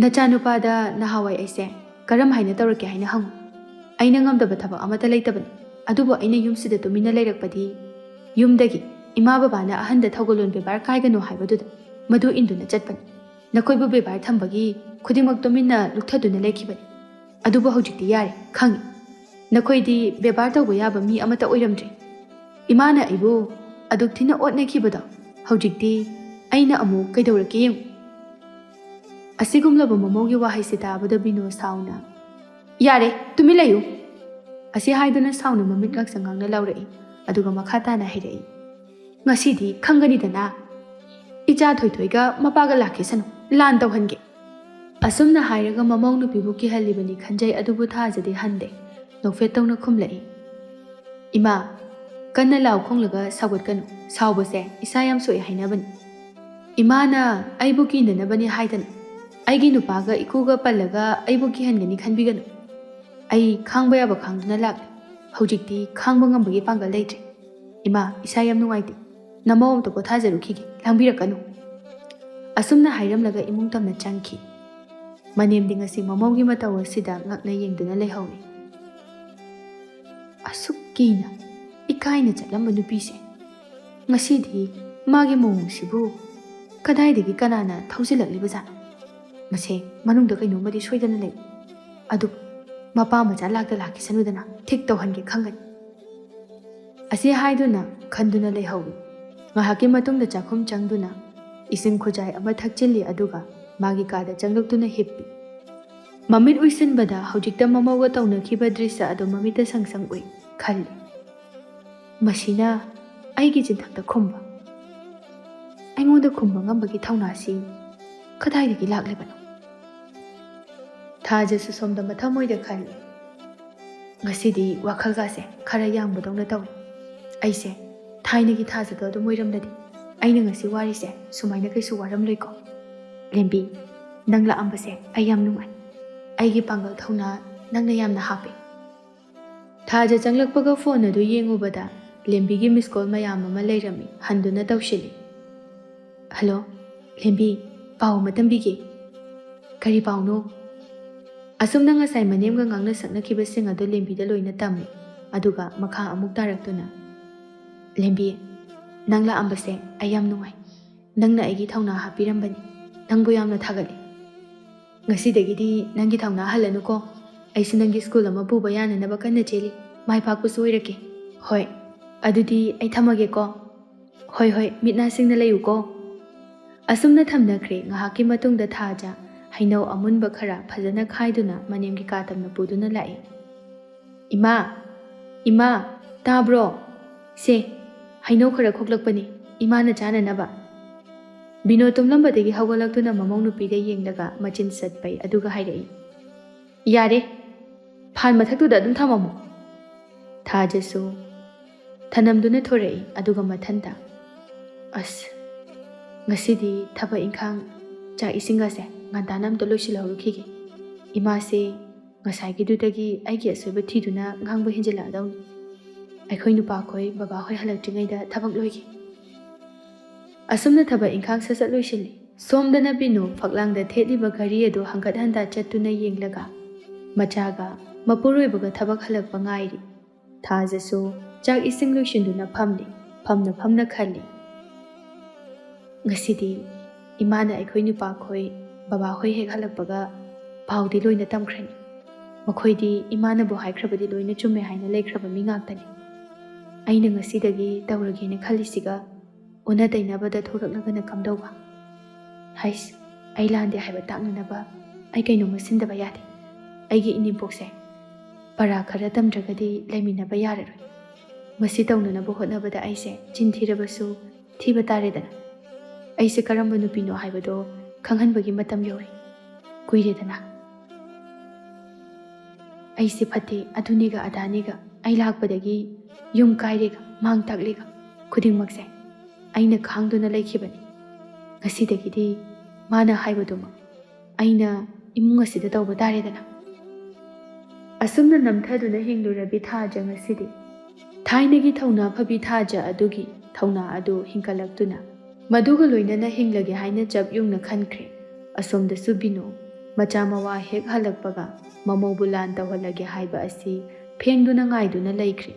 ꯅꯆꯥꯅꯨꯄꯥꯗ ꯅꯍꯥꯟꯋꯥꯏ ꯑꯩꯁꯦ ꯀꯔꯝ ꯍꯥꯏꯅ ꯇꯧꯔꯛꯀꯦ ꯍꯥꯏꯅ ꯍꯪꯉꯨ ꯑꯩꯅ ꯉꯝꯗꯕ ꯊꯕꯛ ꯑꯃꯠꯇ ꯂꯩꯇꯕꯅꯤ ꯑꯗꯨꯕꯨ ꯑꯩꯅ ꯌꯨꯝꯁꯤꯗ ꯇꯨꯃꯤꯟꯅ ꯂꯩꯔꯛꯄꯗꯤ ꯌꯨꯝꯗꯒꯤ ꯏꯃꯥ ꯕꯕꯥꯅ ꯑꯍꯟꯗ ꯊꯧꯒꯜꯂꯣꯟ ꯕꯦꯕꯥꯔ ꯀꯥꯏꯒꯅꯨ ꯍꯥꯏꯕꯗꯨꯗ ꯃꯗꯨ ꯏꯟꯗꯨꯅ ꯆꯠꯄꯅꯤ ꯅꯈꯣꯏꯕꯨ ꯕꯦꯕꯥꯔ ꯊꯝꯕꯒꯤ ꯈꯨꯗꯤꯡꯃꯛ ꯇꯨꯃꯤꯟꯅ ꯂꯨꯛꯊꯗꯨꯅ ꯂꯩꯈꯤꯕꯅꯤ ꯑꯗꯨꯕꯨ ꯍꯧꯖꯤꯛꯇꯤ ꯌꯥꯔꯦ ꯈꯪꯉꯤ ꯅꯈꯣꯏꯗꯤ ꯕꯦꯕꯥꯔ ꯇꯧꯕ ꯌꯥꯕ ꯃꯤ ꯑꯃꯠꯇ ꯑꯣꯏꯔꯝꯗ꯭ꯔꯦ ꯏꯃꯥꯅ ꯑꯩꯕꯨ ꯑꯗꯨꯛ ꯊꯤꯅ ꯑꯣꯠꯅꯈꯤꯕꯗꯣ ꯍꯧꯖꯤꯛꯇꯤ ꯑꯩꯅ ꯑꯃꯨꯛ ꯀꯩꯗꯧꯔꯛꯀꯦ ꯌꯦꯡꯉꯨ ꯑꯁꯤꯒꯨꯝꯂꯕ ꯃꯃꯧꯒꯤ ꯋꯥꯍꯩꯁꯤ ꯇꯥꯕꯗ ꯕꯤꯅꯣ ꯁꯥꯎꯅ ꯌꯥꯔꯦ ꯇꯨꯃꯤꯟ ꯂꯩꯌꯨ ꯑꯁꯤ ꯍꯥꯏꯗꯨꯅ ꯁꯥꯎꯅ ꯃꯃꯤꯠ ꯉꯥꯛꯁꯪ ꯉꯥꯡꯅ ꯂꯥꯎꯔꯛꯏ ꯑꯗꯨꯒ ꯃꯈꯥ ꯇꯥꯅ ꯍꯥꯏꯔꯛꯏ ꯉꯁꯤꯗꯤ ꯈꯪꯒꯅꯤꯗꯅ ꯏꯆꯥ ꯊꯣꯏꯊꯣꯏꯒ ꯃꯄꯥꯒ ꯂꯥꯛꯈꯤꯁꯅꯨ ꯂꯥꯟ ꯇꯧꯍꯟꯒꯦ ꯑꯁꯨꯝꯅ ꯍꯥꯏꯔꯒ ꯃꯃꯧ ꯅꯨꯄꯤꯕꯨ ꯀꯤꯍꯜꯂꯤꯕꯅꯤ ꯈꯟꯖꯩ ꯑꯗꯨꯕꯨ ꯊꯥꯖꯗꯤ ꯍꯟꯗꯦ ꯅꯣꯛꯐꯦꯠ ꯇꯧꯅ ꯈꯨꯝꯂꯛꯏ ꯏꯃꯥ ꯀꯟꯅ ꯂꯥꯎ ꯈꯣꯡꯂꯒ ꯁꯥꯎꯒꯠꯀꯅꯨ ꯁꯥꯎꯕꯁꯦ ꯏꯁꯥ ꯌꯥꯝ ꯁꯣꯛꯑꯦ ꯍꯥꯏꯅꯕꯅꯤ ꯏꯃꯥꯅ ꯑꯩꯕꯨ ꯀꯤꯅꯅꯕꯅꯤ ꯍꯥꯏꯗꯅ ꯑꯩꯒꯤ ꯅꯨꯄꯥꯒ ꯏꯀꯨꯒ ꯄꯜꯂꯒ ꯑꯩꯕꯨ ꯀꯤꯍꯟꯒꯅꯤ ꯈꯟꯕꯤꯒꯅꯨ ꯑꯩ ꯈꯥꯡꯕ ꯌꯥꯕ ꯈꯥꯡꯗꯨꯅ ꯂꯥꯛꯂꯦ ꯍꯧꯖꯤꯛꯇꯤ ꯈꯥꯡꯕ ꯉꯝꯕꯒꯤ ꯄꯥꯡꯒꯜ ꯂꯩꯇ꯭ꯔꯦ ꯏꯃꯥ ꯏꯁꯥ ꯌꯥꯝ ꯅꯨꯡꯉꯥꯏꯇꯦ ꯅꯃꯧ ꯑꯝꯇ ꯄꯣꯊꯥꯖꯔꯨꯈꯤꯒꯦ ꯂꯥꯡꯕꯤꯔꯛꯀꯅꯨ ꯑꯁꯨꯝꯅ ꯍꯥꯏꯔꯝꯂꯒ ꯏꯃꯨꯡ ꯇꯝꯅ ꯆꯪꯈꯤ ꯃꯅꯦꯝꯗꯤ ꯉꯁꯤ ꯃꯃꯧꯒꯤ ꯃꯇꯧ ꯑꯁꯤꯗ ꯉꯛꯅ ꯌꯦꯡꯗꯨꯅ ꯂꯩꯍꯧꯏ ꯑꯁꯨꯛ ꯀꯤꯅ ꯏꯀꯥꯏꯅ ꯆꯠꯂꯝꯕ ꯅꯨꯄꯤꯁꯦ ꯉꯁꯤꯗꯤ ꯃꯥꯒꯤ ꯃꯑꯣꯡꯁꯤꯕꯨ ꯀꯗꯥꯏꯗꯒꯤ ꯀꯅꯥꯅ ꯊꯧꯖꯤꯜꯂꯛꯂꯤꯕꯖꯥꯠꯅꯣ ꯃꯁꯦ ꯃꯅꯨꯡꯗ ꯀꯩꯅꯣꯝꯃꯗꯤ ꯁꯣꯏꯗꯅ ꯂꯩ ꯑꯗꯨꯕꯨ ꯃꯄꯥ ꯃꯆꯥ ꯂꯥꯛꯈꯤꯁꯅꯨꯗꯅ ꯊꯤꯛ ꯇꯧꯍꯟꯒꯦ ꯈꯪꯒꯅꯤ ꯑꯁꯤ ꯍꯥꯏꯗꯨꯅ ꯈꯟꯗꯨꯅ ꯂꯩꯍꯧꯏ ꯉꯥꯏꯍꯥꯛꯀꯤ ꯃꯇꯨꯡꯗ ꯆꯥꯛꯈꯨꯝ ꯆꯪꯗꯨꯅ ꯏꯁꯤꯡ ꯈꯨꯖꯥꯏ ꯑꯃ ꯊꯛꯆꯤꯜꯂꯤ ꯑꯗꯨꯒ ꯃꯥꯒꯤ ꯀꯥꯗ ꯆꯪꯂꯛꯇꯨꯅ ꯍꯤꯞꯄꯤ ꯃꯃꯤꯠ ꯎꯏꯁꯤꯟꯕꯗ ꯍꯧꯖꯤꯛꯇ ꯃꯃꯧꯒ ꯇꯧꯅꯈꯤꯕ ꯗ꯭ꯔꯤꯁ ꯑꯗꯨ ꯃꯃꯤꯠꯇ ꯁꯪꯁꯪ ꯎꯏ ꯈꯜꯂꯤ ꯃꯁꯤꯅ ꯑꯩꯒꯤ ꯆꯤꯟꯊꯛꯇ ꯈꯨꯝꯕ ꯑꯩꯉꯣꯟꯗ ꯈꯨꯝꯕ ꯉꯝꯕꯒꯤ ꯊꯧꯅꯥꯁꯤ ꯀꯗꯥꯏꯗꯒꯤ ꯂꯥꯛꯂꯤꯕꯅꯣ ꯊꯥꯖꯁꯨ ꯁꯣꯝꯗ ꯃꯊꯃꯣꯏꯗ ꯈꯜꯂꯤ ꯉꯁꯤꯗꯤ ꯋꯥꯈꯜꯒꯥꯁꯦ ꯈꯔ ꯌꯥꯡꯕꯗꯧꯅ ꯇꯧꯏ ꯑꯩꯁꯦ ꯊꯥꯏꯅꯒꯤ ꯊꯥꯖꯗꯣ ꯑꯗꯨꯝ ꯑꯣꯏꯔꯝꯂꯗꯤ ꯑꯩꯅ ꯉꯁꯤ ꯋꯥꯔꯤꯁꯦ ꯁꯨꯃꯥꯏꯅ ꯀꯩꯁꯨ ꯋꯥꯔꯝꯂꯣꯏꯀꯣ ꯂꯦꯝꯕꯤ ꯅꯪ ꯂꯥꯛꯑꯝꯕꯁꯦ ꯑꯩ ꯌꯥꯝ ꯅꯨꯡꯉꯥꯏ ꯑꯩꯒꯤ ꯄꯥꯡꯒꯜ ꯊꯧꯅꯥ ꯅꯪꯅ ꯌꯥꯝꯅ ꯍꯥꯞꯄꯤ ꯊꯥꯖ ꯆꯪꯂꯛꯄꯒ ꯐꯣꯟ ꯑꯗꯨ ꯌꯦꯡꯉꯨꯕꯗ ꯂꯦꯝꯕꯤꯒꯤ ꯃꯤꯁꯀꯣꯜ ꯃꯌꯥꯝ ꯑꯃ ꯂꯩꯔꯝꯃꯤ ꯍꯟꯗꯨꯅ ꯇꯧꯁꯤꯜꯂꯤ ꯍꯜꯂꯣ ꯂꯦꯝꯕꯤ ꯄꯥꯎ ꯑꯃ ꯇꯝꯕꯤꯒꯦ ꯀꯔꯤ ꯄꯥꯎꯅꯣ ꯑꯁꯨꯝꯅ ꯉꯁꯥꯏ ꯃꯅꯦꯝꯒ ꯉꯥꯡꯅ ꯁꯛꯅꯈꯤꯕꯁꯤꯡ ꯑꯗꯨ ꯂꯦꯝꯕꯤꯗ ꯂꯣꯏꯅ ꯇꯝꯃꯤ ꯑꯗꯨꯒ ꯃꯈꯥ ꯑꯃꯨꯛ ꯇꯥꯔꯛꯇꯨꯅ ꯂꯦꯝꯕꯤ ꯅꯪ ꯂꯥꯛꯑꯝꯕꯁꯦ ꯑꯩ ꯌꯥꯝ ꯅꯨꯡꯉꯥꯏ ꯅꯪꯅ ꯑꯩꯒꯤ ꯊꯧꯅꯥ ꯍꯥꯞꯄꯤꯔꯝꯕꯅꯤ ꯅꯪꯕꯨ ꯌꯥꯝꯅ ꯊꯥꯒꯠꯂꯤ ꯉꯁꯤꯗꯒꯤꯗꯤ ꯅꯪꯒꯤ ꯊꯧꯅꯥ ꯍꯜꯂꯅꯨꯀꯣ ꯑꯩꯁꯨ ꯅꯪꯒꯤ ꯁ꯭ꯀꯨꯜ ꯑꯃ ꯄꯨꯕ ꯌꯥꯅꯅꯕ ꯀꯟꯅ ꯆꯦꯜꯂꯤ ꯃꯥꯏ ꯄꯥꯛꯄꯁꯨ ꯑꯣꯏꯔꯛꯀꯦ ꯍꯣꯏ ꯑꯗꯨꯗꯤ ꯑꯩ ꯊꯝꯃꯒꯦꯀꯣ. ꯍꯣꯏ ꯍꯣꯏ, ꯃꯤꯠ ꯅꯥ ꯁꯤꯡꯅ ꯂꯩꯌꯨꯀꯣ. ꯑꯁꯨꯝꯅ ꯊꯝꯅꯈ꯭ꯔꯦ. ꯉꯥꯏꯍꯥꯛꯀꯤ ꯃꯇꯨꯡꯗ ꯊꯥꯖ ꯍꯩꯅꯧ ꯑꯃꯨꯟꯕ ꯈꯔ ꯐꯖꯅ ꯈꯥꯏꯗꯨꯅ ꯃꯅꯦꯝꯒꯤ ꯀꯥ ꯇꯝꯅ ꯄꯨꯗꯨꯅ ꯂꯥꯛꯏ. ꯏꯃꯥ, ꯏꯃꯥ, ꯇꯥꯕ꯭ꯔꯣ? ꯁꯦ, ꯍꯩꯅꯧ ꯈꯔ ꯈꯣꯛꯂꯛꯄꯅꯤ, ꯏꯃꯥꯅ ꯆꯥꯅꯅꯕ. ꯕꯤꯅꯣ ꯇꯨꯝꯂꯝꯕꯗꯒꯤ ꯍꯧꯒꯠꯂꯛꯇꯨꯅ ꯃꯃꯧ ꯅꯨꯄꯤꯗ ꯌꯦꯡꯂꯒ ꯃꯆꯤꯟ ꯆꯠꯄꯩ ꯑꯗꯨꯒ ꯍꯥꯏꯔꯛꯏ. ꯌꯥꯔꯦ, ꯐꯥꯟ ꯃꯊꯛꯇꯨꯗ ꯑꯗꯨꯝ ꯊꯝꯃꯝꯃꯣ. ꯊꯥꯖꯁꯨ ꯊꯅꯝꯗꯨꯅ ꯊꯣꯔꯛꯏ ꯑꯗꯨꯒ ꯃꯊꯟꯇ, ꯑꯁ, ꯉꯁꯤꯗꯤ ꯊꯕꯛ ꯏꯪꯈꯥꯡ ꯆꯥꯛ ꯏꯁꯤꯡꯒꯁꯦ ꯉꯟꯇꯥꯅ ꯑꯝꯇ ꯂꯣꯏꯁꯤꯜꯍꯧꯔꯨꯈꯤꯒꯦ. ꯏꯃꯥꯁꯦ ꯉꯁꯥꯏꯒꯤꯗꯨꯗꯒꯤ ꯑꯩꯒꯤ ꯑꯁꯣꯏꯕ ꯊꯤꯗꯨꯅ ꯉꯥꯡꯕ ꯍꯦꯟꯖꯤꯜꯂꯛꯑꯗꯧꯅꯤ. ꯑꯩꯈꯣꯏ ꯅꯨꯄꯥꯈꯣꯏ ꯕꯕꯥꯍꯣꯏ ꯍꯜꯂꯛꯇ꯭ꯔꯤꯉꯩꯗ ꯊꯕꯛ ꯂꯣꯏꯒꯦ. ꯑꯁꯨꯝꯅ ꯊꯕꯛ ꯏꯪꯈꯥꯡ ꯁꯠ ꯂꯣꯏꯁꯤꯜꯂꯤ. ꯁꯣꯝꯗꯅ ꯕꯤꯅꯨ ꯐꯛꯂꯥꯡꯗ ꯊꯦꯠꯂꯤꯕ ꯘꯔꯤ ꯑꯗꯨ ꯍꯪꯒꯠ ꯍꯟꯗꯥ ꯆꯠꯇꯨꯅ ꯌꯦꯡꯂꯒ ꯃꯆꯥꯒ ꯃꯄꯨꯔꯣꯏꯕꯒ ꯊꯕꯛ ꯍꯜꯂꯛꯄ ꯉꯥꯏꯔꯤ. ꯊꯥꯖꯁꯨ ꯆꯥꯛ ꯏꯁꯤꯡ ꯂꯣꯏꯁꯤꯟꯗꯨꯅ ꯐꯝꯂꯤ. ꯐꯝꯅ ꯐꯝꯅ ꯈꯜꯂꯤ. ꯉꯁꯤꯗꯤ ꯏꯃꯥꯅ ꯑꯩꯈꯣꯏ ꯅꯨꯄꯥꯈꯣꯏ ꯕꯕꯥꯍꯣꯏ ꯍꯦꯛ ꯍꯜꯂꯛꯄꯒ ꯄꯥꯎꯗꯤ ꯂꯣꯏꯅ ꯇꯝꯈ꯭ꯔꯅꯤ. ꯃꯈꯣꯏꯗꯤ ꯏꯃꯥꯅꯕꯨ ꯍꯥꯏꯈ꯭ꯔꯕꯗꯤ ꯂꯣꯏꯅ ꯆꯨꯝꯃꯦ ꯍꯥꯏꯅ ꯂꯩꯈ꯭ꯔꯕ ꯃꯤ ꯉꯥꯛꯇꯅꯤ. ꯑꯩꯅ ꯉꯁꯤꯗꯒꯤ ꯇꯧꯔꯒꯦꯅ ꯈꯜꯂꯤꯁꯤꯒ ꯑꯣꯟꯅ ꯇꯩꯅꯕꯗ ꯊꯣꯔꯛꯂꯒꯅ ꯀꯝꯗꯧꯕ? ꯍꯩꯁ, ꯑꯩ ꯂꯥꯟꯗꯦ ꯍꯥꯏꯕ ꯇꯥꯛꯅꯅꯕ ꯑꯩ ꯀꯩꯅꯣꯝꯃ ꯁꯤꯟꯗꯕ ꯌꯥꯗꯦ. ꯑꯩꯒꯤ ꯏꯅꯦꯝꯄꯣꯛꯁꯦ ꯄꯔꯥ ꯈꯔ ꯇꯝꯗ꯭ꯔꯒꯗꯤ ꯂꯩꯃꯤꯟꯅꯕ ꯌꯥꯔꯔꯣꯏ. ꯃꯁꯤ ꯇꯧꯅꯅꯕ ꯍꯣꯠꯅꯕꯗ ꯑꯩꯁꯦ ꯆꯤꯟ ꯊꯤꯔꯕꯁꯨ ꯊꯤꯕ ꯇꯥꯔꯦꯗꯅ. ꯑꯩꯁꯦ ꯀꯔꯝꯕ ꯅꯨꯄꯤꯅꯣ ꯍꯥꯏꯕꯗꯣ ꯈꯪꯍꯟꯕꯒꯤ ꯃꯇꯝ ꯌꯧꯔꯦ. ꯀꯨꯏꯔꯦꯗꯅ. ꯑꯩꯁꯦ ꯐꯠꯇꯦ, ꯑꯗꯨꯅꯦꯒ ꯑꯗꯥꯅꯦꯒ ꯑꯩ ꯂꯥꯛꯄꯗꯒꯤ ꯌꯨꯝ ꯀꯥꯏꯔꯦꯒ ꯃꯥꯡ ꯇꯥꯛꯂꯦꯒ ꯈꯨꯗꯤꯡꯃꯛꯁꯦ ꯑꯩꯅ ꯈꯥꯡꯗꯨꯅ ꯂꯩꯈꯤꯕꯅꯤ. ꯉꯁꯤꯗꯒꯤꯗꯤ ꯃꯥꯅ ꯍꯥꯏꯕꯗꯨꯃꯛ ꯑꯩꯅ ꯏꯃꯨꯡ ꯑꯁꯤꯗ ꯇꯧꯕ ꯇꯥꯔꯦꯗꯅ. ꯑꯁꯨꯝꯅ ꯅꯝꯊꯗꯨꯅ ꯍꯤꯡꯂꯨꯔꯕꯤ ꯊꯥꯖ ꯉꯁꯤꯗꯤ ꯊꯥꯏꯅꯒꯤ ꯊꯧꯅꯥ ꯐꯕꯤ ꯊꯥꯖ ꯑꯗꯨꯒꯤ ꯊꯧꯅꯥ ꯑꯗꯨ ꯍꯤꯡꯀꯠꯂꯛꯇꯨꯅ ꯃꯗꯨꯒ ꯂꯣꯏꯅꯅ ꯍꯤꯡꯂꯒꯦ ꯍꯥꯏꯅ ꯆꯞ ꯌꯨꯡꯅ ꯈꯟꯈ꯭ꯔꯦ. ꯑꯁꯣꯝꯗꯁꯨ ꯕꯤꯅꯨ ꯃꯆꯥ ꯃꯋꯥ ꯍꯦꯛ ꯍꯜꯂꯛꯄꯒ ꯃꯃꯧꯕꯨ ꯂꯥꯟ ꯇꯧꯍꯜꯂꯒꯦ ꯍꯥꯏꯕ ꯑꯁꯤ ꯐꯦꯡꯗꯨꯅ ꯉꯥꯏꯗꯨꯅ ꯂꯩꯈ꯭ꯔꯦ.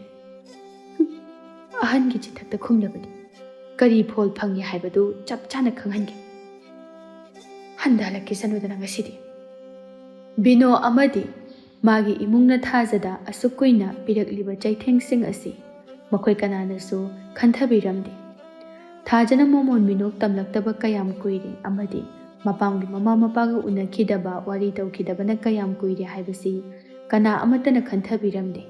ꯑꯍꯟꯒꯤ ꯆꯤꯊꯛꯇ ꯈꯨꯝꯂꯕꯗꯤ ꯀꯔꯤ ꯐꯣꯜ ꯐꯪꯉꯤ ꯍꯥꯏꯕꯗꯨ ꯆꯞ ꯆꯥꯅ ꯈꯪꯍꯟꯒꯦ. ꯍꯟꯊꯍꯜꯂꯛꯈꯤꯁꯅꯨꯗꯅ ꯉꯁꯤꯗꯤ. ꯕꯤꯅꯣ ꯑꯃꯗꯤ ꯃꯥꯒꯤ ꯏꯃꯨꯡꯅ ꯊꯥꯖꯗ ꯑꯁꯨꯛ ꯀꯨꯏꯅ ꯄꯤꯔꯛꯂꯤꯕ ꯆꯩꯊꯦꯡꯁꯤꯡ ꯑꯁꯤ ꯃꯈꯣꯏ ꯀꯅꯥꯅꯁꯨ ꯈꯟꯊꯕꯤꯔꯝꯗꯦ. ꯊꯥꯖꯅ ꯃꯣꯃꯣꯟ ꯃꯤꯅꯣꯛ ꯇꯝꯂꯛꯇꯕ ꯀꯌꯥꯝ ꯀꯨꯏꯔꯦ ꯑꯃꯗꯤ ꯃꯄꯥꯝꯒꯤ ꯃꯃꯥ ꯃꯄꯥꯒ ꯎꯅꯈꯤꯗꯕ ꯋꯥꯔꯤ ꯇꯧꯈꯤꯗꯕꯅ ꯀꯌꯥꯝ ꯀꯨꯏꯔꯦ ꯍꯥꯏꯕꯁꯤ ꯀꯅꯥ ꯑꯃꯠꯇꯅ ꯈꯟꯊꯕꯤꯔꯝꯗꯦ.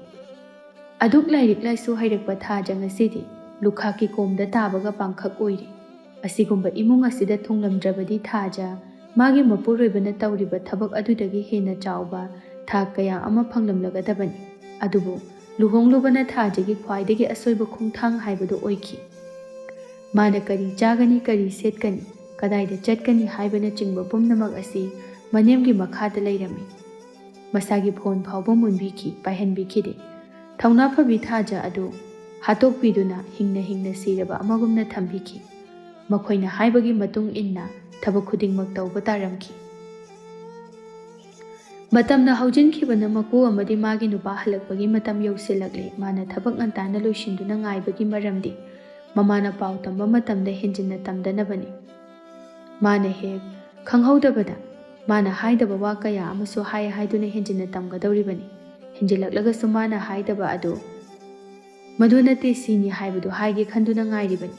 ꯑꯗꯨꯛ ꯂꯥꯏꯔꯤꯛ ꯂꯥꯏꯁꯨ ꯍꯩꯔꯛꯄ ꯊꯥꯖ ꯉꯁꯤꯗꯤ ꯂꯨꯈꯥꯛꯀꯤ ꯀꯣꯝꯗ ꯇꯥꯕꯒ ꯄꯥꯡꯈꯛ ꯑꯣꯏꯔꯦ. ꯑꯁꯤꯒꯨꯝꯕ ꯏꯃꯨꯡ ꯑꯁꯤꯗ ꯊꯨꯡꯂꯝꯗ꯭ꯔꯕꯗꯤ ꯊꯥꯖ ꯃꯥꯒꯤ ꯃꯄꯨꯔꯣꯏꯕꯅ ꯇꯧꯔꯤꯕ ꯊꯕꯛ ꯑꯗꯨꯗꯒꯤ ꯍꯦꯟꯅ ꯆꯥꯎꯕ ꯊꯥꯛ ꯀꯌꯥ ꯑꯃ ꯐꯪꯂꯝꯂꯒꯗꯕꯅꯤ. ꯑꯗꯨꯕꯨ ꯂꯨꯍꯣꯡꯂꯨꯕꯅ ꯊꯥꯖꯒꯤ ꯈ꯭ꯋꯥꯏꯗꯒꯤ ꯑꯁꯣꯏꯕ ꯈꯣꯡꯊꯥꯡ ꯍꯥꯏꯕꯗꯨ ꯑꯣꯏꯈꯤ. ꯃꯥꯅ ꯀꯔꯤ ꯆꯥꯒꯅꯤ, ꯀꯔꯤ ꯁꯦꯠꯀꯅꯤ, ꯀꯗꯥꯏꯗ ꯆꯠꯀꯅꯤ ꯍꯥꯏꯕꯅꯆꯤꯡꯕ ꯄꯨꯝꯅꯃꯛ ꯑꯁꯤ ꯃꯅꯦꯝꯒꯤ ꯃꯈꯥꯗ ꯂꯩꯔꯝꯃꯤ. ꯃꯁꯥꯒꯤ ꯐꯣꯟ ꯐꯥꯎꯕ ꯃꯨꯟꯕꯤꯈꯤ, ꯄꯥꯏꯍꯟꯕꯤꯈꯤꯗꯦ. ꯊꯧꯅꯥ ꯐꯕꯤ ꯊꯥꯖ ꯑꯗꯨ ꯍꯥꯠꯇꯣꯛꯄꯤꯗꯨꯅ ꯍꯤꯡꯅ ꯍꯤꯡꯅ ꯁꯤꯔꯕ ꯑꯃꯒꯨꯝꯅ ꯊꯝꯕꯤꯈꯤ. ꯃꯈꯣꯏꯅ ꯍꯥꯏꯕꯒꯤ ꯃꯇꯨꯡ ꯏꯟꯅ ꯊꯕꯛ ꯈꯨꯗꯤꯡꯃꯛ ꯇꯧꯕ ꯇꯥꯔꯝꯈꯤ. ꯃꯇꯝꯅ ꯍꯧꯖꯤꯟꯈꯤꯕꯅ ꯃꯀꯨ ꯑꯃꯗꯤ ꯃꯥꯒꯤ ꯅꯨꯄꯥ ꯍꯜꯂꯛꯄꯒꯤ ꯃꯇꯝ ꯌꯧꯁꯤꯜꯂꯛꯂꯦ. ꯃꯥꯅ ꯊꯕꯛ ꯉꯟꯇꯥꯅ ꯂꯣꯏꯁꯤꯟꯗꯨꯅ ꯉꯥꯏꯕꯒꯤ ꯃꯔꯝꯗꯤ ꯃꯃꯥꯅ パウ ꯇꯝꯕ ꯃꯇꯝꯗ ꯍꯦꯟꯖꯤꯟꯅ ꯇꯝꯗꯅꯕꯅꯤ. ꯃꯥꯅ ꯍꯦꯛ ꯈꯪꯍꯧꯗꯕꯗ ꯃꯥꯅ ꯍꯥꯏꯗꯕ ꯋꯥ ꯀꯌా ꯑꯃꯁꯨ ꯍꯥꯏꯗꯨꯅ ꯍꯦꯟꯖꯤꯟꯅ ꯇꯝꯒꯗꯧꯔꯤꯕꯅꯤ. ꯍꯦꯟꯖꯤꯜꯂꯛꯂꯒꯁꯨ ꯃꯥꯅ ꯍꯥꯏꯗꯕ ꯑꯗꯨ ꯃꯗꯨ ꯅꯠꯇꯦ ꯁꯤꯅꯤ ꯍꯥꯏꯕꯗꯨ ꯍꯥꯏꯒꯦ ꯈꯟꯗꯨꯅ ꯉꯥꯏꯔꯤꯕꯅꯤ.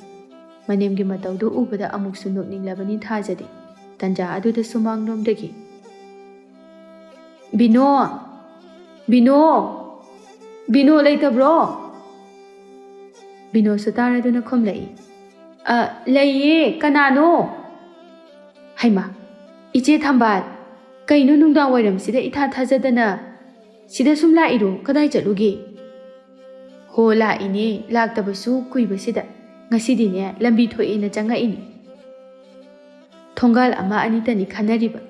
ꯃꯅꯦꯝꯒꯤ ꯃꯇꯧꯗꯨ ꯎꯕꯗ ꯑꯃꯨꯛꯁꯨ ꯅꯣꯛꯅꯤꯡꯂꯕꯅꯤ ꯊꯥꯖꯗꯤ. ꯇꯟꯖꯥ ꯑꯗꯨꯗ ꯁꯨꯃꯥꯡꯂꯣꯝꯗꯒꯤ ꯕꯤꯅꯣ, ꯕꯤꯅꯣ, ꯕꯤꯅꯣ ꯂꯩꯇꯕ꯭ꯔꯣ? ꯕꯤꯅꯣꯁꯨ ꯇꯥꯔꯗꯨꯅ ꯈꯨꯝꯂꯛꯏ. ꯂꯩꯌꯦ, ꯀꯅꯥꯅꯣ? ꯍꯩꯃꯥ, ꯏꯆꯦ ꯊꯝꯕꯥꯜ, ꯀꯩꯅꯣ ꯅꯨꯡꯗꯥꯡ ꯋꯥꯏꯔꯝꯁꯤꯗ ꯏꯊꯥ ꯊꯥꯖꯗꯅ ꯁꯤꯗ ꯁꯨꯝ ꯂꯥꯛꯏꯔꯣ? ꯀꯗꯥꯏ ꯆꯠꯂꯨꯒꯦ? ꯍꯣ, ꯂꯥꯛꯏꯅꯦ, ꯂꯥꯛꯇꯕꯁꯨ ꯀꯨꯏꯕꯁꯤꯗ. ꯉꯁꯤꯗꯤꯅꯦ ꯂꯝꯕꯤ ꯊꯣꯛꯑꯦꯅ ꯆꯪꯉꯛꯏꯅꯤ. ꯊꯣꯡꯒꯥꯜ ꯑꯃ ꯑꯅꯤꯇꯅꯤ ꯈꯟꯅꯔꯤꯕ.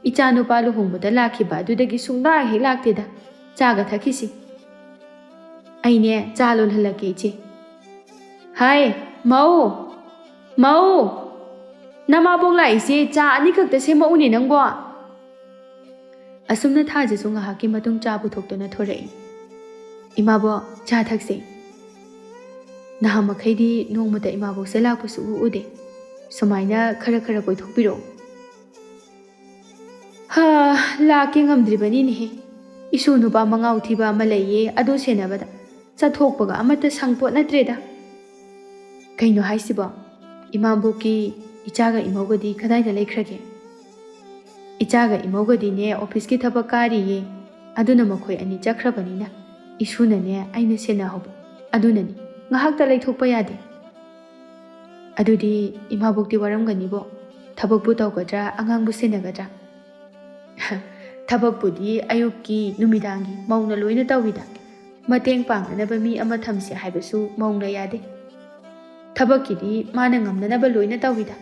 ꯏꯆꯥ ꯅꯨꯄꯥ ꯂꯨꯍꯣꯡꯕꯗ ꯂꯥꯛꯈꯤꯕ ꯑꯗꯨꯗꯒꯤ ꯁꯨꯡꯂꯥꯛ ꯍꯦꯛ ꯂꯥꯛꯇꯦꯗ. ꯆꯥꯒ ꯊꯛꯈꯤꯁꯤ. ꯑꯩꯅꯦ ꯆꯥ ꯂꯣꯜꯍꯜꯂꯛꯀꯦ ꯏꯆꯦ. ꯍꯥꯏ, ꯃꯧ, ꯃꯧ, ꯅꯃꯥꯕꯣꯛ ꯂꯥꯛꯏꯁꯦ ꯆꯥ ꯑꯅꯤꯈꯛꯇ ꯁꯦꯝꯃꯛꯎꯅꯦ ꯅꯪꯕꯣ. ꯑꯁꯨꯝꯅ ꯊꯥꯖꯁꯨ ꯉꯥꯏꯍꯥꯛꯀꯤ ꯃꯇꯨꯡ ꯆꯥ ꯄꯨꯊꯣꯛꯇꯨꯅ ꯊꯣꯔꯛꯏ. ꯏꯃꯥꯕꯣꯛ, ꯆꯥ ꯊꯛꯁꯦ. ꯅꯍꯥꯟ ꯃꯈꯩꯗꯤ ꯅꯣꯡꯃꯇ ꯏꯃꯥꯕꯣꯛꯁꯦ ꯂꯥꯛꯄꯁꯨ ꯎꯗꯦ. ꯁꯨꯃꯥꯏꯅ ꯈꯔ ꯈꯔ ꯀꯣꯏꯊꯣꯛꯄꯤꯔꯛꯑꯣ. ꯂꯥꯛꯀꯦ ꯉꯝꯗ꯭ꯔꯤꯕꯅꯤꯅꯦꯍꯦ. ꯏꯁꯨ ꯅꯨꯄꯥ ꯃꯉꯥꯎ ꯊꯤꯕ ꯑꯃ ꯂꯩꯌꯦ, ꯑꯗꯨ ꯁꯦꯟꯅꯕꯗ ꯆꯠꯊꯣꯛꯄꯒ ꯑꯃꯠꯇ ꯁꯪꯄꯣꯠ ꯅꯠꯇ꯭ꯔꯦꯗ꯫ ꯀꯩꯅꯣ ꯍꯥꯏꯁꯤꯕꯣ? ꯏꯃꯥꯕꯣꯛꯀꯤ ꯏꯆꯥꯒ ꯏꯃꯧꯒꯗꯤ ꯀꯗꯥꯏꯗ ꯂꯩꯈ꯭ꯔꯒꯦ? ꯏꯆꯥꯒ ꯏꯃꯧꯒꯗꯤꯅꯦ ꯑꯣꯐꯤꯁꯀꯤ ꯊꯕꯛ ꯀꯥꯔꯤꯌꯦ, ꯑꯗꯨꯅ ꯃꯈꯣꯏ ꯑꯅꯤ ꯆꯠꯈ꯭ꯔꯕꯅꯤꯅ ꯏꯁꯨꯅꯅꯦ ꯑꯩꯅ ꯁꯦꯟꯅꯍꯧꯕ, ꯑꯗꯨꯅꯅꯤ ꯉꯥꯏꯍꯥꯛꯇ ꯂꯩꯊꯣꯛꯄ ꯌꯥꯗꯦ꯫ ꯑꯗꯨꯗꯤ ꯏꯃꯥꯕꯣꯛꯇꯤ ꯋꯥꯔꯝꯒꯅꯤꯕꯣ, ꯊꯕꯛꯄꯨ ꯇꯧꯒꯗ꯭ꯔꯥ ꯑꯉꯥꯡꯕꯨ ꯁꯦꯟꯅꯒꯗ꯭ꯔꯥ? ꯊꯕꯛꯄꯨꯗꯤ ꯑꯌꯨꯛꯀꯤ ꯅꯨꯃꯤꯗꯥꯡꯒꯤ ꯃꯧꯅ ꯂꯣꯏꯅ ꯇꯧꯏꯗ, ꯃꯇꯦꯡ ꯄꯥꯡꯅꯅꯕ ꯃꯤ ꯑꯃ ꯊꯝꯁꯦ ꯍꯥꯏꯕꯁꯨ ꯃꯧꯅ ꯌꯥꯗꯦ꯫ ꯊꯕꯛꯀꯤꯗꯤ ꯃꯥꯅ ꯉꯝꯅꯅꯕ ꯂꯣꯏꯅ ꯇꯧꯏꯗ꯫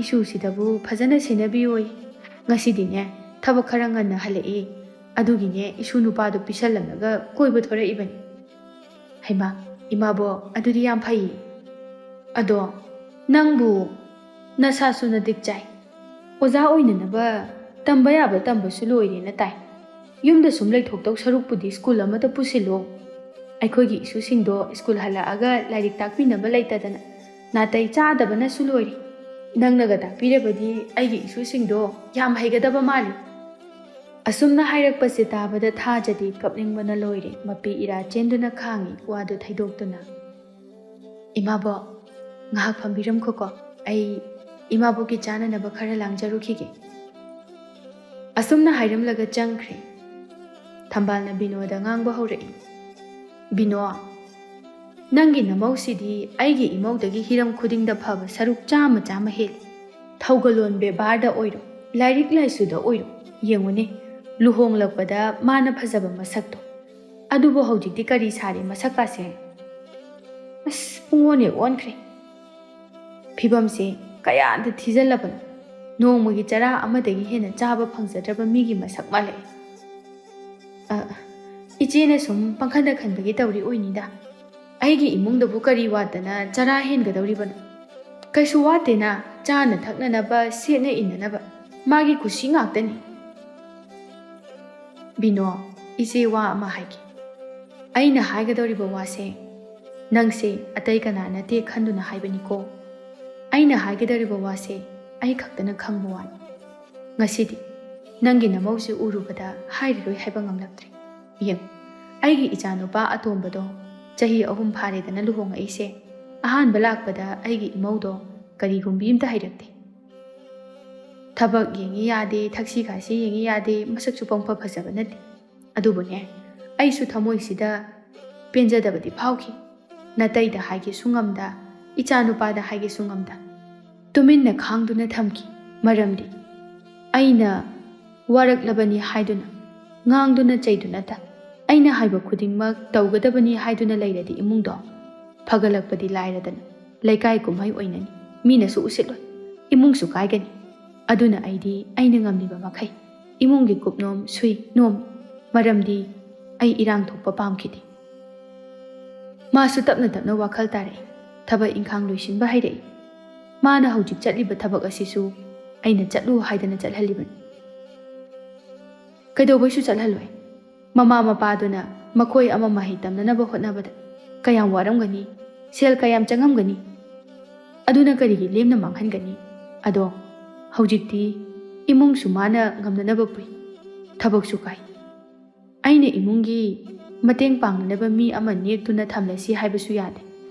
ꯏꯁꯨꯁꯤꯗꯕꯨ ꯐꯖꯅ ꯁꯦꯟꯅꯕꯤꯌꯣꯌꯦ, ꯉꯁꯤꯗꯤꯅꯦ ꯊꯕꯛ ꯈꯔ ꯉꯟꯅ ꯍꯜꯂꯛꯏ, ꯑꯗꯨꯒꯤꯅꯦ ꯏꯁꯨ ꯅꯨꯄꯥꯗꯣ ꯄꯤꯁꯜꯂꯝꯂꯒ ꯀꯣꯏꯕ ꯊꯣꯔꯛꯏꯕꯅꯤ꯫ ꯍꯩꯃꯥ, ꯏꯃꯥꯕꯣꯛ ꯑꯗꯨꯗꯤ ꯌꯥꯝ ꯐꯩꯌꯦ꯫ ꯑꯗꯣ ꯅꯪꯕꯨ ꯅꯁꯥꯁꯨ ꯅꯇꯤꯛ ꯆꯥꯏ, ꯑꯣꯖꯥ ꯑꯣꯏꯅꯅꯕ ꯇꯝꯕ ꯌꯥꯕ ꯇꯝꯕꯁꯨ ꯂꯣꯏꯔꯦꯅ ꯇꯥꯏ, ꯌꯨꯝꯗ ꯁꯨꯝ ꯂꯩꯊꯣꯛꯇꯧ ꯁꯔꯨꯛꯄꯨꯗꯤ ꯁ꯭ꯀꯨꯜ ꯑꯃꯗ ꯄꯨꯁꯤꯜꯂꯣ꯫ ꯑꯩꯈꯣꯏꯒꯤ ꯏꯁꯨꯁꯤꯡꯗꯣ ꯁ꯭ꯀꯨꯜ ꯍꯜꯂꯛꯑꯒ ꯂꯥꯏꯔꯤꯛ ꯇꯥꯛꯄꯤꯅꯕ ꯂꯩꯇꯗꯅ ꯅꯥꯇꯩ ꯆꯥꯗꯕꯅꯁꯨ ꯂꯣꯏꯔꯦ꯫ ꯅꯪꯅꯒ ꯇꯥꯛꯄꯤꯔꯕꯗꯤ ꯑꯩꯒꯤ ꯏꯁꯨꯁꯤꯡꯗꯣ ꯌꯥꯝ ꯍꯩꯒꯗꯕ ꯃꯥꯜꯂꯤ꯫ ꯑꯁꯨꯝꯅ ꯍꯥꯏꯔꯛꯄꯁꯦ ꯇꯥꯕꯗ ꯊꯥꯖꯗꯤ ꯀꯞꯅꯤꯡꯕꯅ ꯂꯣꯏꯔꯦ, ꯃꯄꯤ ꯏꯔꯥ ꯆꯦꯟꯗꯨꯅ ꯈꯥꯡꯉꯤ ꯋꯥꯗꯨ ꯊꯩꯗꯣꯛꯇꯨꯅ꯫ ꯏꯃꯥꯕꯣꯛ ꯉꯥꯏꯍꯥꯛ ꯐꯝꯕꯤꯔꯝꯈꯣꯀꯣ, ꯑꯩ ꯏꯃꯥꯕꯣꯛꯀꯤ ꯆꯥꯅꯅꯕ ꯈꯔ ꯂꯥꯡꯖꯔꯨꯈꯤꯒꯦ꯫ ꯑꯁꯨꯝꯅ ꯍꯥꯏꯔꯝꯂꯒ ꯆꯪꯈ꯭ꯔꯦ꯫ ꯊꯝꯕꯥꯜꯅ ꯕꯤꯅꯣꯗ ꯉꯥꯡꯕ ꯍꯧꯔꯛꯏ꯫ ꯕꯤꯅꯣ, ꯅꯪꯒꯤ ꯅꯃꯧꯁꯤꯗꯤ ꯑꯩꯒꯤ ꯏꯃꯧꯗꯒꯤ ꯍꯤꯔꯝ ꯈꯨꯗꯤꯡꯗ ꯐꯕ ꯁꯔꯨꯛ ꯆꯥꯝꯃ ꯍꯦꯜꯂꯤ꯫ ꯊꯧꯒꯜꯂꯣꯟ ꯕꯦꯕꯥꯔꯗ ꯑꯣꯏꯔꯣ, ꯂꯥꯏꯔꯤꯛ ꯂꯥꯏꯁꯨꯗ ꯑꯣꯏꯔꯣ, ꯌꯦꯡꯉꯨꯅꯦ ꯂꯨꯍꯣꯡꯂꯛꯄꯗ ꯃꯥꯅ ꯐꯖꯕ ꯃꯁꯛꯇꯣ, ꯑꯗꯨꯕꯨ ꯍꯧꯖꯤꯛꯇꯤ ꯀꯔꯤ ꯁꯥꯔꯦ ꯃꯁꯛꯀꯥꯁꯦ? ꯑꯁ ꯄꯨꯡꯑꯣꯟ ꯍꯦꯛ ꯑꯣꯟꯈ꯭ꯔꯦ꯫ ꯐꯤꯕꯝꯁꯦ ꯀꯌꯥꯗ ꯊꯤꯖꯜꯂꯕꯅꯣ, ꯅꯣꯡꯃꯒꯤ ꯆꯔꯥ ꯑꯃꯗꯒꯤ ꯍꯦꯟꯅ ꯆꯥꯕ ꯐꯪꯖꯗ꯭ꯔꯕ ꯃꯤꯒꯤ ꯃꯁꯛ ꯃꯥꯜꯂꯛꯏ꯫ ꯏꯆꯦꯅ ꯁꯨꯝ ꯄꯪꯈꯟꯗ ꯈꯟꯕꯒꯤ ꯇꯧꯔꯤ ꯑꯣꯏꯅꯤꯗ, ꯑꯩꯒꯤ ꯏꯃꯨꯡꯗꯕꯨ ꯀꯔꯤ ꯋꯥꯠꯇꯅ ꯆꯔꯥ ꯍꯦꯟꯒꯗꯧꯔꯤꯕꯅꯣ? ꯀꯩꯁꯨ ꯋꯥꯠꯇꯦꯅ, ꯆꯥꯅ ꯊꯛꯅꯅꯕ ꯁꯦꯠꯅ ꯏꯟꯅꯅꯕ ꯃꯥꯒꯤ ꯀꯨꯁꯤ ꯉꯥꯛꯇꯅꯤ꯫ ꯕꯤꯅꯣ, ꯏꯆꯦ ꯋꯥ ꯑꯃ ꯍꯥꯏꯒꯦ꯫ ꯑꯩꯅ ꯍꯥꯏꯒꯗꯧꯔꯤꯕ ꯋꯥꯁꯦ ꯅꯪꯁꯦ ꯑꯇꯩ ꯀꯅꯥ ꯅꯠꯇꯦ ꯈꯟꯗꯨꯅ ꯍꯥꯏꯕꯅꯤꯀꯣ꯫ ꯑꯩꯅ ꯍꯥꯏꯒꯗꯧꯔꯤꯕ ꯋꯥꯁꯦ ꯑꯩ ꯈꯛꯇꯅ ꯈꯪꯕ ꯋꯥꯅꯤ꯫ ꯉꯁꯤꯗꯤ ꯅꯪꯒꯤ ꯅꯃꯧꯁꯦ ꯎꯔꯨꯕꯗ ꯍꯥꯏꯔꯔꯣꯏ ꯍꯥꯏꯕ ꯉꯝꯂꯛꯇ꯭ꯔꯦ꯫ ꯌꯦꯡꯉꯨ, ꯑꯩꯒꯤ ꯏꯆꯥꯅꯨꯄꯥ ꯑꯇꯣꯝꯕꯗꯣ ꯆꯍꯤ 3 ꯐꯥꯔꯦꯗꯅ ꯂꯨꯍꯣꯡꯉꯛꯏꯁꯦ, ꯑꯍꯥꯟꯕ ꯂꯥꯛꯄꯗ ꯑꯩꯒꯤ ꯏꯃꯧꯗꯣ ꯀꯔꯤꯒꯨꯝꯕꯤ ꯑꯃꯇ ꯍꯩꯔꯛꯇꯦ꯫ ꯊꯕꯛ ꯌꯦꯡꯉꯤ ꯌꯥꯗꯦ, ꯊꯛꯁꯤ ꯈꯥꯁꯤ ꯌꯦꯡꯉꯤ ꯌꯥꯗꯦ, ꯃꯁꯛꯁꯨ ꯄꯪꯐ ꯐꯖꯕ ꯅꯠꯇꯦ꯫ ꯑꯗꯨꯕꯨꯅꯦ ꯑꯩꯁꯨ ꯊꯃꯣꯏꯁꯤꯗ ꯄꯦꯟꯖꯗꯕꯗꯤ ꯐꯥꯎꯈꯤ꯫ ꯅꯇꯩꯗ ꯍꯥꯏꯒꯦꯁꯨ ꯉꯝꯗ, ꯏꯆꯥꯅꯨꯄꯥꯗ ꯍꯥꯏꯒꯦꯁꯨ ꯉꯝꯗ, ꯇꯨꯃꯤꯟꯅ ꯈꯥꯡꯗꯨꯅ ꯊꯝꯈꯤ꯫ ꯃꯔꯝꯗꯤ ꯑꯩꯅ ꯋꯥꯔꯛꯂꯕꯅꯤ ꯍꯥꯏꯗꯨꯅ ꯉꯥꯡꯗꯨꯅ ꯆꯩꯗꯨꯅꯇ ꯑꯩꯅ ꯍꯥꯏꯕ ꯈꯨꯗꯤꯡꯃꯛ ꯇꯧꯒꯗꯕꯅꯤ ꯍꯥꯏꯗꯨꯅ ꯂꯩꯔꯗꯤ ꯏꯃꯨꯡꯗꯣ ꯐꯒꯠꯂꯛꯄꯗꯤ ꯂꯥꯏꯔꯗꯅ ꯂꯩꯀꯥꯏ ꯀꯨꯝꯍꯩ ꯑꯣꯏꯅꯅꯤ, ꯃꯤꯅꯁꯨ ꯎꯁꯤꯠꯂꯣꯏ, ꯏꯃꯨꯡꯁꯨ ꯀꯥꯏꯒꯅꯤ꯫ ꯑꯗꯨꯅ ꯑꯩꯗꯤ ꯑꯩꯅ ꯉꯝꯂꯤꯕ ꯃꯈꯩ ꯏꯃꯨꯡꯒꯤ ꯀꯨꯞꯅꯣꯝ ꯁꯨꯏ ꯅꯣꯝꯃꯤ, ꯃꯔꯝꯗꯤ ꯑꯩ ꯏꯔꯥꯡ ꯊꯣꯛꯄ ꯄꯥꯝꯈꯤꯗꯦ꯫ ꯃꯥꯁꯨ ꯇꯞꯅ ꯇꯞꯅ ꯋꯥꯈꯜ ꯇꯥꯔꯛꯏ, ꯊꯕꯛ ꯏꯪꯈꯥꯡ ꯂꯣꯏꯁꯤꯟꯕ ꯍꯩꯔꯛꯏ꯫ ꯃꯥꯅ ꯍꯧꯖꯤꯛ ꯆꯠꯂꯤꯕ ꯊꯕꯛ ꯑꯁꯤꯁꯨ ꯑꯩꯅ ꯆꯠꯂꯨ ꯍꯥꯏꯗꯅ ꯆꯠꯍꯜꯂꯤꯕꯅꯤ꯫ ꯀꯩꯗꯧꯕꯩꯁꯨ ꯆꯠꯍꯜꯂꯣꯏ? ꯃꯃꯥ ꯃꯄꯥꯗꯨꯅ ꯃꯈꯣꯏ ꯑꯃ ꯃꯍꯩ ꯇꯝꯅꯅꯕ ꯍꯣꯠꯅꯕꯗ ꯀꯌꯥꯝ ꯋꯥꯔꯝꯒꯅꯤ, ꯁꯦꯜꯀꯌꯥꯝ ꯆꯪꯉꯝꯒꯅꯤ, ꯑꯗꯨꯅ ꯀꯔꯤꯒꯤ ꯂꯦꯝꯅ ꯃꯥꯡꯍꯟꯒꯅꯤ? ꯑꯗꯣ ꯍꯧꯖꯤꯛꯇꯤ ꯏꯃꯨꯡꯁꯨ ꯃꯥꯅ ꯉꯝꯅꯅꯕ ꯄꯨꯏ, ꯊꯕꯛꯁꯨ ꯀꯥꯏ꯫ ꯑꯩꯅ ꯏꯃꯨꯡꯒꯤ ꯃꯇꯦꯡ ꯄꯥꯡꯅꯅꯕ ꯃꯤ ꯑꯃ ꯅꯦꯛꯇꯨꯅ ꯊꯝꯂꯁꯤ ꯍꯥꯏꯕꯁꯨ ꯌꯥꯗꯦ꯫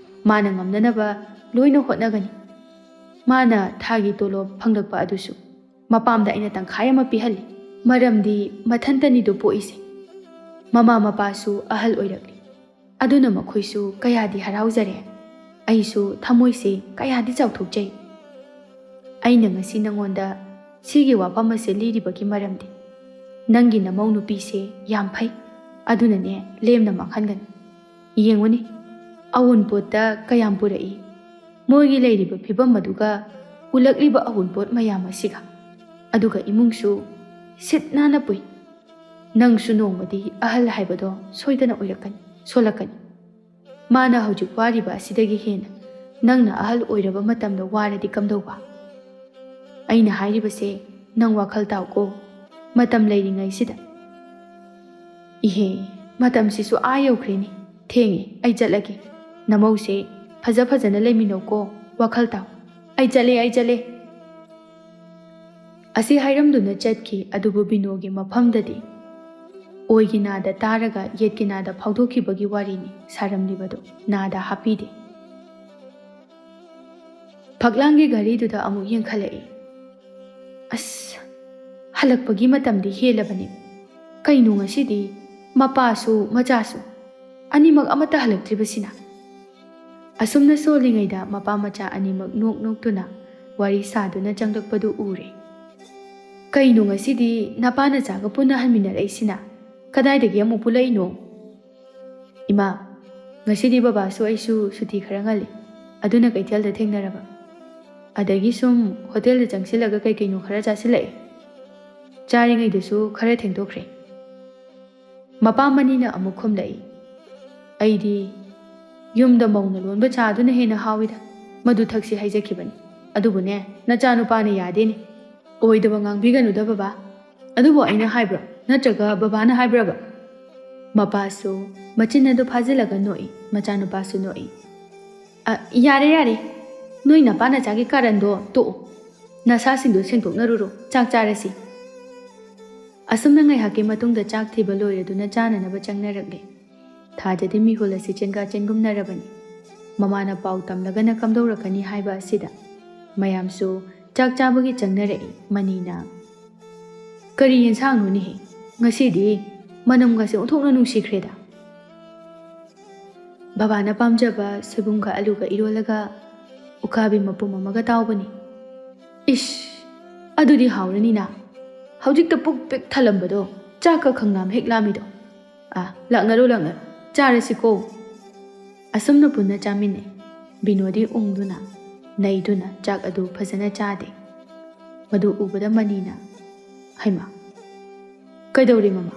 ꯃꯥꯅ ꯉꯝꯅꯅꯕ ꯂꯣꯏꯅ ꯍꯣꯠꯅꯒꯅꯤ꯫ ꯃꯥꯅ ꯊꯥꯒꯤ ꯇꯣꯂꯣꯞ ꯐꯪꯂꯛꯄ ꯑꯗꯨꯁꯨ ꯃꯄꯥꯝꯗ ꯑꯩꯅ ꯇꯪꯈꯥꯏ ꯑꯃ ꯄꯤꯍꯜꯂꯤ, ꯃꯔꯝꯗꯤ ꯃꯊꯟꯇꯅꯤꯗꯣ ꯄꯣꯛꯏꯁꯦ꯫ ꯃꯃꯥ ꯃꯄꯥꯁꯨ ꯑꯍꯜ ꯑꯣꯏꯔꯛꯂꯤ, ꯑꯗꯨꯅ ꯃꯈꯣꯏꯁꯨ ꯀꯌꯥꯗꯤ ꯍꯔꯥꯎꯖꯔꯦ, ꯑꯩꯁꯨ ꯊꯃꯣꯏꯁꯦ ꯀꯌꯥꯗꯤ ꯆꯥꯎꯊꯣꯛꯆꯩ꯫ ꯑꯩꯅ ꯉꯁꯤ ꯅꯉꯣꯟꯗ ꯁꯤꯒꯤ ꯋꯥꯐꯝ ꯑꯁꯤ ꯂꯤꯔꯤꯕꯒꯤ ꯃꯔꯝꯗꯤ ꯅꯪꯒꯤ ꯅꯃꯧ ꯅꯨꯄꯤꯁꯦ ꯌꯥꯝ ꯐꯩ, ꯑꯗꯨꯅꯅꯦ ꯂꯦꯝꯅ ꯃꯥꯡꯍꯟꯒꯅꯤ꯫ ꯌꯦꯡꯉꯨꯅꯤ ꯑꯋꯨꯟꯄꯣꯠꯇ ꯀꯌꯥꯝ ꯄꯨꯔꯛꯏ, ꯃꯣꯏꯒꯤ ꯂꯩꯔꯤꯕ ꯐꯤꯕꯝ ꯑꯗꯨꯒ ꯎꯂꯛꯂꯤꯕ ꯑꯋꯨꯟꯄꯣꯠ ꯃꯌꯥꯝ ꯑꯁꯤꯒ, ꯑꯗꯨꯒ ꯏꯃꯨꯡꯁꯨ ꯁꯤꯠ ꯅꯥꯟꯅ ꯄꯨꯏ꯫ ꯅꯪꯁꯨ ꯅꯣꯡꯃꯗꯤ ꯑꯍꯜ ꯍꯥꯏꯕꯗꯣ ꯁꯣꯏꯗꯅ ꯑꯣꯏꯔꯛꯀꯅꯤ, ꯁꯣꯜꯂꯛꯀꯅꯤ꯫ ꯃꯥꯅ ꯍꯧꯖꯤꯛ ꯋꯥꯔꯤꯕ ꯑꯁꯤꯗꯒꯤ ꯍꯦꯟꯅ ꯅꯪꯅ ꯑꯍꯜ ꯑꯣꯏꯔꯕ ꯃꯇꯝꯗ ꯋꯥꯔꯗꯤ ꯀꯝꯗꯧꯕ? ꯑꯩꯅ ꯍꯥꯏꯔꯤꯕꯁꯦ ꯅꯪ ꯋꯥꯈꯜ ꯇꯥꯎꯀꯣ, ꯃꯇꯝ ꯂꯩꯔꯤꯉꯩꯁꯤꯗ꯫ ꯏꯍꯦ, ꯃꯇꯝꯁꯤꯁꯨ ꯌꯧꯈ꯭ꯔꯦꯅꯦ, ꯊꯦꯡꯉꯦ, ꯑꯩ ꯆꯠꯂꯒꯦ꯫ ꯅꯃꯧꯁꯦ ꯐꯖꯅ ꯂꯩꯃꯤꯟꯅꯧꯀꯣ, ꯋꯥꯈꯜ ꯇꯥꯎ꯫ ꯑꯩ ꯆꯠꯂꯦ꯫ ꯑꯁꯤ ꯍꯥꯏꯔꯝꯗꯨꯅ ꯆꯠꯈꯤ꯫ ꯑꯗꯨꯕꯨ ꯕꯤꯅꯣꯒꯤ ꯃꯐꯝꯗꯗꯤ ꯑꯣꯏꯒꯤ ꯅꯥꯗ ꯇꯥꯔꯒ ꯌꯦꯠꯀꯤ ꯅꯥꯗ ꯐꯥꯎꯗꯣꯛꯈꯤꯕꯒꯤ ꯋꯥꯔꯤꯅꯤ ꯁꯥꯔꯝꯂꯤꯕꯗꯨ ꯅꯥꯗ ꯍꯥꯞꯄꯤꯗꯦ꯫ ꯐꯛꯂꯥꯡꯒꯤ ꯘꯔꯤꯗꯨꯗ ꯑꯃꯨꯛ ꯌꯦꯡꯈꯠꯂꯛꯏ꯫ ꯑꯁ, ꯍꯜꯂꯛꯄꯒꯤ ꯃꯇꯝꯗꯤ ꯍꯦꯜꯂꯕꯅꯤ꯫ ꯀꯩꯅꯣ ꯉꯁꯤꯗꯤ ꯃꯄꯥꯁꯨ ꯃꯆꯥꯁꯨ ꯑꯅꯤꯃꯛ ꯑꯃꯠꯇ ꯍꯜꯂꯛꯇ꯭ꯔꯤꯕꯁꯤꯅ? ꯑꯁꯨꯝꯅ ꯁꯣꯜꯂꯤꯉꯩꯗ ꯃꯄꯥ ꯃꯆꯥ ꯑꯅꯤꯃꯛ ꯅꯣꯛ ꯅꯣꯛꯇꯨꯅ ꯋꯥꯔꯤ ꯁꯥꯗꯨꯅ ꯆꯪꯂꯛꯄꯗꯨ ꯎꯔꯦ꯫ ꯀꯩꯅꯣ ꯉꯁꯤꯗꯤ ꯅꯄꯥꯅꯆꯥꯒ ꯄꯨꯟꯅ ꯍꯟꯃꯤꯟꯅꯔꯛꯏꯁꯤꯅ? ꯀꯗꯥꯏꯗꯒꯤ ꯑꯃꯨꯛ ꯄꯨꯜꯂꯛꯏꯅꯣ? ꯏꯃꯥ, ꯉꯁꯤꯗꯤ ꯕꯕꯥꯁꯨ ꯑꯩꯁꯨ ꯁꯨꯇꯤ ꯈꯔ ꯉꯜꯂꯤ, ꯑꯗꯨꯅ ꯀꯩꯊꯦꯜꯗ ꯊꯦꯡꯅꯔꯕ꯫ ꯑꯗꯒꯤ ꯁꯨꯝ ꯍꯣꯇꯦꯜꯗ ꯆꯪꯁꯤꯜꯂꯒ ꯀꯩꯅꯣ ꯈꯔ ꯆꯥꯁꯤꯜꯂꯛꯑꯦ꯫ ꯆꯥꯔꯤꯉꯩꯗꯨꯁꯨ ꯈꯔ ꯊꯦꯡꯗꯣꯛꯈ꯭ꯔꯦ꯫ ꯃꯄꯥ ꯃꯅꯤꯅ ꯑꯃꯨꯛ ꯈꯨꯝꯂꯛꯏ꯫ ꯑꯩꯗꯤ ꯌꯨꯝꯗ ꯃꯧꯅ ꯂꯣꯟꯕ ꯆꯥꯗꯨꯅ ꯍꯦꯟꯅ ꯍꯥꯎꯏꯗ, ꯃꯗꯨ ꯊꯛꯁꯤ ꯍꯥꯏꯖꯈꯤꯕꯅꯤ꯫ ꯑꯗꯨꯕꯨꯅꯦ, ꯅꯆꯥꯅꯨꯄꯥꯅ ꯌꯥꯗꯦꯅꯦ꯫ ꯑꯣꯏꯗꯕ ꯉꯥꯡꯕꯤꯒꯅꯨꯗ ꯕꯕꯥ, ꯑꯗꯨꯕꯨ ꯑꯩꯅ ꯍꯥꯏꯕ꯭ꯔꯣ ꯅꯠꯇ꯭ꯔꯒ ꯕꯕꯥꯅ ꯍꯥꯏꯕ꯭ꯔꯕ? ꯃꯄꯥꯁꯨ ꯃꯆꯤꯟ ꯑꯗꯨ ꯐꯥꯖꯤꯜꯂꯒ ꯅꯣꯛꯏ, ꯃꯆꯥꯅꯨꯄꯥꯁꯨ ꯅꯣꯛꯏ꯫ ꯌꯥꯔꯦ ꯌꯥꯔꯦ, ꯅꯣꯏ ꯅꯄꯥꯅꯆꯥꯒꯤ ꯀꯥꯔꯟꯗꯣ ꯇꯣꯛꯑꯣ, ꯅꯁꯥꯁꯤꯡꯗꯣ ꯁꯦꯡꯗꯣꯛꯅꯔꯨꯔꯣ, ꯆꯥꯛ ꯆꯥꯔꯁꯤ꯫ ꯑꯁꯨꯝꯅ ꯉꯥꯏꯍꯥꯛꯀꯤ ꯃꯇꯨꯡꯗ ꯆꯥꯛ ꯊꯤꯕ ꯂꯣꯏꯔꯗꯨꯅ ꯆꯥꯅꯅꯕ ꯆꯪꯅꯔꯛꯂꯦ꯫ ꯊꯥꯖꯗꯤ ꯃꯤꯍꯨꯜ ꯑꯁꯤ ꯆꯦꯟꯒꯥ ꯆꯦꯟꯒꯨꯝꯅꯔꯕꯅꯤ꯫ ꯃꯃꯥꯅ ꯄꯥꯎ ꯇꯝꯂꯒꯅ ꯀꯝꯗꯧꯔꯛꯀꯅꯤ ꯍꯥꯏꯕ ꯑꯁꯤꯗ ꯃꯌꯥꯝꯁꯨ ꯆꯥꯛ ꯆꯥꯕꯒꯤ ꯆꯪꯅꯔꯛꯏ꯫ ꯃꯅꯤꯅ, ꯀꯔꯤ ꯌꯦꯟꯁꯥꯡꯅꯣꯅꯦꯍꯦ, ꯉꯁꯤꯗꯤ ꯃꯅꯝꯒꯁꯦ ꯑꯣꯟꯊꯣꯛꯅ ꯅꯨꯡꯁꯤꯈ꯭ꯔꯦꯗ꯫ ꯕꯕꯥꯅ ꯄꯥꯝꯖꯕ ꯁꯣꯏꯕꯨꯝꯒ ꯑꯂꯨꯒ ꯏꯔꯣꯜꯂꯒ ꯎꯀꯥꯕꯤ ꯃꯄꯨꯝ ꯑꯃꯒ ꯇꯥꯎꯕꯅꯤ꯫ ꯏꯁ, ꯑꯗꯨꯗꯤ ꯍꯥꯎꯔꯅꯤꯅ꯫ ꯍꯧꯖꯤꯛꯇ ꯄꯨꯛ ꯄꯤꯛ ꯊꯜꯂꯝꯕꯗꯣ ꯆꯥꯛꯀ ꯈꯪꯅꯥꯝ ꯍꯦꯛ ꯂꯥꯝꯃꯤꯗꯣ꯫ ꯂꯥꯛꯅꯔꯣ ꯂꯥꯛꯅꯔꯣ, ꯆꯥꯔꯁꯤꯀꯣ꯫ ꯑꯁꯨꯝꯅ ꯄꯨꯟꯅ ꯆꯥꯃꯤꯟꯅꯩ꯫ ꯕꯤꯅꯣꯗꯤ ꯎꯪꯗꯨꯅ ꯅꯩꯗꯨꯅ ꯆꯥꯛ ꯑꯗꯨ ꯐꯖꯅ ꯆꯥꯗꯦ꯫ ꯃꯗꯨ ꯎꯕꯗ ꯃꯅꯤꯅ, ꯍꯩꯃꯥ, ꯀꯩꯗꯧꯔꯦ ꯃꯃꯥ?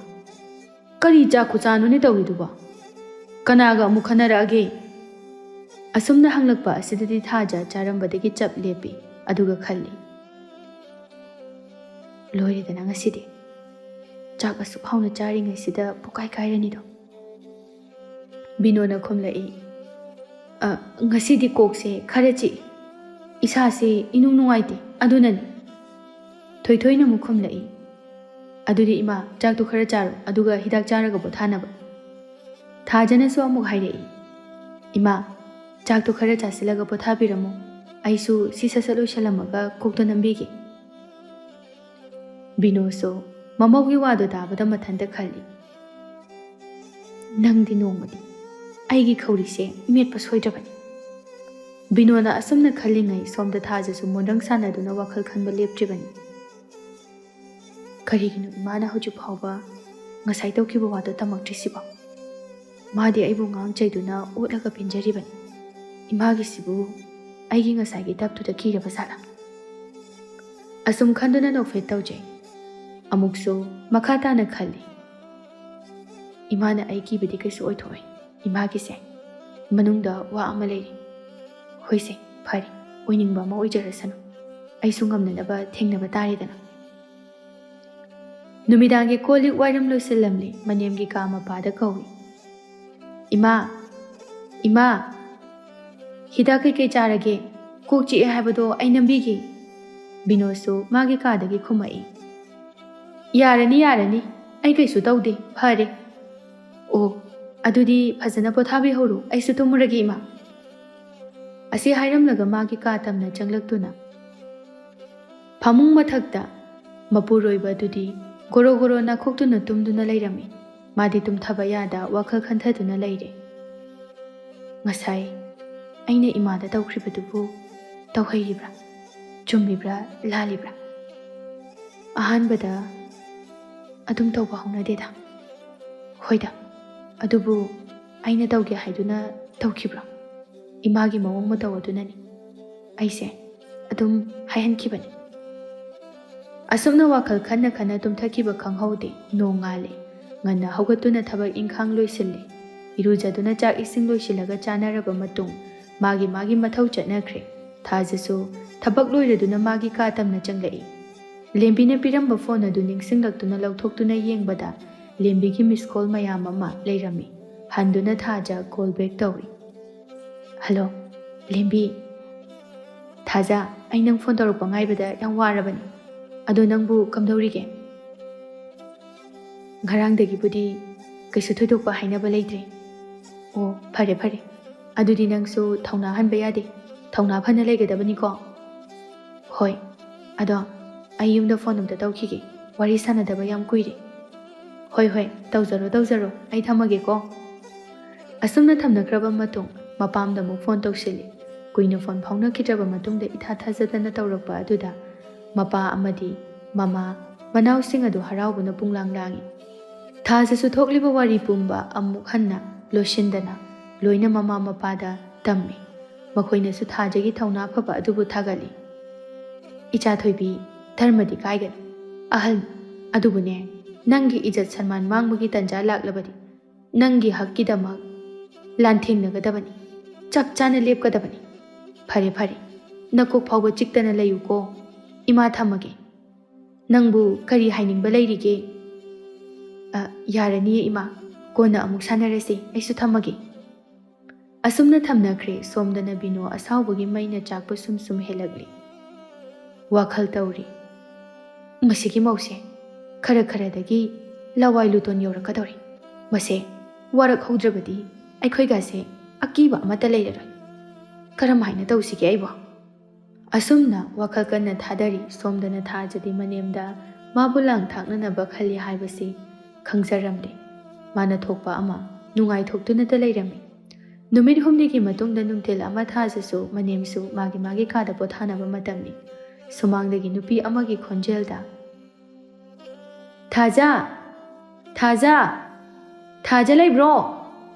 ꯀꯔꯤ ꯆꯥꯛ ꯈꯨꯆꯥꯅꯣꯅꯦ ꯇꯧꯔꯤꯗꯨꯕꯣ? ꯀꯅꯥꯒ ꯑꯃꯨꯛ ꯈꯟꯅꯔꯛꯑꯒꯦ? ꯑꯁꯨꯝꯅ ꯍꯪꯂꯛꯄ ꯑꯁꯤꯗꯗꯤ ꯊꯥꯖ ꯆꯥꯔꯝꯕꯗꯒꯤ ꯆꯞ ꯂꯦꯞꯄꯤ, ꯑꯗꯨꯒ ꯈꯜꯂꯤ, ꯂꯣꯏꯔꯦꯗꯅ ꯉꯁꯤꯗꯤ, ꯆꯥꯛ ꯑꯁꯨꯛ ꯍꯥꯎꯅ ꯆꯥꯔꯤꯉꯩꯁꯤꯗ ꯄꯨꯀꯥꯏ ꯀꯥꯏꯔꯅꯤꯗꯣ꯫ ꯕꯤꯅꯣꯅ ꯈꯨꯝꯂꯛꯏ꯫ ꯉꯁꯤꯗꯤ ꯀꯣꯛꯁꯦ ꯈꯔ ꯆꯤꯛꯏ, ꯏꯁꯥꯁꯦ ꯏꯅꯨꯡ ꯅꯨꯡꯉꯥꯏꯇꯦ, ꯑꯗꯨꯅꯅꯤ꯫ ꯊꯣꯏꯊꯣꯏꯅ ꯑꯃꯨꯛ ꯈꯨꯝꯂꯛꯏ꯫ ꯑꯗꯨꯗꯤ ꯏꯃꯥ, ꯆꯥꯛꯇꯨ ꯈꯔ ꯆꯥꯔꯣ, ꯑꯗꯨꯒ ꯍꯤꯗꯥꯛ ꯆꯥꯔꯒ ꯄꯣꯊꯥꯅꯕ꯫ ꯊꯥꯖꯅꯁꯨ ꯑꯃꯨꯛ ꯍꯥꯏꯔꯛꯏ꯫ ꯏꯃꯥ, ꯆꯥꯛꯇꯨ ꯈꯔ ꯆꯥꯁꯤꯜꯂꯒ ꯄꯣꯊꯥꯕꯤꯔꯝꯃꯣ, ꯑꯩꯁꯨ ꯁꯤ ꯁꯠ ꯂꯣꯏꯁꯜꯂꯝꯃꯒ ꯀꯣꯛꯇ ꯅꯝꯕꯤꯒꯦ꯫ ꯕꯤꯅꯣꯁꯨ ꯃꯃꯧꯒꯤ ꯋꯥꯗꯨ ꯇꯥꯕꯗ ꯃꯊꯟꯇ ꯈꯜꯂꯤ, ꯅꯪꯗꯤ ꯅꯣꯡꯃꯗꯤ ꯑꯩꯒꯤ ꯈꯧꯔꯤꯁꯦ ꯃꯦꯠꯄ ꯁꯣꯏꯗ꯭ꯔꯕꯅꯤ꯫ ꯕꯤꯅꯣꯅ ꯑꯁꯨꯝꯅ ꯈꯜꯂꯤꯉꯩ ꯁꯣꯝꯗ ꯊꯥꯖꯁꯨ ꯃꯣꯟꯗ꯭ꯔꯪ ꯁꯥꯟꯅꯗꯨꯅ ꯋꯥꯈꯜ ꯈꯟꯕ ꯂꯦꯞꯇ꯭ꯔꯤꯕꯅꯤ꯫ ꯀꯔꯤꯒꯤꯅꯣ ꯏꯃꯥꯅ ꯍꯧꯖꯤꯛ ꯐꯥꯎꯕ ꯉꯁꯥꯏ ꯇꯧꯈꯤꯕ ꯋꯥꯗꯣ ꯇꯝꯃꯛꯇ꯭ꯔꯤꯁꯤꯕꯣ? ꯃꯥꯗꯤ ꯑꯩꯕꯨ ꯉꯥꯡ ꯆꯩꯗꯨꯅ ꯑꯣꯠꯂꯒ ꯄꯦꯟꯖꯔꯤꯕꯅꯤ꯫ ꯏꯃꯥꯒꯤꯁꯤꯕꯨ ꯑꯩꯒꯤ ꯉꯁꯥꯏꯒꯤ ꯇꯞꯇꯨꯗ ꯀꯤꯔꯕ ꯖꯥꯠꯂꯥ? ꯑꯁꯨꯝ ꯈꯟꯗꯨꯅ ꯅꯣꯛꯐꯦꯠ ꯇꯧꯖꯩ꯫ ꯑꯃꯨꯛꯁꯨ ꯃꯈꯥ ꯇꯥꯅ ꯈꯜꯂꯤ, ꯏꯃꯥꯅ ꯑꯩ ꯀꯤꯕꯗꯤ ꯀꯩꯁꯨ ꯑꯣꯏꯊꯣꯛꯑꯣꯏ꯫ ꯏꯃꯥꯒꯤꯁꯦ ꯃꯅꯨꯡꯗ ꯋꯥ ꯑꯃ ꯂꯩꯔꯤ꯫ ꯍꯣꯏꯁꯦ, ꯐꯔꯦ, ꯑꯣꯏꯅꯤꯡꯕ ꯑꯃ ꯑꯣꯏꯖꯔꯁꯅꯨ, ꯑꯩꯁꯨ ꯉꯝꯅꯅꯕ ꯊꯦꯡꯅꯕ ꯇꯥꯔꯦꯗꯅ꯫ ꯅꯨꯃꯤꯗꯥꯡꯒꯤ ꯀꯣꯜ ꯂꯤꯛ ꯋꯥꯏꯔꯝ ꯂꯣꯏꯁꯤꯜꯂꯝꯂꯦ꯫ ꯃꯅꯦꯝꯒꯤ ꯀꯥ ꯃꯄꯥꯗ ꯀꯧꯏ꯫ ꯏꯃꯥ, ꯏꯃꯥ, ꯍꯤꯗꯥꯛ ꯀꯩꯀꯩ ꯆꯥꯔꯒꯦ? ꯀꯣꯛ ꯆꯤꯛꯑꯦ ꯍꯥꯏꯕꯗꯣ ꯑꯩ ꯅꯝꯕꯤꯒꯦ꯫ ꯕꯤꯅꯣꯁꯨ ꯃꯥꯒꯤ ꯀꯥꯗꯒꯤ ꯈꯨꯝꯃꯛꯏ꯫ ꯌꯥꯔꯅꯤ ꯌꯥꯔꯅꯤ, ꯑꯩ ꯀꯩꯁꯨ ꯇꯧꯗꯦ, ꯐꯔꯦ꯫ ꯑꯣ, ꯑꯗꯨꯗꯤ ꯐꯖꯅ ꯄꯣꯊꯥꯕꯤꯍꯧꯔꯣ, ꯑꯩꯁꯨ ꯇꯨꯝꯃꯨꯔꯒꯦ ꯏꯃꯥ꯫ ꯑꯁꯤ ꯍꯥꯏꯔꯝꯂꯒ ꯃꯥꯒꯤ ꯀꯥ ꯇꯝꯅ ꯆꯪꯂꯛꯇꯨꯅ ꯐꯃꯨꯡ ꯃꯊꯛꯇ ꯃꯄꯨꯔꯣꯏꯕ ꯑꯗꯨꯗꯤ ꯒꯣꯔꯣ ꯒꯣꯔꯣ ꯅꯥꯈꯣꯛꯇꯨꯅ ꯇꯨꯝꯗꯨꯅ ꯂꯩꯔꯝꯃꯤ꯫ ꯃꯥꯗꯤ ꯇꯨꯝꯊꯕ ꯌꯥꯗ ꯋꯥꯈꯜ ꯈꯟꯊꯗꯨꯅ ꯂꯩꯔꯦ꯫ ꯉꯁꯥꯏ ꯑꯩꯅ ꯏꯃꯥꯗ ꯇꯧꯈ꯭ꯔꯤꯕꯗꯨꯕꯨ ꯇꯧꯍꯩꯔꯤꯕ꯭ꯔꯥ? ꯆꯨꯝꯃꯤꯕ꯭ꯔꯥ ꯂꯥꯜꯂꯤꯕ꯭ꯔꯥ? ꯑꯍꯥꯟꯕꯗ ꯑꯗꯨꯝ ꯇꯧꯕ ꯍꯧꯅꯗꯦꯗ꯫ ꯍꯣꯏꯗ, ꯑꯗꯨꯕꯨ ꯑꯩꯅ ꯇꯧꯒꯦ ꯍꯥꯏꯗꯨꯅ ꯇꯧꯈꯤꯕ꯭ꯔꯣ? ꯏꯃꯥꯒꯤ ꯃꯑꯣꯡ ꯃꯇꯧ ꯑꯗꯨꯅꯅꯤ ꯑꯩꯁꯦ ꯑꯗꯨꯝ ꯍꯥꯏꯍꯟꯈꯤꯕꯅꯤ꯫ ꯑꯁꯨꯝꯅ ꯋꯥꯈꯜ ꯈꯟꯅ ꯈꯟꯅ ꯇꯨꯝꯊꯈꯤꯕ ꯈꯪꯍꯧꯗꯦ꯫ ꯅꯣꯡ ꯉꯥꯜꯂꯦ꯫ ꯉꯟꯅ ꯍꯧꯒꯠꯇꯨꯅ ꯊꯕꯛ ꯏꯪꯈꯥꯡ ꯂꯣꯏꯁꯤꯜꯂꯦ꯫ ꯏꯔꯨꯖꯗꯨꯅ ꯆꯥꯛ ꯏꯁꯤꯡ ꯂꯣꯏꯁꯤꯜꯂꯒ ꯆꯥꯅꯔꯕ ꯃꯇꯨꯡ ꯃꯥꯒꯤ ꯃꯊꯧ ꯆꯠꯅꯈ꯭ꯔꯦ꯫ ꯊꯥꯖꯁꯨ ꯊꯕꯛ ꯂꯣꯏꯔꯗꯨꯅ ꯃꯥꯒꯤ ꯀꯥ ꯇꯝꯅ ꯆꯪꯂꯛꯏ꯫ ꯂꯦꯝꯕꯤꯅ ꯄꯤꯔꯝꯕ ꯐꯣꯟ ꯑꯗꯨ ꯅꯤꯡꯁꯤꯡꯂꯛꯇꯨꯅ ꯂꯧꯊꯣꯛꯇꯨꯅ ꯌꯦꯡꯕꯗ ꯂꯦꯝꯕꯤꯒꯤ ꯃꯤꯁ ꯀꯣꯜ ꯃꯌꯥꯝ ꯑꯃ ꯂꯩꯔꯝꯃꯤ꯫ ꯍꯟꯗꯨꯅ ꯊꯥꯖ ꯀꯣꯜ ꯕꯦꯛ ꯇꯧꯏ꯫ ꯍꯜꯂꯣ, ꯂꯦꯝꯕꯤ꯫ ꯊꯥꯖ, ꯑꯩ ꯅꯪ ꯐꯣꯟ ꯇꯧꯔꯛꯄ ꯉꯥꯏꯕꯗ ꯌꯥꯝ ꯋꯥꯔꯕꯅꯤ꯫ ꯑꯗꯣ ꯅꯪꯕꯨ ꯀꯝꯗꯧꯔꯤꯒꯦ? ꯉꯔꯥꯡꯗꯒꯤꯕꯨꯗꯤ ꯀꯩꯁꯨ ꯊꯣꯏꯗꯣꯛꯄ ꯍꯥꯏꯅꯕ ꯂꯩꯇ꯭ꯔꯦ꯫ ꯑꯣ ꯐꯔꯦ ꯐꯔꯦ, ꯑꯗꯨꯗꯤ ꯅꯪꯁꯨ ꯊꯧꯅꯥ ꯍꯟꯕ ꯌꯥꯗꯦ, ꯊꯧꯅꯥ ꯐꯅ ꯂꯩꯒꯗꯕꯅꯤꯀꯣ꯫ ꯍꯣꯏ, ꯑꯗꯣ ꯑꯩ ꯌꯨꯝꯗ ꯐꯣꯟ ꯑꯝꯇ ꯇꯧꯈꯤꯒꯦ, ꯋꯥꯔꯤ ꯁꯥꯟꯅꯗꯕ ꯌꯥꯝ ꯀꯨꯏꯔꯦ꯫ ꯍꯣꯏ ꯍꯣꯏ, ꯇꯧꯖꯔꯣ ꯇꯧꯖꯔꯣ, ꯑꯩ ꯊꯝꯃꯒꯦꯀꯣ꯫ ꯑꯁꯨꯝꯅ ꯊꯝꯅꯈ꯭ꯔꯕ ꯃꯇꯨꯡ ꯃꯄꯥꯝꯗ ꯑꯃꯨꯛ ꯐꯣꯟ ꯇꯧꯁꯤꯜꯂꯤ꯫ ꯀꯨꯏꯅ ꯐꯣꯟ ꯐꯥꯎꯅꯈꯤꯗ꯭ꯔꯕ ꯃꯇꯨꯡꯗ ꯏꯊꯥ ꯊꯥꯖꯗꯅ ꯇꯧꯔꯛꯄ ꯑꯗꯨꯗ ꯃꯄꯥ ꯑꯃꯗꯤ ꯃꯃꯥ ꯃꯅꯥꯎꯁꯤꯡ ꯑꯗꯨ ꯍꯔꯥꯎꯕꯅ ꯄꯨꯡꯂꯥꯡ ꯂꯥꯡꯏ꯫ ꯊꯥꯖꯁꯨ ꯊꯣꯛꯂꯤꯕ ꯋꯥꯔꯤ ꯄꯨꯝꯕ ꯑꯃꯨꯛ ꯍꯟꯅ ꯂꯣꯏꯁꯤꯟꯗꯅ ꯂꯣꯏꯅ ꯃꯃꯥ ꯃꯄꯥꯗ ꯇꯝꯃꯤ꯫ ꯃꯈꯣꯏꯅꯁꯨ ꯊꯥꯖꯒꯤ ꯊꯧꯅꯥ ꯐꯕ ꯑꯗꯨꯕꯨ ꯊꯥꯒꯠꯂꯤ꯫ ꯏꯆꯥ ꯊꯣꯏꯕꯤ, ꯙꯔꯃꯗꯤ ꯀꯥꯏꯒꯅꯨ, ꯑꯍꯜ, ꯑꯗꯨꯕꯨꯅꯦ, ꯅꯪꯒꯤ ꯏꯖꯠ ꯁꯟꯃꯥꯟ ꯃꯥꯡꯕꯒꯤ ꯇꯟꯖꯥ ꯂꯥꯛꯂꯕꯗꯤ ꯅꯪꯒꯤ ꯍꯛꯀꯤꯗꯃꯛ ꯂꯥꯟꯊꯦꯡꯅꯒꯗꯕꯅꯤ, ꯆꯞ ꯆꯥꯅ ꯂꯦꯞꯀꯗꯕꯅꯤ꯫ ꯐꯔꯦ ꯐꯔꯦ, ꯅꯀꯣꯛ ꯐꯥꯎꯕ ꯆꯤꯛꯇꯅ ꯂꯩꯌꯨꯀꯣ꯫ ꯏꯃꯥ ꯊꯝꯃꯒꯦ꯫ ꯅꯪꯕꯨ ꯀꯔꯤ ꯍꯥꯏꯅꯤꯡꯕ ꯂꯩꯔꯤꯒꯦ? ꯌꯥꯔꯅꯤꯌꯦ ꯏꯃꯥ, ꯀꯣꯟꯅ ꯑꯃꯨꯛ ꯁꯥꯟꯅꯔꯁꯤ, ꯑꯩꯁꯨ ꯊꯝꯃꯒꯦ꯫ ꯑꯁꯨꯝꯅ ꯊꯝꯅꯈ꯭ꯔꯦ꯫ ꯁꯣꯝꯗꯅ ꯕꯤꯅꯣ ꯑꯁꯥꯎꯕꯒꯤ ꯃꯩꯅ ꯆꯥꯛꯄ ꯁꯨꯝ ꯁꯨꯝ ꯍꯦꯜꯂꯛꯂꯤ꯫ ꯋꯥꯈꯜ ꯇꯧꯔꯤ, ꯃꯁꯤꯒꯤ ꯃꯧꯁꯦ ꯈꯔ ꯈꯔꯗꯒꯤ ꯂꯋꯥꯏ ꯂꯨꯇꯣꯟ ꯌꯧꯔꯛꯀꯗꯧꯔꯤ꯫ ꯃꯁꯦ ꯋꯥꯔꯛꯍꯧꯗ꯭ꯔꯕꯗꯤ ꯑꯩꯈꯣꯏꯒꯁꯦ ꯑꯀꯤꯕ ꯑꯃꯠꯇ ꯂꯩꯔꯔꯣꯏ꯫ ꯀꯔꯝ ꯍꯥꯏꯅ ꯇꯧꯁꯤꯒꯦ ꯑꯩꯕꯣ? ꯑꯁꯨꯝꯅ ꯋꯥꯈꯜ ꯀꯟꯅ ꯊꯥꯗꯔꯤ꯫ ꯁꯣꯝꯗꯅ ꯊꯥꯖꯗꯤ ꯃꯅꯦꯝꯗ ꯃꯥꯕꯨ ꯂꯥꯡ ꯊꯥꯛꯅꯅꯕ ꯈꯜꯂꯤ ꯍꯥꯏꯕꯁꯤ ꯈꯪꯖꯔꯝꯗꯦ꯫ ꯃꯥꯅ ꯊꯣꯛꯄ ꯑꯃ ꯅꯨꯡꯉꯥꯏꯊꯣꯛꯇꯨꯅꯇ ꯂꯩꯔꯝꯃꯤ꯫ ꯅꯨꯃꯤꯠ ꯍꯨꯝꯅꯤꯒꯤ ꯃꯇꯨꯡꯗ ꯅꯨꯡꯊꯤꯜ ꯑꯃ ꯊꯥꯖꯁꯨ ꯃꯅꯦꯝꯁꯨ ꯃꯥꯒꯤ ꯃꯥꯒꯤ ꯀꯥꯗ ꯄꯣꯊꯥꯅꯕ ꯃꯇꯝꯅꯤ꯫ ꯁꯨꯃꯥꯡꯗꯒꯤ ꯅꯨꯄꯤ ꯑꯃꯒꯤ ꯈꯣꯟꯖꯦꯜꯗ, ꯊꯥꯖ, ꯊꯥꯖ, ꯊꯥꯖ ꯂꯩꯕ꯭ꯔꯣ?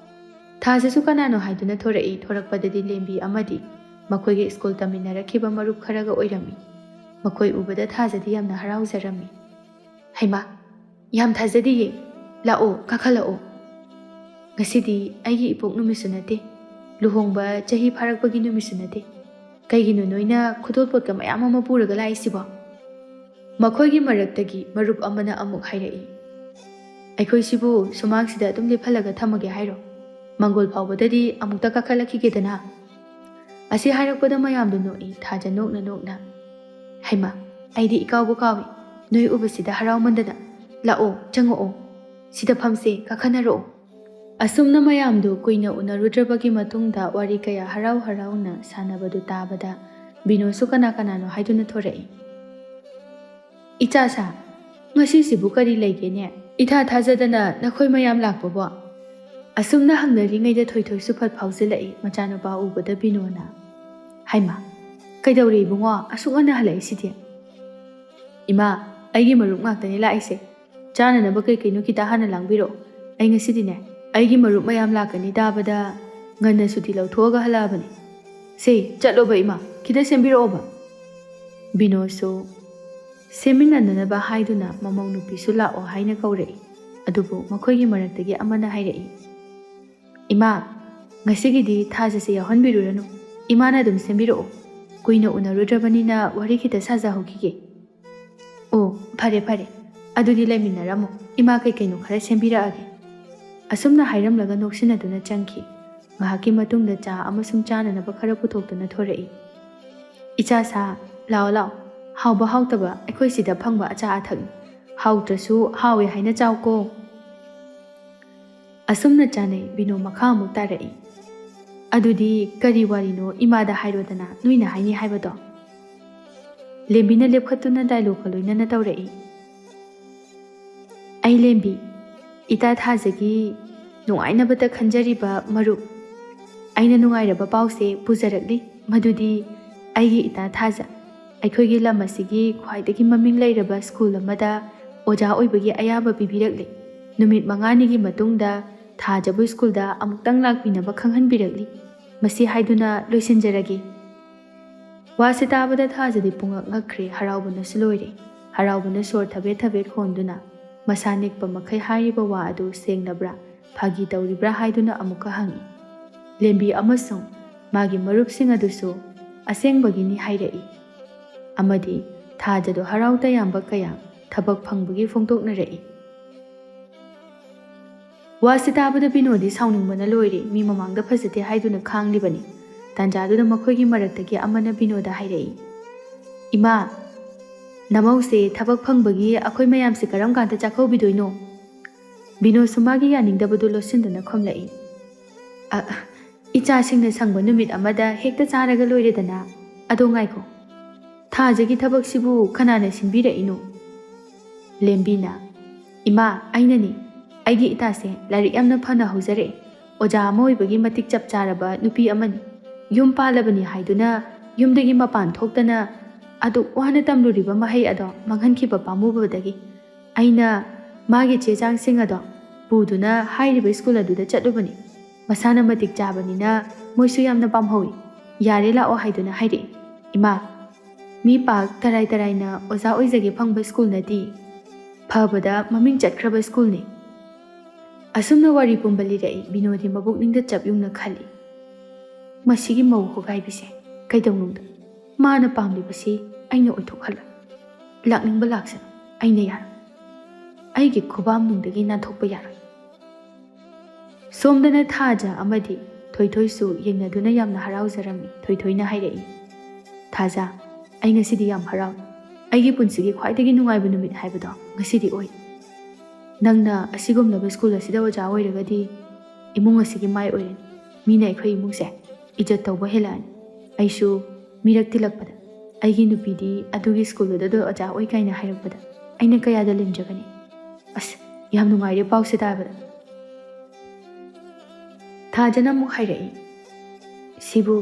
ꯊꯥꯖꯁꯨ ꯀꯅꯥꯅꯣ ꯍꯥꯏꯗꯨꯅ ꯊꯣꯔꯛꯏ꯫ ꯊꯣꯔꯛꯄꯗꯗꯤ ꯂꯦꯝꯕꯤ ꯑꯃꯗꯤ ꯃꯈꯣꯏꯒꯤ ꯁ꯭ꯀꯨꯜ ꯇꯝꯃꯤꯟꯅꯔꯛꯈꯤꯕ ꯃꯔꯨꯞ ꯈꯔꯒ ꯑꯣꯏꯔꯝꯃꯤ꯫ ꯃꯈꯣꯏ ꯎꯕꯗ ꯊꯥꯖꯗꯤ ꯌꯥꯝꯅ ꯍꯔꯥꯎꯖꯔꯝꯃꯤ꯫ ꯍꯩꯃꯥ, ꯌꯥꯝ ꯊꯥꯖꯗꯤꯌꯦ, ꯂꯥꯛꯑꯣ ꯀꯥꯈꯠꯂꯛꯑꯣ꯫ ꯉꯁꯤꯗꯤ ꯑꯩꯒꯤ ꯏꯄꯣꯛ ꯅꯨꯃꯤꯠꯁꯨ ꯅꯠꯇꯦ, ꯂꯨꯍꯣꯡꯕ ꯆꯍꯤ ꯐꯥꯔꯛꯄꯒꯤ ꯅꯨꯃꯤꯠꯁꯨ ꯅꯠꯇꯦ, ꯀꯩꯒꯤꯅꯣ ꯅꯣꯏꯅ ꯈꯨꯗꯣꯜꯄꯣꯠꯀ ꯃꯌꯥꯝ ꯑꯃ ꯄꯨꯔꯒ ꯂꯥꯛꯏꯁꯤꯕꯣ? ꯃꯈꯣꯏꯒꯤ ꯃꯔꯛꯇꯒꯤ ꯃꯔꯨꯞ ꯑꯃꯅ ꯑꯃꯨꯛ ꯍꯥꯏꯔꯛꯏ꯫ ꯑꯩꯈꯣꯏꯁꯤꯕꯨ ꯁꯨꯃꯥꯡꯁꯤꯗ ꯑꯗꯨꯝ ꯂꯦꯞꯍꯜꯂꯒ ꯊꯝꯃꯒꯦ ꯍꯥꯏꯔꯣ? ꯃꯪꯒꯣꯜ ꯐꯥꯎꯕꯗꯗꯤ ꯑꯃꯨꯛꯇ ꯀꯥꯈꯠꯂꯛꯈꯤꯒꯦꯗꯅ꯫ ꯑꯁꯤ ꯍꯥꯏꯔꯛꯄꯗ ꯃꯌꯥꯝꯗꯨ ꯅꯣꯛꯏ꯫ ꯊꯥꯖ ꯅꯣꯛꯅ ꯅꯣꯛꯅ, ꯍꯩꯃꯥ, ꯑꯩꯗꯤ ꯏꯀꯥꯎꯕꯨ ꯀꯥꯎꯏ, ꯅꯣꯏ ꯎꯕꯁꯤꯗ ꯍꯔꯥꯎꯃꯟꯗꯅ꯫ ꯂꯥꯛꯑꯣ ꯆꯪꯉꯛꯑꯣ, ꯁꯤꯗ ꯐꯝꯁꯦ, ꯀꯥꯈꯠꯅꯔꯛꯑꯣ꯫ ꯑꯁꯨꯝꯅ ꯃꯌꯥꯝꯗꯨ ꯀꯨꯏꯅ ꯎꯅꯔꯨꯗ꯭ꯔꯕꯒꯤ ꯃꯇꯨꯡꯗ ꯋꯥꯔꯤ ꯀꯌꯥ ꯍꯔꯥꯎ ꯍꯔꯥꯎꯅ ꯁꯥꯟꯅꯕꯗꯨ ꯇꯥꯕꯗ ꯕꯤꯅꯣꯁꯨ ꯀꯅꯥ ꯀꯅꯥꯅꯣ ꯍꯥꯏꯗꯨꯅ ꯊꯣꯔꯛꯏ꯫ ꯏꯆꯥꯁꯥ, ꯉꯁꯤꯁꯤꯕꯨ ꯀꯔꯤ ꯂꯩꯒꯦꯅꯦ? ꯏꯊꯥ ꯊꯥꯖꯗꯅ ꯅꯈꯣꯏ ꯃꯌꯥꯝ ꯂꯥꯛꯄꯕꯣ? ꯑꯁꯨꯝꯅ ꯍꯪꯅꯔꯤꯉꯩꯗ ꯊꯣꯏꯊꯣꯏꯁꯨ ꯐꯠ ꯐꯥꯎꯖꯤꯜꯂꯛꯏ꯫ ꯃꯆꯥꯅꯨꯄꯥ ꯎꯕꯗ ꯕꯤꯅꯣꯅ, ꯍꯩꯃꯥ, ꯀꯩꯗꯧꯔꯦ ꯏꯕꯨꯡꯉꯣ, ꯑꯁꯨꯛ ꯉꯟꯅ ꯍꯜꯂꯛꯏꯁꯤꯗꯤ? ꯏꯃꯥ, ꯑꯩꯒꯤ ꯃꯔꯨꯞ ꯉꯥꯛꯇꯅꯤ ꯂꯥꯛꯏꯁꯦ, ꯆꯥꯅꯅꯕ ꯀꯩꯀꯩꯅꯣ ꯈꯤꯇ ꯍꯥꯟꯅ ꯂꯥꯡꯕꯤꯔꯛꯑꯣ꯫ ꯑꯩ ꯉꯁꯤꯗꯤꯅꯦ, ꯑꯩꯒꯤ ꯃꯔꯨꯞ ꯃꯌꯥꯝ ꯂꯥꯛꯀꯅꯤ ꯇꯥꯕꯗ ꯉꯟꯅ ꯁꯨꯇꯤ ꯂꯧꯊꯣꯛꯑꯒ ꯍꯜꯂꯛꯑꯕꯅꯤ꯫ ꯁꯦ ꯆꯠꯂꯣꯕ ꯏꯃꯥ, ꯈꯤꯇ ꯁꯦꯝꯕꯤꯔꯛꯑꯣꯕ꯫ ꯕꯤꯅꯣꯁꯨ ꯁꯦꯝꯃꯤꯟꯅꯅꯕ ꯍꯥꯏꯗꯨꯅ ꯃꯃꯧ ꯅꯨꯄꯤꯁꯨ ꯂꯥꯛꯑꯣ ꯍꯥꯏꯅ ꯀꯧꯔꯛꯏ꯫ ꯑꯗꯨꯕꯨ ꯃꯈꯣꯏꯒꯤ ꯃꯔꯛꯇꯒꯤ ꯑꯃꯅ ꯍꯥꯏꯔꯛꯏ, ꯏꯃꯥ, ꯉꯁꯤꯒꯤꯗꯤ ꯊꯥꯖꯁꯦ ꯌꯥꯎꯍꯟꯕꯤꯔꯨꯔꯅꯨ, ꯏꯃꯥꯅ ꯑꯗꯨꯝ ꯁꯦꯝꯕꯤꯔꯛꯑꯣ, ꯀꯨꯏꯅ ꯎꯅꯔꯨꯗ꯭ꯔꯕꯅꯤꯅ ꯋꯥꯔꯤ ꯈꯤꯇ ꯁꯥꯖꯍꯧꯈꯤꯒꯦ꯫ ꯑꯣ ꯐꯔꯦ ꯐꯔꯦ, ꯑꯗꯨꯗꯤ ꯂꯩꯃꯤꯟꯅꯔꯝꯃꯣ, ꯏꯃꯥ ꯀꯩꯀꯩꯅꯣ ꯈꯔ ꯁꯦꯝꯕꯤꯔꯛꯑꯒꯦ꯫ ꯑꯁꯨꯝꯅ ꯍꯥꯏꯔꯝꯂꯒ ꯅꯣꯛꯁꯤꯟꯅꯗꯨꯅ ꯆꯪꯈꯤ꯫ ꯉꯥꯏꯍꯥꯛꯀꯤ ꯃꯇꯨꯡꯗ ꯆꯥ ꯑꯃꯁꯨꯡ ꯆꯥꯅꯅꯕ ꯈꯔ ꯄꯨꯊꯣꯛꯇꯨꯅ ꯊꯣꯔꯛꯏ꯫ ꯏꯆꯥꯁꯥ, ꯂꯥꯛꯑꯣ ꯂꯥꯛꯑꯣ, ꯍꯥꯎꯕ ꯍꯥꯎꯇꯕ ꯑꯩꯈꯣꯏ ꯁꯤꯗ ꯐꯪꯕ ꯑꯆꯥ ꯑꯊꯛꯅꯤ, ꯍꯥꯎꯇ꯭ꯔꯁꯨ ꯍꯥꯎꯋꯦ ꯍꯥꯏꯅ ꯆꯥꯎꯀꯣ꯫ ꯑꯁꯨꯝꯅ ꯆꯥꯅꯩ꯫ ꯕꯤꯅꯣ ꯃꯈꯥ ꯑꯃꯨꯛ ꯇꯥꯔꯛꯏ꯫ ꯑꯗꯨꯗꯤ ꯀꯔꯤ ꯋꯥꯔꯤꯅꯣ ꯏꯃꯥꯗ ꯍꯥꯏꯔꯣꯗꯅ, ꯅꯣꯏꯅ ꯍꯥꯏꯅꯤ ꯍꯥꯏꯕꯗꯣ꯫ ꯂꯦꯝꯕꯤꯅ ꯂꯦꯞꯈꯠꯇꯨꯅ ꯗꯥꯏꯂꯣꯒꯀ ꯂꯣꯏꯅꯅ ꯇꯧꯔꯛꯏ꯫ ꯑꯩ ꯂꯦꯝꯕꯤ, ꯏꯇꯥ ꯊꯥꯖꯒꯤ ꯅꯨꯡꯉꯥꯏꯅꯕꯇ ꯈꯟꯖꯔꯤꯕ ꯃꯔꯨꯞ, ꯑꯩꯅ ꯅꯨꯡꯉꯥꯏꯔꯕ ꯄꯥꯎꯁꯦ ꯄꯨꯖꯔꯛꯂꯤ꯫ ꯃꯗꯨꯗꯤ ꯑꯩꯒꯤ ꯏꯇꯥ ꯊꯥꯖ ꯑꯩꯈꯣꯏꯒꯤ ꯂꯝ ꯑꯁꯤꯒꯤ ꯈ꯭ꯋꯥꯏꯗꯒꯤ ꯃꯃꯤꯡ ꯂꯩꯔꯕ ꯁ꯭ꯀꯨꯜ ꯑꯃꯗ ꯑꯣꯖꯥ ꯑꯣꯏꯕꯒꯤ ꯑꯌꯥꯕ ꯄꯤꯕꯤꯔꯛꯂꯤ꯫ ꯅꯨꯃꯤꯠ 5ꯅꯤꯒꯤ ꯃꯇꯨꯡꯗ ꯊꯥꯖꯕꯨ ꯁ꯭ꯀꯨꯜꯗ ꯑꯃꯨꯛꯇꯪ ꯂꯥꯛꯄꯤꯅꯕ ꯈꯪꯍꯟꯕꯤꯔꯛꯂꯤ꯫ ꯃꯁꯤ ꯍꯥꯏꯗꯨꯅ ꯂꯣꯏꯁꯤꯟꯖꯔꯒꯦ꯫ ꯋꯥꯁꯤ ꯇꯥꯕꯗ ꯊꯥꯖꯗꯤ ꯄꯨꯡꯉꯛ ꯉꯛꯈ꯭ꯔꯦ꯫ ꯍꯔꯥꯎꯕꯅꯁꯨ ꯂꯣꯏꯔꯦ꯫ ꯍꯔꯥꯎꯕꯅ ꯁꯣꯔ ꯊꯕꯦꯠ ꯊꯕꯦꯠ ꯍꯣꯟꯗꯨꯅ ꯃꯁꯥ ꯅꯤꯛꯄ ꯃꯈꯩ ꯍꯥꯏꯔꯤꯕ ꯋꯥ ꯑꯗꯨ ꯁꯦꯡꯂꯕ꯭ꯔꯥ, ꯐꯥꯒꯤ ꯇꯧꯔꯤꯕ꯭ꯔꯥ ꯍꯥꯏꯗꯨꯅ ꯑꯃꯨꯛꯀ ꯍꯪꯉꯤ꯫ ꯂꯦꯝꯕꯤ ꯑꯃꯁꯨꯡ ꯃꯥꯒꯤ ꯃꯔꯨꯞꯁꯤꯡ ꯑꯗꯨꯁꯨ ꯑꯁꯦꯡꯕꯒꯤꯅꯤ ꯍꯥꯏꯔꯛꯏ꯫ ꯑꯃꯗꯤ ꯊꯥꯖꯗꯣ ꯍꯔꯥꯎ ꯇꯌꯥꯝꯕ ꯀꯌꯥ ꯊꯕꯛ ꯐꯪꯕꯒꯤ ꯐꯣꯡꯗꯣꯛꯅꯔꯛꯏ꯫ ꯋꯥꯁꯤ ꯇꯥꯕꯗ ꯕꯤꯅꯣꯗꯤ ꯁꯥꯎꯅꯤꯡꯕꯅ ꯂꯣꯏꯔꯦ꯫ ꯃꯤ ꯃꯃꯥꯡꯗ ꯐꯖꯗꯦ ꯍꯥꯏꯗꯨꯅ ꯈꯥꯡꯂꯤꯕꯅꯤ꯫ ꯇꯥꯟꯖꯥꯗꯨꯗ ꯃꯈꯣꯏꯒꯤ ꯃꯔꯛꯇꯒꯤ ꯑꯃꯅ ꯕꯤꯅꯣꯗ ꯍꯥꯏꯔꯛꯏ꯫ ꯏꯃꯥ, ꯅꯃꯧꯁꯦ ꯊꯕꯛ ꯐꯪꯕꯒꯤ ꯑꯩꯈꯣꯏ ꯃꯌꯥꯝꯁꯦ ꯀꯔꯝ ꯀꯥꯟꯗ ꯆꯥꯛꯀꯧꯕꯤꯗꯣꯏꯅꯣ? ꯕꯤꯅꯣꯁꯨ ꯃꯥꯒꯤ ꯌꯥꯅꯤꯡꯗꯕꯗꯨ ꯂꯣꯠꯁꯤꯟꯗꯨꯅ ꯈꯨꯝꯂꯛꯏ꯫ ꯏꯆꯥꯁꯤꯡꯅ ꯁꯪꯕ ꯅꯨꯃꯤꯠ ꯑꯃꯗ ꯍꯦꯛꯇ ꯆꯥꯔꯒ ꯂꯣꯏꯔꯦꯗꯅ꯫ ꯑꯗꯣ ꯉꯥꯏꯈꯣ, ꯊꯥꯖꯒꯤ ꯊꯕꯛꯁꯤꯕꯨ ꯀꯅꯥꯅ ꯁꯤꯟꯕꯤꯔꯛꯏꯅꯣ? ꯂꯦꯝꯕꯤꯅ: ꯏꯃꯥ, ꯑꯩꯅꯅꯤ꯫ ꯑꯩꯒꯤ ꯏꯇꯥꯁꯦ ꯂꯥꯏꯔꯤꯛ ꯌꯥꯝꯅ ꯐꯅ ꯍꯧꯖꯔꯛꯑꯦ꯫ ꯑꯣꯖꯥ ꯑꯃ ꯑꯣꯏꯕꯒꯤ ꯃꯇꯤꯛ ꯆꯞ ꯆꯥꯔꯕ ꯅꯨꯄꯤ ꯑꯃꯅꯤ꯫ ꯌꯨꯝ ꯄꯥꯜꯂꯕꯅꯤ ꯍꯥꯏꯗꯨꯅ ꯌꯨꯝꯗꯒꯤ ꯃꯄꯥꯟ ꯊꯣꯛꯇꯅ ꯑꯗꯨꯛ ꯋꯥꯅ ꯇꯝꯂꯨꯔꯤꯕ ꯃꯍꯩ ꯑꯗꯣ ꯃꯥꯡꯍꯟꯈꯤꯕ ꯄꯥꯝꯃꯨꯕꯗꯒꯤ ꯑꯩꯅ ꯃꯥꯒꯤ ꯆꯦ ꯆꯥꯡꯁꯤꯡ ꯑꯗꯣ ꯄꯨꯗꯨꯅ ꯍꯥꯏꯔꯤꯕ ꯁ꯭ꯀꯨꯜ ꯑꯗꯨꯗ ꯆꯠꯂꯨꯕꯅꯤ꯫ ꯃꯁꯥꯅ ꯃꯇꯤꯛ ꯆꯥꯕꯅꯤꯅ ꯃꯣꯏꯁꯨ ꯌꯥꯝꯅ ꯄꯥꯝꯍꯧꯏ꯫ ꯌꯥꯔꯦ ꯂꯥꯛꯑꯣ ꯍꯥꯏꯗꯨꯅ ꯍꯥꯏꯔꯛꯏ꯫ ꯏꯃꯥ, ꯃꯤ ꯄꯥꯛ ꯇꯔꯥꯏ ꯇꯔꯥꯏꯅ ꯑꯣꯖꯥ ꯑꯣꯏꯖꯒꯦ ꯐꯪꯕ ꯁ꯭ꯀꯨꯜ ꯅꯠꯇꯦ, ꯐꯕꯗ ꯃꯃꯤꯡ ꯆꯠꯈ꯭ꯔꯕ ꯁ꯭ꯀꯨꯜꯅꯤ꯫ ꯑꯁꯨꯝꯅ ꯋꯥꯔꯤ ꯄꯨꯝꯕ ꯂꯤꯔꯛꯏ꯫ ꯕꯤꯅꯣꯗꯤ ꯃꯕꯨꯛꯅꯤꯡꯗ ꯆꯞ ꯌꯨꯡꯅ ꯈꯜꯂꯤ꯫ ꯃꯁꯤꯒꯤ ꯃꯧ ꯍꯣꯒꯥꯏꯕꯤꯁꯦ ꯀꯩꯗꯧꯅꯨꯡꯗ ꯃꯥꯅ ꯄꯥꯝꯂꯤꯕꯁꯤ ꯑꯩꯅ ꯑꯣꯏꯊꯣꯛꯍꯜꯂꯣꯏ꯫ ꯂꯥꯛꯅꯤꯡꯕ ꯂꯥꯛꯁꯅꯨ, ꯑꯩꯅ ꯌꯥꯔꯣꯏ꯫ ꯑꯩꯒꯤ ꯈꯨꯕꯥꯝꯅꯨꯡꯗꯒꯤ ꯅꯥꯟꯊꯣꯛꯄ ꯌꯥꯔꯣꯏ꯫ ꯁꯣꯝꯗꯅ ꯊꯥꯖ ꯑꯃꯗꯤ ꯊꯣꯏꯊꯣꯏꯁꯨ ꯌꯦꯡꯅꯗꯨꯅ ꯌꯥꯝꯅ ꯍꯔꯥꯎꯖꯔꯝꯃꯤ꯫ ꯊꯣꯏꯊꯣꯏꯅ ꯍꯥꯏꯔꯛꯏ: ꯊꯥꯖ, ꯑꯩ ꯉꯁꯤꯗꯤ ꯌꯥꯝ ꯍꯔꯥꯎꯏ꯫ ꯑꯩꯒꯤ ꯄꯨꯟꯁꯤꯒꯤ ꯈ꯭ꯋꯥꯏꯗꯒꯤ ꯅꯨꯡꯉꯥꯏꯕ ꯅꯨꯃꯤꯠ ꯍꯥꯏꯕꯗꯣ ꯉꯁꯤꯗꯤ ꯑꯣꯏ꯫ ꯅꯪꯅ ꯑꯁꯤꯒꯨꯝꯂꯕ ꯁ꯭ꯀꯨꯜ ꯑꯁꯤꯗ ꯑꯣꯖꯥ ꯑꯣꯏꯔꯒꯗꯤ ꯏꯃꯨꯡ ꯑꯁꯤꯒꯤ ꯃꯥꯏ ꯑꯣꯏꯔꯅꯤ꯫ ꯃꯤꯅ ꯑꯩꯈꯣꯏ ꯏꯃꯨꯡꯁꯦ ꯏꯖꯠ ꯇꯧꯕ ꯍꯦꯜꯂꯛꯑꯅꯤ꯫ ꯑꯩꯁꯨ ꯃꯤꯔꯛ ꯇꯤꯜꯂꯛꯄꯗ ꯑꯩꯒꯤ ꯅꯨꯄꯤꯗꯤ ꯑꯗꯨꯒꯤ ꯁ꯭ꯀꯨꯜꯗꯨꯗ ꯑꯣꯖꯥ ꯑꯣꯏ ꯀꯥꯏꯅ ꯍꯥꯏꯔꯛꯄꯗ ꯑꯩꯅ ꯀꯌꯥꯗ ꯂꯦꯝꯖꯒꯅꯤ꯫ ꯑꯁ, ꯌꯥꯝ ꯅꯨꯡꯉꯥꯏꯔꯦ ꯄꯥꯎꯁꯦ ꯇꯥꯕꯗ꯫ ꯊꯥꯖꯅ ꯑꯃꯨꯛ ꯍꯥꯏꯔꯛꯏ: ꯁꯤꯕꯨ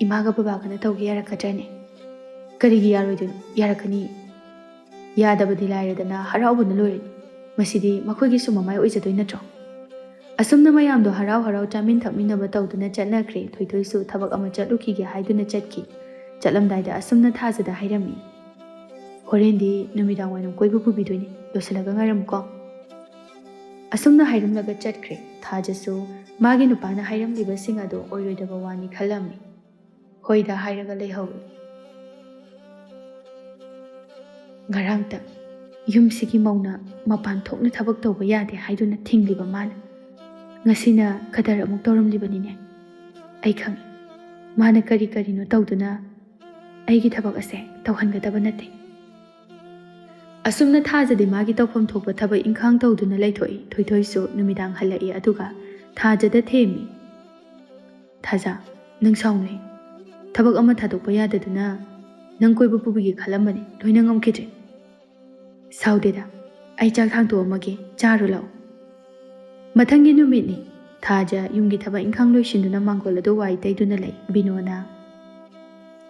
ꯏꯃꯥꯒ ꯕꯕꯥꯒꯅ ꯇꯧꯒꯦ ꯌꯥꯔꯛꯀꯗ꯭ꯔꯅꯦ? ꯀꯔꯤꯒꯤ ꯌꯥꯔꯣꯏꯗꯣꯏꯅꯣ? ꯌꯥꯔꯛꯀꯅꯤ꯫ ꯌꯥꯗꯕꯗꯤ ꯂꯥꯏꯔꯗꯅ ꯍꯔꯥꯎꯕꯅ ꯂꯣꯏꯔꯅꯤ꯫ ꯃꯁꯤꯗꯤ ꯃꯈꯣꯏꯒꯤꯁꯨ ꯃꯃꯥꯏ ꯑꯣꯏꯖꯗꯣꯏ ꯅꯠꯇ꯭ꯔꯣ? ꯑꯁꯨꯝꯅ ꯃꯌꯥꯝꯗꯣ ꯍꯔꯥꯎ ꯍꯔꯥꯎ ꯆꯥꯃꯤꯟ ꯊꯛꯃꯤꯟꯅꯕ ꯇꯧꯗꯨꯅ ꯆꯠꯅꯈ꯭ꯔꯦ꯫ ꯊꯣꯏꯊꯣꯏꯁꯨ ꯊꯕꯛ ꯑꯃ ꯆꯠꯂꯨꯈꯤꯒꯦ ꯍꯥꯏꯗꯨꯅ ꯆꯠꯈꯤ꯫ ꯆꯠꯂꯝꯗꯥꯏꯗ ꯑꯁꯨꯝꯅ ꯊꯥꯖꯗ ꯍꯥꯏꯔꯝꯃꯤ: ꯍꯣꯔꯦꯟꯗꯤ ꯅꯨꯃꯤꯗꯥꯡ ꯋꯥꯏꯔꯝ ꯀꯣꯏꯕ ꯄꯨꯕꯤꯗꯣꯏꯅꯤ, ꯂꯣꯏꯁꯤꯜꯂꯒ ꯉꯥꯏꯔꯝꯃꯨꯀꯣ꯫ ꯑꯁꯨꯝꯅ ꯍꯥꯏꯔꯝꯂꯒ ꯆꯠꯈ꯭ꯔꯦ꯫ ꯊꯥꯖꯁꯨ ꯃꯥꯒꯤ ꯅꯨꯄꯥꯅ ꯍꯥꯏꯔꯝꯂꯤꯕꯁꯤꯡ ꯑꯗꯣ ꯑꯣꯏꯔꯣꯏꯗꯕ ꯋꯥꯅꯤ ꯈꯜꯂꯝꯃꯤ꯫ ꯍꯣꯏꯗ ꯍꯥꯏꯔꯒ ꯂꯩꯍꯧꯏ꯫ ꯉꯔꯥꯡꯇ ꯌꯨꯝꯁꯤꯒꯤ ꯃꯧꯅ ꯃꯄꯥꯟ ꯊꯣꯛꯅ ꯊꯕꯛ ꯇꯧꯕ ꯌꯥꯗꯦ ꯍꯥꯏꯗꯨꯅ ꯊꯤꯡꯂꯤꯕ ꯃꯥꯅ ꯉꯁꯤꯅ ꯀꯗꯔ ꯑꯃꯨꯛ ꯇꯧꯔꯝꯂꯤꯕꯅꯤꯅꯦ꯫ ꯑꯩ ꯈꯪꯏ, ꯃꯥꯅ ꯀꯔꯤ ꯀꯔꯤꯅꯣ ꯇꯧꯗꯨꯅ ꯑꯩꯒꯤ ꯊꯕꯛ ꯑꯁꯦ ꯇꯧꯍꯟꯒꯗꯕ ꯅꯠꯇꯦ꯫ ꯑꯁꯨꯝꯅ ꯊꯥꯖꯗꯤ ꯃꯥꯒꯤ ꯇꯧꯐꯝ ꯊꯣꯛꯄ ꯊꯕꯛ ꯏꯪꯈꯥꯡ ꯇꯧꯗꯨꯅ ꯂꯩꯊꯣꯛꯏ꯫ ꯊꯣꯏꯊꯣꯏꯁꯨ ꯅꯨꯃꯤꯗꯥꯡ ꯍꯜꯂꯛꯏ ꯑꯗꯨꯒ ꯊꯥꯖꯗ ꯊꯦꯝꯃꯤ: ꯊꯥꯖ, ꯅꯪ ꯁꯥꯎꯅꯨꯍꯦ꯫ ꯊꯕꯛ ꯑꯃ ꯊꯥꯗꯣꯛꯄ ꯌꯥꯗꯗꯨꯅ ꯅꯪ ꯀꯣꯏꯕ ꯄꯨꯕꯤꯒꯦ ꯈꯜꯂꯝꯕꯅꯤ, ꯂꯣꯏꯅ ꯉꯝꯈꯤꯗ꯭ꯔꯦ꯫ ꯁꯥꯎꯗꯦꯗ, ꯑꯩ ꯆꯥꯛ ꯊꯥꯡꯇꯣꯛꯑꯝꯃꯒꯦ, ꯆꯥꯔꯨ ꯂꯥꯛꯑꯣ꯫ ꯃꯊꯪꯒꯤ ꯅꯨꯃꯤꯠꯅꯤ꯫ ꯊꯥꯖ ꯌꯨꯝꯒꯤ ꯊꯕꯛ ꯏꯪꯈꯥꯡ ꯂꯣꯏꯁꯤꯟꯗꯨꯅ ꯃꯥꯡꯒꯣꯜ ꯑꯗꯨ ꯋꯥꯏ ꯇꯩꯗꯨꯅ ꯂꯩ꯫ ꯕꯤꯅꯣꯅ: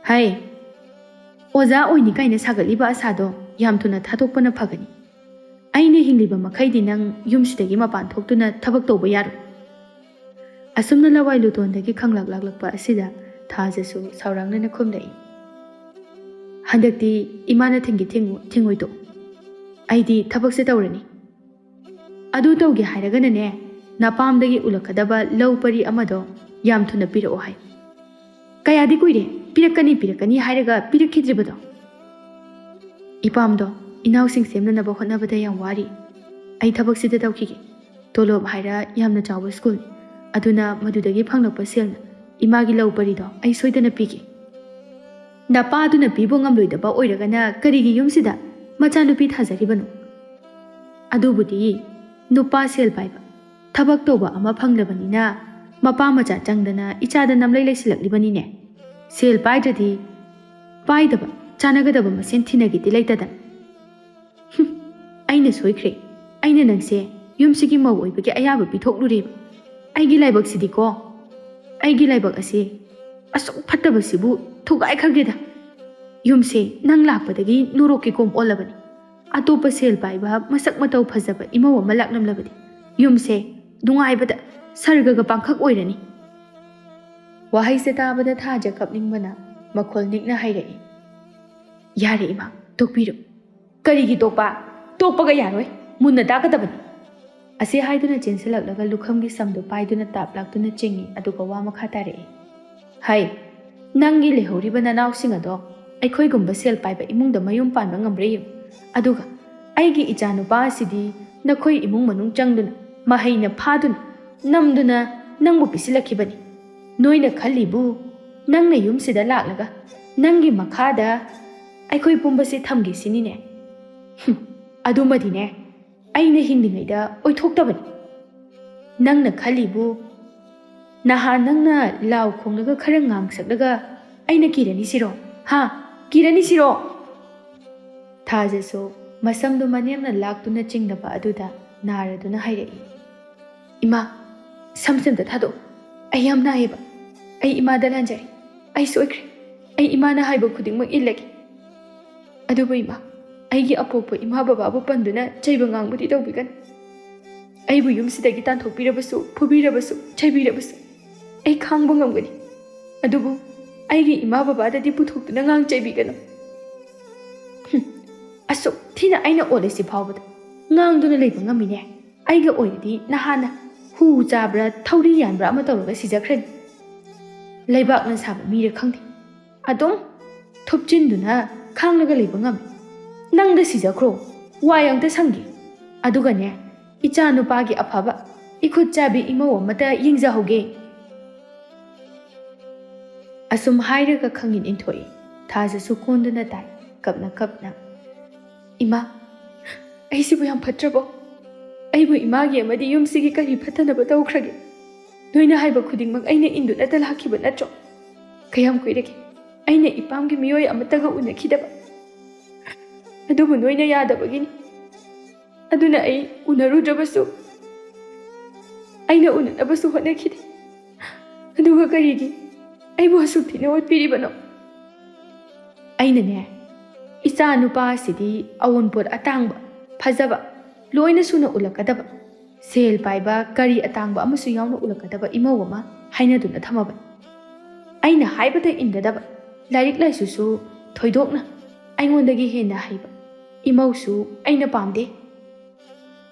ꯍꯥꯏ, ꯑꯣꯖꯥ ꯑꯣꯏꯅꯤ ꯀꯥꯏꯅ ꯁꯥꯒꯠꯂꯤꯕ ꯑꯁꯥꯗꯣ ꯌꯥꯝ ꯊꯨꯅ ꯊꯥꯗꯣꯛꯄꯅ ꯐꯒꯅꯤ꯫ ꯑꯩꯅ ꯍꯤꯡꯂꯤꯕ ꯃꯈꯩꯗꯤ ꯅꯪ ꯌꯨꯝꯁꯤꯗꯒꯤ ꯃꯄꯥꯟ ꯊꯣꯛꯇꯨꯅ ꯊꯕꯛ ꯇꯧꯕ ꯌꯥꯔꯣꯏ꯫ ꯑꯁꯨꯝꯅ ꯂꯋꯥꯏ ꯂꯨꯇꯣꯟꯗꯒꯤ ꯈꯪꯂꯛ ꯂꯥꯛꯂꯛꯄ ꯑꯁꯤꯗ ꯊꯥꯖꯁꯨ ꯁꯥꯎꯔꯥꯡꯅꯅ ꯈꯨꯝꯂꯛꯏ: ꯍꯟꯗꯛꯇꯤ ꯏꯃꯥꯅ ꯊꯤꯡꯉꯣꯏ ꯇꯣꯛꯎ꯫ ꯑꯩꯗꯤ ꯊꯕꯛꯁꯦ ꯇꯧꯔꯅꯤ꯫ ꯑꯗꯨ ꯇꯧꯒꯦ ꯍꯥꯏꯔꯒꯅꯅꯦ, ꯅꯄꯥꯝꯗꯒꯤ ꯎꯂꯛꯀꯗꯕ ꯂꯧ ꯄꯔꯤ ꯑꯃꯗꯣ ꯌꯥꯝ ꯊꯨꯅ ꯄꯤꯔꯛꯑꯣ ꯍꯥꯏ꯫ ꯀꯌꯥꯗꯤ ꯀꯨꯏꯔꯦ ꯄꯤꯔꯛꯀꯅꯤ ꯍꯥꯏꯔꯒ ꯄꯤꯔꯛꯈꯤꯗ꯭ꯔꯤꯕꯗꯣ꯫ ꯏꯄꯥꯝꯗꯣ ꯏꯅꯥꯎꯁꯤꯡ ꯁꯦꯝꯅꯅꯕ ꯍꯣꯠꯅꯕꯗ ꯌꯥꯝ ꯋꯥꯔꯤ꯫ ꯑꯩ ꯊꯕꯛꯁꯤꯗ ꯇꯧꯈꯤꯒꯦ꯫ ꯇꯣꯂꯣꯞ ꯍꯥꯏꯔ ꯌꯥꯝꯅ ꯆꯥꯎꯕ ꯁ꯭ꯀꯨꯜꯅꯤ, ꯑꯗꯨꯅ ꯃꯗꯨꯗꯒꯤ ꯐꯪꯂꯛꯄ ꯁꯦꯜꯅ ꯏꯃꯥꯒꯤ ꯂꯧ ꯄꯔꯤꯗꯣ ꯑꯩ ꯁꯣꯏꯗꯅ ꯄꯤꯒꯦ꯫ ꯅꯄꯥꯗꯨꯅ ꯄꯤꯕ ꯉꯝꯂꯣꯏꯗꯕ ꯑꯣꯏꯔꯒꯅ ꯀꯔꯤꯒꯤ ꯌꯨꯝꯁꯤꯗ ꯃꯆꯥꯅꯨꯄꯤ ꯊꯥꯖꯔꯤꯕꯅꯣ? ꯑꯗꯨꯕꯨꯗꯤ ꯅꯨꯄꯥ ꯁꯦꯜ ꯄꯥꯏꯕ, ꯊꯕꯛ ꯇꯧꯕ ꯑꯃ ꯐꯪꯂꯕꯅꯤꯅ ꯃꯄꯥ ꯃꯆꯥ ꯆꯪꯗꯅ ꯏꯆꯥꯗ ꯅꯝꯂꯩ ꯂꯩꯁꯤꯜꯂꯛꯂꯤꯕꯅꯤꯅꯦ꯫ ꯁꯦꯜ ꯄꯥꯏꯗ꯭ꯔꯗꯤ ꯄꯥꯏꯗꯕ ꯆꯥꯅꯒꯗꯕ ꯃꯁꯦꯟ ꯊꯤꯅꯒꯦꯗꯤ ꯂꯩꯇꯗꯅ꯫ ꯑꯩꯅ ꯁꯣꯏꯈ꯭ꯔꯦ꯫ ꯑꯩꯅ ꯅꯪꯁꯦ ꯌꯨꯝꯁꯤꯒꯤ ꯃꯧ ꯑꯣꯏꯕꯒꯤ ꯑꯌꯥꯕ ꯄꯤꯊꯣꯛꯂꯨꯔꯦꯕ꯫ ꯑꯩꯒꯤ ꯂꯥꯏꯕꯛꯁꯤꯗꯤꯀꯣ, ꯑꯩꯒꯤ ꯂꯥꯏꯕꯛ ꯑꯁꯤ ꯑꯁꯨꯛ ꯐꯠꯇꯕꯁꯤꯕꯨ ꯊꯨꯒꯥꯏꯈ꯭ꯔꯒꯦꯗ꯫ ꯌꯨꯝꯁꯦ ꯅꯪ ꯂꯥꯛꯄꯗꯒꯤ ꯅꯣꯔꯣꯛꯀꯤ ꯀꯣꯝ ꯑꯣꯜꯂꯕꯅꯤ꯫ ꯑꯇꯣꯞꯄ ꯁꯦꯜ ꯄꯥꯏꯕ ꯃꯁꯛ ꯃꯇꯧ ꯐꯖꯕ ꯏꯃꯧ ꯑꯃ ꯂꯥꯛꯂꯝꯂꯕꯗꯤ ꯌꯨꯝꯁꯦ ꯅꯨꯡꯉꯥꯏꯕꯗ ꯁꯔꯒꯒ ꯄꯥꯡꯈꯛ ꯑꯣꯏꯔꯅꯤ꯫ ꯋꯥꯍꯩꯁꯦ ꯇꯥꯕꯗ ꯊꯥꯖ ꯀꯞꯅꯤꯡꯕꯅ ꯃꯈꯣꯜ ꯅꯤꯛꯅ ꯍꯥꯏꯔꯛꯏ: ꯌꯥꯔꯦ ꯏꯃꯥ, ꯇꯣꯛꯄꯤꯔꯣ꯫ ꯀꯔꯤꯒꯤ ꯇꯣꯛꯄ? ꯇꯣꯛꯄꯒ ꯌꯥꯔꯣꯏ, ꯃꯨꯟꯅ ꯇꯥꯒꯗꯕꯅꯤ꯫ ꯑꯁꯤ ꯍꯥꯏꯗꯨꯅ ꯆꯦꯟꯁꯤꯜꯂꯛꯂꯒ ꯂꯨꯈꯝꯒꯤ ꯁꯝꯗꯨ ꯄꯥꯏꯗꯨꯅ ꯇꯥꯞ ꯂꯥꯛꯇꯨꯅ ꯆꯤꯡꯏ ꯑꯗꯨꯒ ꯋꯥ ꯃꯈꯥ ꯇꯥꯔꯛꯏ: ꯍꯩ, ꯅꯪꯒꯤ ꯂꯩꯍꯧꯔꯤꯕ ꯅꯅꯥꯎꯁꯤꯡ ꯑꯗꯣ ꯑꯩꯈꯣꯏꯒꯨꯝꯕ ꯁꯦꯜ ꯄꯥꯏꯕ ꯏꯃꯨꯡꯗ ꯃꯌꯨꯝ ꯄꯥꯟꯕ ꯉꯝꯕ꯭ꯔꯥ ꯌꯦꯡꯉꯨ꯫ ꯑꯗꯨꯒ ꯑꯩꯒꯤ ꯏꯆꯥ ꯅꯨꯄꯥ ꯑꯁꯤꯗꯤ ꯅꯈꯣꯏ ꯏꯃꯨꯡ ꯃꯅꯨꯡ ꯆꯪꯗꯨꯅ ꯃꯍꯩꯅ ꯐꯥꯗꯨꯅ ꯅꯝꯗꯨꯅ ꯅꯪꯕꯨ ꯄꯤꯁꯤꯜꯂꯛꯈꯤꯕꯅꯤ꯫ ꯅꯣꯏꯅ ꯈꯜꯂꯤꯕꯨ ꯅꯪꯅ ꯌꯨꯝꯁꯤꯗ ꯂꯥꯛꯂꯒ ꯅꯪꯒꯤ ꯃꯈꯥꯗ ꯑꯩꯈꯣꯏ ꯄꯨꯝꯕꯁꯤ ꯊꯝꯒꯦ ꯁꯤꯅꯤꯅꯦ꯫ ꯑꯗꯨꯃꯗꯤꯅꯦ, ꯑꯩꯅ ꯍꯤꯡꯂꯤꯉꯩꯗ ꯑꯣꯏꯊꯣꯛꯇꯕꯅꯤ꯫ ꯅꯪꯅ ꯈꯜꯂꯤꯕꯨ ꯅꯍꯥꯟ ꯅꯪꯅ ꯂꯥꯎ ꯈꯣꯡꯂꯒ ꯈꯔ ꯉꯥꯡꯁꯛꯂꯒ ꯑꯩꯅ ꯀꯤꯔꯅꯤꯁꯤꯔꯣ? ꯍꯥ? ꯀꯤꯔꯅꯤꯁꯤꯔꯣ? ꯊꯥꯖꯁꯨ ꯃꯁꯝꯗꯨ ꯃꯅꯦꯝꯅ ꯂꯥꯛꯇꯨꯅ ꯆꯤꯡꯅꯕ ꯑꯗꯨꯗ ꯅꯥꯔꯗꯨꯅ ꯍꯥꯏꯔꯛꯏ, ꯏꯃꯥ, ꯁꯝꯁꯦ ꯑꯝꯇ ꯊꯥꯗꯣꯛꯎ꯫ ꯑꯩ ꯌꯥꯝ ꯅꯥꯏꯌꯦꯕ꯫ ꯑꯩ ꯏꯃꯥꯗ ꯂꯥꯟꯖꯔꯦ꯫ ꯑꯩ ꯁꯣꯏꯈ꯭ꯔꯦ꯫ ꯑꯩ ꯏꯃꯥꯅ ꯍꯥꯏꯕ ꯈꯨꯗꯤꯡꯃꯛ ꯏꯜꯂꯒꯦ꯫ ꯑꯗꯨꯕꯨ ꯏꯃꯥ, ꯑꯩꯒꯤ ꯑꯄꯣꯛꯄ ꯏꯃꯥ ꯕꯕꯥꯕꯨ ꯄꯟꯗꯨꯅ ꯆꯩꯕ ꯉꯥꯡꯕꯗꯤ ꯇꯧꯕꯤꯒꯅꯨ꯫ ꯑꯩꯕꯨ ꯌꯨꯝꯁꯤꯗꯒꯤ ꯇꯥꯟꯊꯣꯛꯄꯤꯔꯕꯁꯨ, ꯐꯨꯕꯤꯔꯕꯁꯨ, ꯆꯩꯕꯤꯔꯕꯁꯨ ꯑꯩ ꯈꯥꯡꯕ ꯉꯝꯒꯅꯤ꯫ ꯑꯗꯨꯕꯨ ꯑꯩꯒꯤ ꯏꯃꯥ ꯕꯕꯥꯗꯗꯤ ꯄꯨꯊꯣꯛꯇꯨꯅ ꯉꯥꯡ ꯆꯩꯕꯤꯒꯅꯨ꯫ ꯑꯁꯨꯛ ꯊꯤꯅ ꯑꯩꯅ ꯑꯣꯜꯂꯤꯁꯤ ꯐꯥꯎꯕꯗ ꯉꯥꯡꯗꯨꯅ ꯂꯩꯕ ꯉꯝꯃꯤꯅꯦ꯫ ꯑꯩꯒ ꯑꯣꯏꯔꯗꯤ ꯅꯍꯥꯟꯅ ꯍꯨ ꯆꯥꯕ꯭ꯔꯥ ꯊꯧꯔꯤ ꯌꯥꯟꯕ꯭ꯔꯥ ꯑꯃ ꯇꯧꯔꯒ ꯁꯤꯖꯈ꯭ꯔꯅꯤ꯫ ꯂꯩꯕꯥꯛꯅ ꯁꯥꯕ ꯃꯤꯔ ꯈꯪꯗꯦ, ꯑꯗꯨꯝ ꯊꯨꯞꯆꯤꯟꯗꯨꯅ ꯈꯥꯡꯂꯒ ꯂꯩꯕ ꯉꯝꯃꯤ꯫ ꯅꯪꯗ ꯁꯤꯖꯈ꯭ꯔꯣ, ꯋꯥꯏ ꯑꯝꯇ ꯁꯪꯒꯦ꯫ ꯑꯗꯨꯒꯅꯦ, ꯏꯆꯥ ꯅꯨꯄꯥꯒꯤ ꯑꯐꯕ ꯏꯈꯨꯠ ꯆꯥꯕꯤ ꯏꯃꯧ ꯑꯃꯇ ꯌꯦꯡꯖꯍꯧꯒꯦ꯫ ꯑꯁꯨꯝ ꯍꯥꯏꯔꯒ ꯈꯪꯏꯟ ꯏꯟꯊꯣꯛꯏ꯫ ꯊꯥꯖꯁꯨ ꯀꯣꯟꯗꯨꯅ ꯇꯥꯏ, ꯀꯞꯅ ꯀꯞꯅ, ꯏꯃꯥ, ꯑꯩꯁꯤꯕꯨ ꯌꯥꯝ ꯐꯠꯇ꯭ꯔꯕꯣ? ꯑꯩꯕꯨ ꯏꯃꯥꯒꯤ ꯑꯃꯗꯤ ꯌꯨꯝꯁꯤꯒꯤ ꯀꯔꯤ ꯐꯠꯇꯅꯕ ꯇꯧꯈ꯭ꯔꯒꯦ? ꯅꯣꯏꯅ ꯍꯥꯏꯕ ꯈꯨꯗꯤꯡꯃꯛ ꯑꯩꯅ ꯏꯟꯗꯨꯅꯇ ꯂꯥꯛꯈꯤꯕ ꯅꯠꯇ꯭ꯔꯣ? ꯀꯌꯥꯝ ꯀꯨꯏꯔꯒꯦ ꯑꯩꯅ ꯏꯄꯥꯝꯒꯤ ꯃꯤꯑꯣꯏ ꯑꯃꯠꯇꯒ ꯎꯅꯈꯤꯗꯕ? ꯑꯗꯨꯕꯨ ꯅꯣꯏꯅ ꯌꯥꯗꯕꯒꯤꯅꯤ꯫ ꯑꯗꯨꯅ ꯑꯩ ꯎꯅꯔꯨꯗ꯭ꯔꯕꯁꯨ, ꯑꯩꯅ ꯎꯅꯅꯕꯁꯨ ꯍꯣꯠꯅꯈꯤꯗꯦ꯫ ꯑꯗꯨꯒ ꯀꯔꯤꯒꯤ ꯑꯩꯕꯨ ꯑꯁꯨꯛ ꯊꯤꯅ ꯑꯣꯠꯄꯤꯔꯤꯕꯅꯣ? ꯑꯩꯅꯅꯦ, ꯏꯆꯥ ꯅꯨꯄꯥ ꯑꯁꯤꯗꯤ ꯑꯑꯣꯟꯄꯣꯠ ꯑꯇꯥꯡꯕ, ꯐꯖꯕ, ꯂꯣꯏꯅ ꯁꯨꯅ ꯎꯠꯂꯛꯀꯗꯕ, ꯁꯦꯜ ꯄꯥꯏꯕ, ꯀꯔꯤ ꯑꯇꯥꯡꯕ ꯑꯃꯁꯨ ꯌꯥꯎꯅ ꯎꯠꯂꯛꯀꯗꯕ ꯏꯃꯧ ꯑꯃ ꯍꯥꯏꯅꯗꯨꯅ ꯊꯝꯃꯕꯅꯤ꯫ ꯑꯩꯅ ꯍꯥꯏꯕꯗ ꯏꯟꯒꯗꯕ, ꯂꯥꯏꯔꯤꯛ ꯂꯥꯏꯁꯨꯁꯨ ꯊꯣꯏꯗꯣꯛꯅ ꯑꯩꯉꯣꯟꯗꯒꯤ ꯍꯦꯟꯅ ꯍꯩꯕ ꯏꯃꯧꯁꯨ ꯑꯩꯅ ꯄꯥꯝꯗꯦ꯫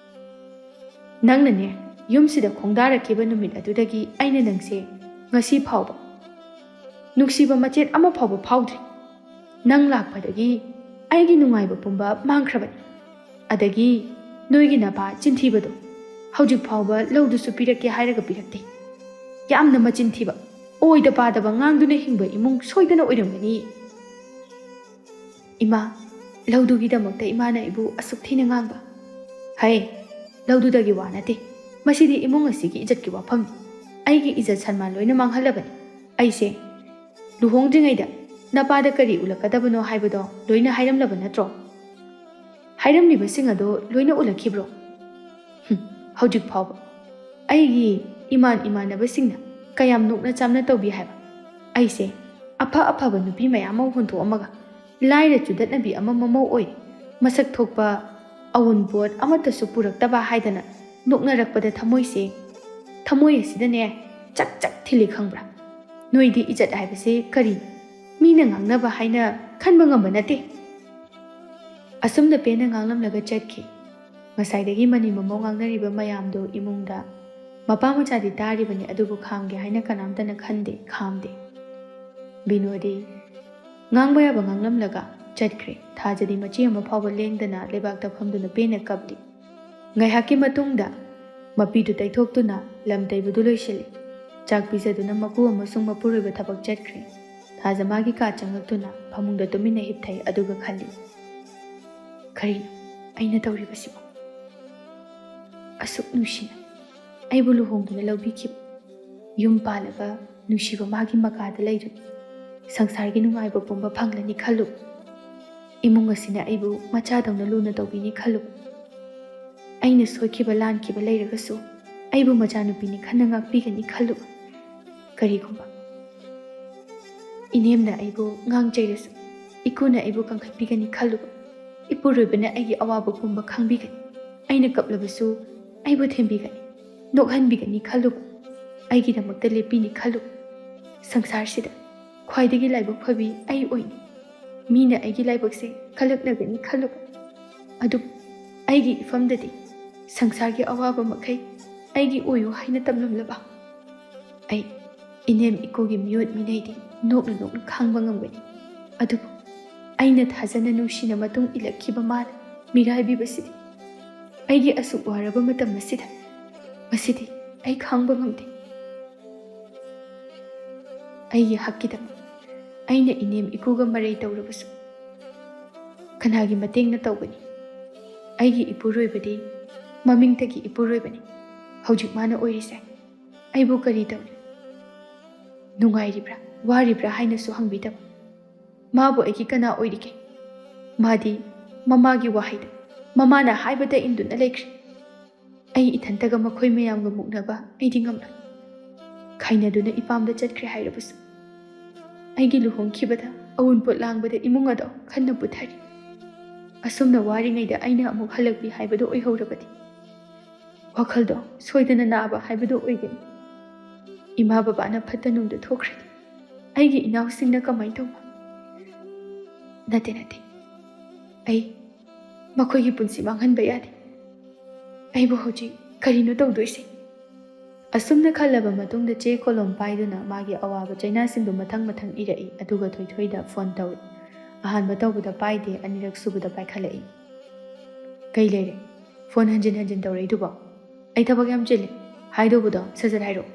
ꯅꯪꯅꯅꯦ, ꯌꯨꯝꯁꯤꯗ ꯈꯣꯡꯗꯥꯔꯛꯈꯤꯕ ꯅꯨꯃꯤꯠ ꯑꯗꯨꯗꯒꯤ ꯑꯩꯅ ꯅꯪꯁꯦ ꯉꯁꯤ ꯐꯥꯎꯕ ꯅꯨꯡꯁꯤꯕ ꯃꯆꯦꯠ ꯑꯃ ꯐꯥꯎꯕ ꯐꯥꯎꯗ꯭ꯔꯤ꯫ ꯅꯪ ꯂꯥꯛꯄꯗꯒꯤ ꯑꯩꯒꯤ ꯅꯨꯡꯉꯥꯏꯕ ꯄꯨꯝꯕ マンꯈ꯭ꯔꯕꯅꯤ꯫ ꯑꯗꯒꯤ ꯅꯣꯏꯒꯤ ꯅꯄꯥ ꯆꯤꯟꯊꯤꯕꯗꯣ ꯍꯧꯖꯤꯛ ꯐꯥꯎꯕ ꯂꯧꯗꯨꯁꯨ ꯄꯤꯔꯛꯀꯦ ꯍꯥꯏꯔꯒ ꯄꯤꯔꯛꯇꯦ꯫ ꯌꯥꯝꯅ ꯃꯆꯤꯟ ꯊꯤꯕ, ꯑꯣꯏꯗ ꯄꯥꯗꯕ ꯉꯥꯡꯗꯨꯅ ꯍꯤꯡꯕ ꯏꯃꯨꯡ ꯁꯣꯏꯗꯅ ꯑꯣꯏꯔꯝꯒꯅꯤ꯫ ꯏꯃꯥ, ꯂꯧꯗꯨꯒꯤꯗꯃꯛꯇ ꯏꯃꯥꯅ ꯑꯩꯕꯨ ꯑꯁꯨꯛ ꯊꯤꯅ ꯉꯥꯡꯕ? ꯍꯩ, ꯂꯧꯗꯨꯗꯒꯤ ꯋꯥ ꯅꯠꯇꯦ꯫ ꯃꯁꯤꯗꯤ ꯏꯃꯨꯡ ꯑꯁꯤꯒꯤ ꯏꯖꯠꯀꯤ ꯋꯥꯐꯝꯅꯤ꯫ ꯑꯩꯒꯤ ꯏꯖꯠ ꯁꯟꯃꯥꯟ ꯂꯣꯏꯅ ꯃꯥꯡꯍꯜꯂꯕꯅꯤ꯫ ꯑꯩꯁꯦ ꯂꯨꯍꯣꯡꯗ꯭ꯔꯤꯉꯩꯗ ꯅꯄꯥꯗ ꯀꯔꯤ ꯎꯠꯂꯛꯀꯗꯕꯅꯣ ꯍꯥꯏꯕꯗꯣ ꯂꯣꯏꯅ ꯍꯥꯏꯔꯝꯂꯕ ꯅꯠꯇ꯭ꯔꯣ? ꯍꯥꯏꯔꯝꯂꯤꯕꯁꯤꯡ ꯑꯗꯣ ꯂꯣꯏꯅ ꯎꯠꯂꯛꯈꯤꯕ꯭ꯔꯣ? ꯍꯧꯖꯤꯛ ꯐꯥꯎꯕ ꯑꯩꯒꯤ ꯏꯃꯥꯟꯅꯕꯁꯤꯡꯅ ꯀꯌꯥꯝ ꯅꯣꯛꯅ ꯆꯥꯝꯅ ꯇꯧꯕꯤ ꯍꯥꯏꯕ? ꯑꯩꯁꯦ ꯑꯐꯕ ꯅꯨꯄꯤ ꯃꯌꯥꯝ ꯑꯃ ꯍꯨꯟꯇꯣꯛꯑꯝꯃꯒ ꯂꯥꯏꯔ ꯆꯨꯗꯠꯅꯕꯤ ꯑꯃ ꯃꯃꯧ ꯑꯣꯏ, ꯃꯁꯛ ꯊꯣꯛꯄ ꯑꯎꯟꯄꯣꯠ ꯑꯃꯠꯇꯁꯨ ꯄꯨꯔꯛꯇꯕ ꯍꯥꯏꯗꯅ ꯅꯣꯛꯅꯔꯛꯄꯗ ꯊꯃꯣꯏ ꯑꯁꯤꯗꯅꯦ ꯆꯛ ꯆꯛ ꯊꯤꯜꯂꯤ ꯈꯪꯕ꯭ꯔꯥ? ꯅꯣꯏꯗꯤ ꯏꯖꯠ ꯍꯥꯏꯕꯁꯦ ꯀꯔꯤ ꯃꯤꯅ ꯉꯥꯡꯅꯕ ꯍꯥꯏꯅ ꯈꯟꯕ ꯉꯝꯕ ꯅꯠꯇꯦ꯫ ꯑꯁꯨꯝꯅ ꯄꯦꯟꯅ ꯉꯥꯡꯂꯝꯂꯒ ꯆꯠꯈꯤ꯫ ꯉꯁꯥꯏꯗꯒꯤ ꯃꯅꯤ ꯃꯃꯧ ꯉꯥꯡꯅꯔꯤꯕ ꯃꯌꯥꯝꯗꯣ ꯏꯃꯨꯡꯗ ꯃꯄꯥ ꯃꯆꯥꯗꯤ ꯇꯥꯔꯤꯕꯅꯤ, ꯑꯗꯨꯕꯨ ꯈꯥꯝꯒꯦ ꯍꯥꯏꯅ ꯀꯅꯥꯝꯇꯅ ꯈꯥꯝꯗꯦ꯫ ꯕꯤꯅꯣꯗꯤ ꯉꯥꯡꯕ ꯌꯥꯕ ꯉꯥꯡꯂꯝꯂꯒ ꯆꯠꯈ꯭ꯔꯦ꯫ ꯊꯥꯖꯗꯤ ꯃꯆꯤ ꯑꯃ ꯐꯥꯎꯕ ꯂꯦꯡꯗꯅ ꯂꯩꯕꯥꯛꯇ ꯐꯝꯗꯨꯅ ꯄꯦꯟꯅ ꯀꯞꯂꯤ꯫ ꯉꯥꯏꯍꯥꯛꯀꯤ ꯃꯇꯨꯡꯗ ꯃꯄꯤꯗꯨ ꯇꯩꯊꯣꯛꯇꯨꯅ ꯂꯝ ꯇꯩꯕꯗꯨ ꯂꯣꯏꯁꯤꯜꯂꯤ꯫ ꯆꯥꯛ ꯄꯤꯖꯗꯨꯅ ꯃꯄꯨ ꯑꯃꯁꯨꯡ ꯃꯄꯨꯔꯣꯏꯕ ꯊꯕꯛ ꯆꯠꯈ꯭ꯔꯦ꯫ ꯊꯥꯖ ꯃꯥꯒꯤ ꯀꯥ ꯆꯪꯂꯛꯇꯨꯅ ꯐꯃꯨꯡꯗ ꯇꯨꯃꯤꯟꯅ ꯍꯤꯞꯊꯩ, ꯑꯗꯨꯒ ꯈꯜꯂꯤ, ꯀꯔꯤꯅꯣ ꯑꯩꯅ ꯇꯧꯔꯤꯕꯁꯤꯕꯣ? ꯑꯁꯨꯛ ꯅꯨꯡꯁꯤꯅ ꯑꯩꯕꯨ ꯂꯨꯍꯣꯡꯗꯨꯅ ꯂꯧꯕꯤꯈꯤꯕ, ꯌꯨꯝ ꯄꯥꯜꯂꯒ ꯅꯨꯡꯁꯤꯕ ꯃꯥꯒꯤ ꯃꯀꯥꯗ ꯂꯩꯔꯅꯤ, ꯁꯪꯁꯥꯔꯒꯤ ꯅꯨꯡꯉꯥꯏꯕ ꯄꯨꯝꯕ ꯐꯪꯂꯅꯤ ꯈꯜꯂꯨ꯫ ꯏꯃꯨꯡ ꯑꯁꯤꯅ ꯑꯩꯕꯨ ꯃꯆꯥꯗꯧꯅ ꯂꯨꯅ ꯇꯧꯕꯤꯅꯤ ꯈꯜꯂꯨ꯫ ꯑꯩꯅ ꯁꯣꯏꯈꯤꯕ ꯂꯥꯟꯈꯤꯕ ꯂꯩꯔꯒꯁꯨ ꯑꯩꯕꯨ ꯃꯆꯥꯅꯨꯄꯤꯅꯤ ꯈꯟꯅ ꯉꯥꯛꯄꯤꯒꯅꯤ ꯈꯜꯂꯨ꯫ ꯀꯔꯤꯒꯨꯝꯕ ꯏꯅꯦꯝꯅ ꯑꯩꯕꯨ ꯉꯥꯡꯆꯩꯔꯁꯨ ꯏꯀꯨꯅ ꯑꯩꯕꯨ ꯀꯟꯈꯠꯄꯤꯒꯅꯤ ꯈꯜꯂꯨ꯫ ꯏꯄꯨꯔꯣꯏꯕꯅ ꯑꯩꯒꯤ ꯑꯋꯥꯕ ꯄꯨꯝꯕ ꯈꯪꯕꯤꯒꯅꯤ, ꯑꯩꯅ ꯀꯞꯂꯕꯁꯨ ꯑꯩꯕꯨ ꯊꯦꯝꯕꯤꯒꯅꯤ, ꯅꯣꯛꯍꯟꯕꯤꯒꯅꯤ ꯈꯜꯂꯨ꯫ ꯑꯩꯒꯤꯗꯃꯛꯇ ꯂꯦꯞꯄꯤꯅꯤ ꯈꯜꯂꯨ꯫ ꯁꯪꯁꯥꯔꯁꯤꯗ ꯈ꯭ꯋꯥꯏꯗꯒꯤ ꯂꯥꯏꯕꯛ ꯐꯕꯤ ꯑꯩ ꯑꯣꯏꯅꯤ꯫ ꯃꯤꯅ ꯑꯩꯒꯤ ꯂꯥꯏꯕꯛꯁꯦ ꯈꯜꯂꯛꯅꯒꯅꯤ ꯈꯜꯂꯨ꯫ ꯑꯗꯨꯕꯨ ꯑꯩꯒꯤ ꯏꯐꯝꯗꯗꯤ ꯁꯪꯁꯥꯔꯒꯤ ꯑꯋꯥꯕ ꯃꯈꯩ ꯑꯩꯒꯤ ꯑꯣꯏꯌꯨ ꯍꯥꯏꯅ ꯇꯝꯂꯝꯂꯕ ꯑꯩ ꯏꯅꯦꯝ ꯏꯀꯨꯒꯤ ꯃꯤꯑꯣꯠ ꯃꯤꯅꯩꯗꯤ ꯅꯣꯛꯅ ꯈꯥꯡꯕ ꯉꯝꯒꯅꯤ꯫ ꯑꯗꯨꯕꯨ ꯑꯩꯅ ꯊꯥꯖꯅ ꯅꯨꯡꯁꯤꯅ ꯃꯇꯨꯡ ꯏꯜꯂꯛꯈꯤꯕ ꯃꯥꯅ ꯃꯤꯔꯥꯏꯕꯤꯕꯁꯤꯗꯤ ꯑꯩꯒꯤ ꯑꯁꯨꯛ ꯋꯥꯔꯕ ꯃꯇꯝ ꯑꯁꯤꯗ ꯃꯁꯤꯗꯤ ꯑꯩ ꯈꯥꯡꯕ ꯉꯝꯗꯦ꯫ ꯑꯩꯒꯤ ꯍꯛꯀꯤꯗꯃꯛ ꯑꯩꯅ ꯏꯅꯦꯝ ꯏꯀꯨꯒ ꯃꯔꯩ ꯇꯧꯔꯕꯁꯨ ꯀꯅꯥꯒꯤ ꯃꯇꯦꯡꯅ ꯇꯧꯒꯅꯤ? ꯑꯩꯒꯤ ꯏꯄꯨꯔꯣꯏꯕꯗꯤ ꯃꯃꯤꯡꯇꯒꯤ ꯏꯄꯨꯔꯣꯏꯕꯅꯤ꯫ ꯍꯧꯖꯤꯛ ꯃꯥꯅ ꯑꯣꯏꯔꯤꯁꯦ ꯑꯩꯕꯨ ꯀꯔꯤ ꯇꯧꯔꯤ, ꯅꯨꯡꯉꯥꯏꯔꯤꯕ꯭ꯔꯥ ꯋꯥꯔꯤꯕ꯭ꯔꯥ ꯍꯥꯏꯅꯁꯨ ꯍꯪꯕꯤꯗꯕ꯫ ꯃꯥꯕꯨ ꯑꯩꯒꯤ ꯀꯅꯥ ꯑꯣꯏꯔꯤꯒꯦ? ꯃꯥꯗꯤ ꯃꯃꯥꯒꯤ ꯋꯥꯍꯩꯗ, ꯃꯃꯥꯅ ꯍꯥꯏꯕꯗ ꯏꯟꯗꯨꯅ ꯂꯩꯈ꯭ꯔꯦ꯫ ꯑꯩ ꯏꯊꯟꯇꯒ ꯃꯈꯣꯏ ꯃꯌꯥꯝꯒ ꯃꯨꯛꯅꯕ ꯑꯩꯗꯤ ꯉꯝꯂꯣꯏ꯫ ꯈꯥꯏꯅꯗꯨꯅ ꯏꯄꯥꯝꯗ ꯆꯠꯈ꯭ꯔꯦ ꯍꯥꯏꯔꯕꯁꯨ ꯑꯩꯒꯤ ꯂꯨꯍꯣꯡꯈꯤꯕꯗ ꯑꯎꯟꯄꯣꯠ ꯂꯥꯡꯕꯗ ꯏꯃꯨꯡ ꯑꯗꯣ ꯈꯟꯅ ꯄꯨꯊꯔꯤ꯫ ꯑꯁꯨꯝꯅ ꯋꯥꯔꯤꯉꯩꯗ ꯑꯩꯅ ꯑꯃꯨꯛ ꯍꯜꯂꯛꯄꯤ ꯍꯥꯏꯕꯗꯣ ꯑꯣꯏꯍꯧꯔꯕꯗꯤ ꯋꯥꯈꯜꯗꯣ ꯁꯣꯏꯗꯅ ꯅꯥꯕ ꯍꯥꯏꯕꯗꯣ ꯑꯣꯏꯒꯅꯤ꯫ ꯏꯃꯥ ꯕꯕꯥꯅ ꯐꯠꯇ ꯅꯨꯡꯗ ꯊꯣꯛꯈ꯭ꯔꯗꯤ ꯑꯩꯒꯤ ꯏꯅꯥꯎꯁꯤꯡꯅ ꯀꯃꯥꯏꯅ ꯇꯧꯕ? ꯅꯠꯇꯦ ꯑꯩ ꯃꯈꯣꯏꯒꯤ ꯄꯨꯟꯁꯤ ꯃꯥꯡꯍꯟꯕ ꯌꯥꯗꯦ꯫ ꯑꯩꯕꯨ ꯍꯧꯖꯤꯛ ꯀꯔꯤꯅꯣ ꯇꯧꯗꯣꯏꯁꯦ? ꯑꯁꯨꯝꯅ ꯈꯜꯂꯕ ꯃꯇꯨꯡꯗ ꯆꯦ ꯀꯣꯂꯣꯝ ꯄꯥꯏꯗꯨꯅ ꯃꯥꯒꯤ ꯑꯋꯥꯕ ꯆꯩꯅꯥꯁꯤꯡꯗꯨ ꯃꯊꯪ ꯃꯊꯪ ꯏꯔꯛꯏ, ꯑꯗꯨꯒ ꯊꯣꯏꯊꯣꯏꯗ ꯐꯣꯟ ꯇꯧꯏ꯫ ꯑꯍꯥꯟꯕ ꯇꯧꯕꯗ ꯄꯥꯏꯗꯦ, ꯑꯅꯤꯔꯛ ꯁꯨꯕꯗ ꯄꯥꯏꯈꯠꯂꯛꯏ꯫ ꯀꯩ ꯂꯩꯔꯦ? ꯐꯣꯟ ꯍꯟꯖꯤꯟ ꯍꯟꯖꯤꯟ ꯇꯧꯔꯛꯏꯗꯨꯕꯣ? ꯑꯩ ꯊꯕꯛ ꯌꯥꯝ ꯆꯤꯜꯂꯤ, ꯍꯥꯏꯗꯧꯕꯗꯣ ꯁꯠ ꯁꯠ ꯍꯥꯏꯔꯛꯑꯣ꯫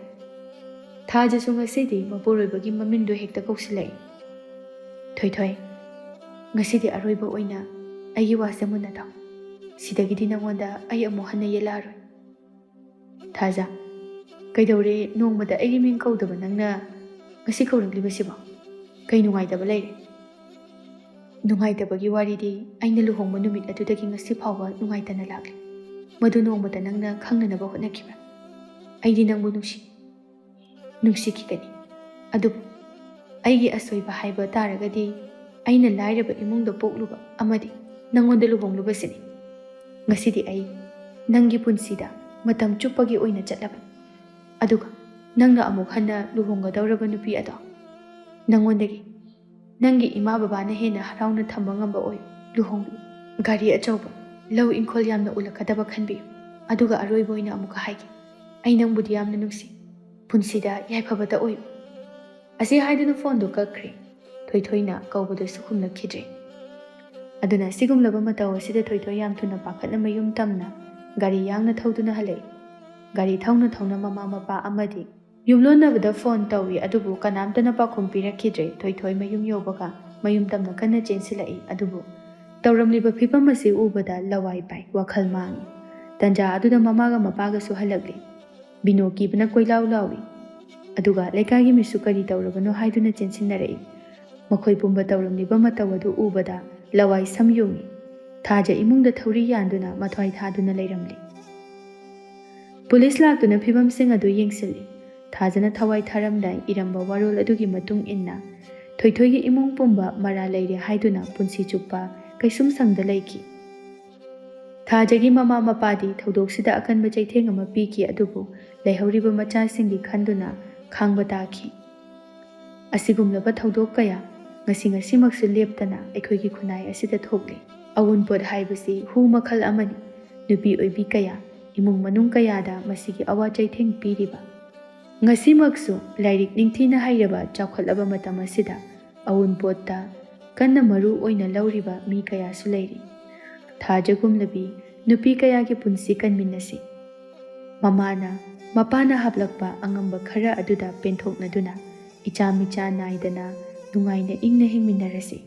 ꯊꯥꯖꯁꯨ ꯉꯁꯤꯗꯤ ꯃꯄꯨꯔꯣꯏꯕꯒꯤ ꯃꯃꯤꯡꯗꯣ ꯍꯦꯛꯇ ꯀꯧꯁꯤꯜꯂꯛꯏ꯫ ꯊꯣꯏꯊꯣꯏ, ꯉꯁꯤꯗꯤ ꯑꯔꯣꯏꯕ ꯑꯣꯏꯅ ꯑꯩꯒꯤ ꯋꯥꯁꯦ ꯃꯨꯟꯅ ꯇꯥꯎ꯫ ꯁꯤꯗꯒꯤꯗꯤ ꯅꯉꯣꯟꯗ ꯑꯩ ꯑꯃꯨꯛ ꯍꯟꯅ ꯌꯦꯜꯂꯛꯑꯔꯣꯏ꯫ ꯊꯥꯖ, ꯀꯩꯗꯧꯔꯦ ꯅꯣꯡꯃꯗ ꯑꯩꯒꯤ ꯃꯤꯡ ꯀꯧꯗꯕ ꯅꯪꯅ ꯉꯁꯤ ꯀꯧꯔꯛꯂꯤꯕꯁꯤꯕꯣ? ꯀꯩ ꯅꯨꯡꯉꯥꯏꯇꯕ ꯂꯩꯔꯦ? ꯅꯨꯡꯉꯥꯏꯇꯕꯒꯤ ꯋꯥꯔꯤꯗꯤ ꯑꯩꯅ ꯂꯨꯍꯣꯡꯕ ꯅꯨꯃꯤꯠ ꯑꯗꯨꯗꯒꯤ ꯉꯁꯤ ꯐꯥꯎꯕ ꯅꯨꯡꯉꯥꯏꯇꯅ ꯂꯥꯛꯂꯤ꯫ ꯃꯗꯨ ꯅꯣꯡꯃꯗ ꯅꯪꯅ ꯈꯪꯅꯅꯕ ꯍꯣꯠꯅꯈꯤꯕ꯭ꯔꯥ? ꯑꯩꯗꯤ ꯅꯪꯕꯨ ꯅꯨꯡꯁꯤꯈꯤꯒꯅꯤ, ꯑꯗꯨꯕꯨ ꯑꯩꯒꯤ ꯑꯁꯣꯏꯕ ꯍꯥꯏꯕ ꯇꯥꯔꯒꯗꯤ ꯑꯩꯅ ꯂꯥꯏꯔꯕ ꯏꯃꯨꯡꯗ ꯄꯣꯛꯂꯨꯕ ꯑꯃꯗꯤ ꯅꯪꯉꯣꯟꯗ ꯂꯨꯍꯣꯡꯂꯨꯕꯁꯤꯅꯤ꯫ ꯉꯁꯤꯗꯤ ꯑꯩ ꯅꯪꯒꯤ ꯄꯨꯟꯁꯤꯗ ꯃꯇꯝ ꯆꯨꯞꯄꯒꯤ ꯑꯣꯏꯅ ꯆꯠꯂꯕꯅꯤ, ꯑꯗꯨꯒ ꯅꯪꯅ ꯑꯃꯨꯛ ꯍꯟꯅ ꯂꯨꯍꯣꯡꯒꯗꯧꯔꯕ ꯅꯨꯄꯤ ꯑꯗꯣ ꯅꯪꯉꯣꯟꯗꯒꯤ ꯅꯪꯒꯤ ꯏꯃꯥ ꯕꯕꯥꯅ ꯍꯦꯟꯅ ꯍꯔꯥꯎꯅ ꯊꯝꯕ ꯉꯝꯕ ꯑꯣꯏ ꯂꯨꯍꯣꯡꯕꯤꯌꯨ꯫ ꯒꯥꯔꯤ ꯑꯆꯧꯕ, ꯂꯧ ꯏꯪꯈꯣꯜ ꯌꯥꯝꯅ ꯎꯜꯂꯛꯀꯗꯕ ꯈꯟꯕꯤꯌꯨ꯫ ꯑꯗꯨꯒ ꯑꯔꯣꯏꯕ ꯑꯣꯏꯅ ꯑꯃꯨꯛꯀ ꯍꯥꯏꯒꯦ, ꯑꯩ ꯅꯪꯕꯨꯗꯤ ꯌꯥꯝꯅ ꯅꯨꯡꯁꯤ, ꯄꯨꯟꯁꯤꯗ ꯌꯥꯏꯐꯕꯇ ꯑꯣꯏꯌꯨ꯫ ꯑꯁꯤ ꯍꯥꯏꯗꯨꯅ ꯐꯣꯟꯗꯨ ꯀꯛꯈ꯭ꯔꯦ꯫ ꯊꯣꯏꯊꯣꯏꯅ ꯀꯧꯕꯗꯨꯁꯨ ꯈꯨꯝꯂꯛꯈꯤꯗ꯭ꯔꯦ꯫ ꯑꯗꯨꯅ ꯁꯤꯒꯨꯝꯂꯕ ꯃꯇꯧ ꯑꯁꯤꯗ ꯊꯣꯏꯊꯣꯏ ꯌꯥꯝ ꯊꯨꯅ ꯄꯥꯈꯠꯅ ꯃꯌꯨꯝ ꯇꯝꯅ ꯒꯥꯔꯤ ꯌꯥꯡꯅ ꯊꯧꯗꯨꯅ ꯍꯜꯂꯛꯏ꯫ ꯒꯥꯔꯤ ꯊꯧꯅ ꯊꯧꯅ ꯃꯃꯥ ꯃꯄꯥ ꯑꯃꯗꯤ ꯌꯨꯝꯂꯣꯟꯅꯕꯗ ꯐꯣꯟ ꯇꯧꯏ, ꯑꯗꯨꯕꯨ ꯀꯅꯥꯝꯇꯅ ꯄꯥꯎꯈꯨꯝ ꯄꯤꯔꯛꯈꯤꯗ꯭ꯔꯦ꯫ ꯊꯣꯏꯊꯣꯏ ꯃꯌꯨꯝ ꯌꯧꯕꯒ ꯃꯌꯨꯝ ꯇꯝꯅ ꯀꯟꯅ ꯆꯦꯟꯁꯤꯜꯂꯛꯏ, ꯑꯗꯨꯕꯨ ꯇꯧꯔꯝꯂꯤꯕ ꯐꯤꯕꯝ ꯑꯁꯤ ꯎꯕꯗ ꯂꯋꯥꯏ ꯄꯥꯏ, ꯋꯥꯈꯜ ꯃꯥꯡꯏ꯫ ꯇꯟꯖꯥ ꯑꯗꯨꯗ ꯃꯃꯥꯒ ꯃꯄꯥꯒꯁꯨ ꯍꯜꯂꯛꯂꯤ꯫ ꯕꯤꯅꯣ ꯀꯤꯕꯅ ꯀꯣꯏꯂꯥꯎ ꯂꯥꯎꯏ, ꯑꯗꯨꯒ ꯂꯩꯀꯥꯏꯒꯤ ꯃꯤꯁꯨ ꯀꯔꯤ ꯇꯧꯔꯕꯅꯣ ꯍꯥꯏꯗꯨꯅ ꯆꯦꯟꯁꯤꯟꯅꯔꯛꯏ꯫ ꯃꯈꯣꯏ ꯄꯨꯝꯕ ꯇꯧꯔꯝꯂꯤꯕ ꯃꯇꯧ ꯑꯗꯨ ꯎꯕꯗ ꯂꯋꯥꯏ ꯁꯝ ꯌꯨꯡꯏ꯫ ꯊꯥꯖ ꯏꯃꯨꯡꯗ ꯊꯧꯔꯤ ꯌꯥꯟꯗꯨꯅ ꯃꯊ꯭ꯋꯥꯏ ꯊꯥꯗꯨꯅ ꯂꯩꯔꯝꯂꯤ꯫ ꯄꯨꯂꯤꯁ ꯂꯥꯛꯇꯨꯅ ꯐꯤꯕꯝꯁꯤꯡ ꯑꯗꯨ ꯌꯦꯡꯁꯤꯜꯂꯤ꯫ ꯊꯥꯖꯅ ꯊꯋꯥꯏ ꯊꯥꯔꯝꯗꯥꯏ ꯏꯔꯝꯕ ꯋꯥꯔꯣꯜ ꯑꯗꯨꯒꯤ ꯃꯇꯨꯡ ꯏꯟꯅ ꯊꯣꯏꯊꯣꯏꯒꯤ ꯏꯃꯨꯡ ꯄꯨꯝꯕ ꯃꯔꯥ ꯂꯩꯔꯦ ꯍꯥꯏꯗꯨꯅ ꯄꯨꯟꯁꯤ ꯆꯨꯞꯄ ꯀꯩꯁꯨꯝꯁꯪꯗ ꯂꯩꯈꯤ꯫ ꯊꯥꯖꯒꯤ ꯃꯃꯥ ꯃꯄꯥꯗꯤ ꯊꯧꯗꯣꯛꯁꯤꯗ ꯑꯀꯟꯕ ꯆꯩꯊꯦꯡ ꯑꯃ ꯄꯤꯈꯤ, ꯑꯗꯨꯕꯨ ꯂꯩꯍꯧꯔꯤꯕ ꯃꯆꯥꯁꯤꯡꯒꯤ ꯈꯟꯗꯨꯅ ꯈꯥꯡꯕ ꯇꯥꯈꯤ꯫ ꯑꯁꯤꯒꯨꯝꯂꯕ ꯊꯧꯗꯣꯛ ꯀꯌꯥ ꯉꯁꯤꯃꯛꯁꯨ ꯂꯦꯞꯇꯅ ꯑꯩꯈꯣꯏꯒꯤ ꯈꯨꯟꯅꯥꯏ ꯑꯁꯤꯗ ꯊꯣꯛꯂꯤ꯫ ꯑꯎꯟꯄꯣꯠ ꯍꯥꯏꯕꯁꯤ ꯍꯨ ꯃꯈꯜ ꯑꯃꯅꯤ꯫ ꯅꯨꯄꯤ ꯑꯣꯏꯕꯤ ꯀꯌꯥ, ꯏꯃꯨꯡ ꯃꯅꯨꯡ ꯀꯌꯥꯗ ꯃꯁꯤꯒꯤ ꯑꯋꯥ ꯆꯩꯊꯦꯡ ꯄꯤꯔꯤꯕ ꯉꯁꯤꯃꯛꯁꯨ ꯂꯥꯏꯔꯤꯛ ꯅꯤꯡꯊꯤꯅ ꯍꯩꯔꯕ ꯆꯥꯎꯈꯠꯂꯕ ꯃꯇꯝ ꯑꯁꯤꯗ ꯑꯎꯟꯄꯣꯠꯇ ꯀꯟꯅ ꯃꯔꯨ ꯑꯣꯏꯅ ꯂꯧꯔꯤꯕ ꯃꯤ ꯀꯌꯥꯁꯨ ꯂꯩꯔꯤ꯫ ꯊꯥꯖꯒꯨꯝꯂꯕꯤ ꯅꯨꯄꯤ ꯀꯌꯥꯒꯤ ꯄꯨꯟꯁꯤ ꯀꯟꯃꯤꯟꯅꯁꯤ꯫ ꯃꯃꯥꯅ ꯃꯄꯥꯅ ꯍꯥꯞꯂꯛꯄ ꯑꯉꯝꯕ ꯈꯔ ꯑꯗꯨꯗ ꯄꯦꯟꯊꯣꯛꯅꯗꯨꯅ ꯏꯆꯥ ꯃꯤꯆꯥ ꯅꯥꯏꯗꯅ ꯅꯨꯡꯉꯥꯏꯅ ꯏꯪꯅ ꯍꯤꯡꯃꯤꯟꯅꯔꯁꯤ꯫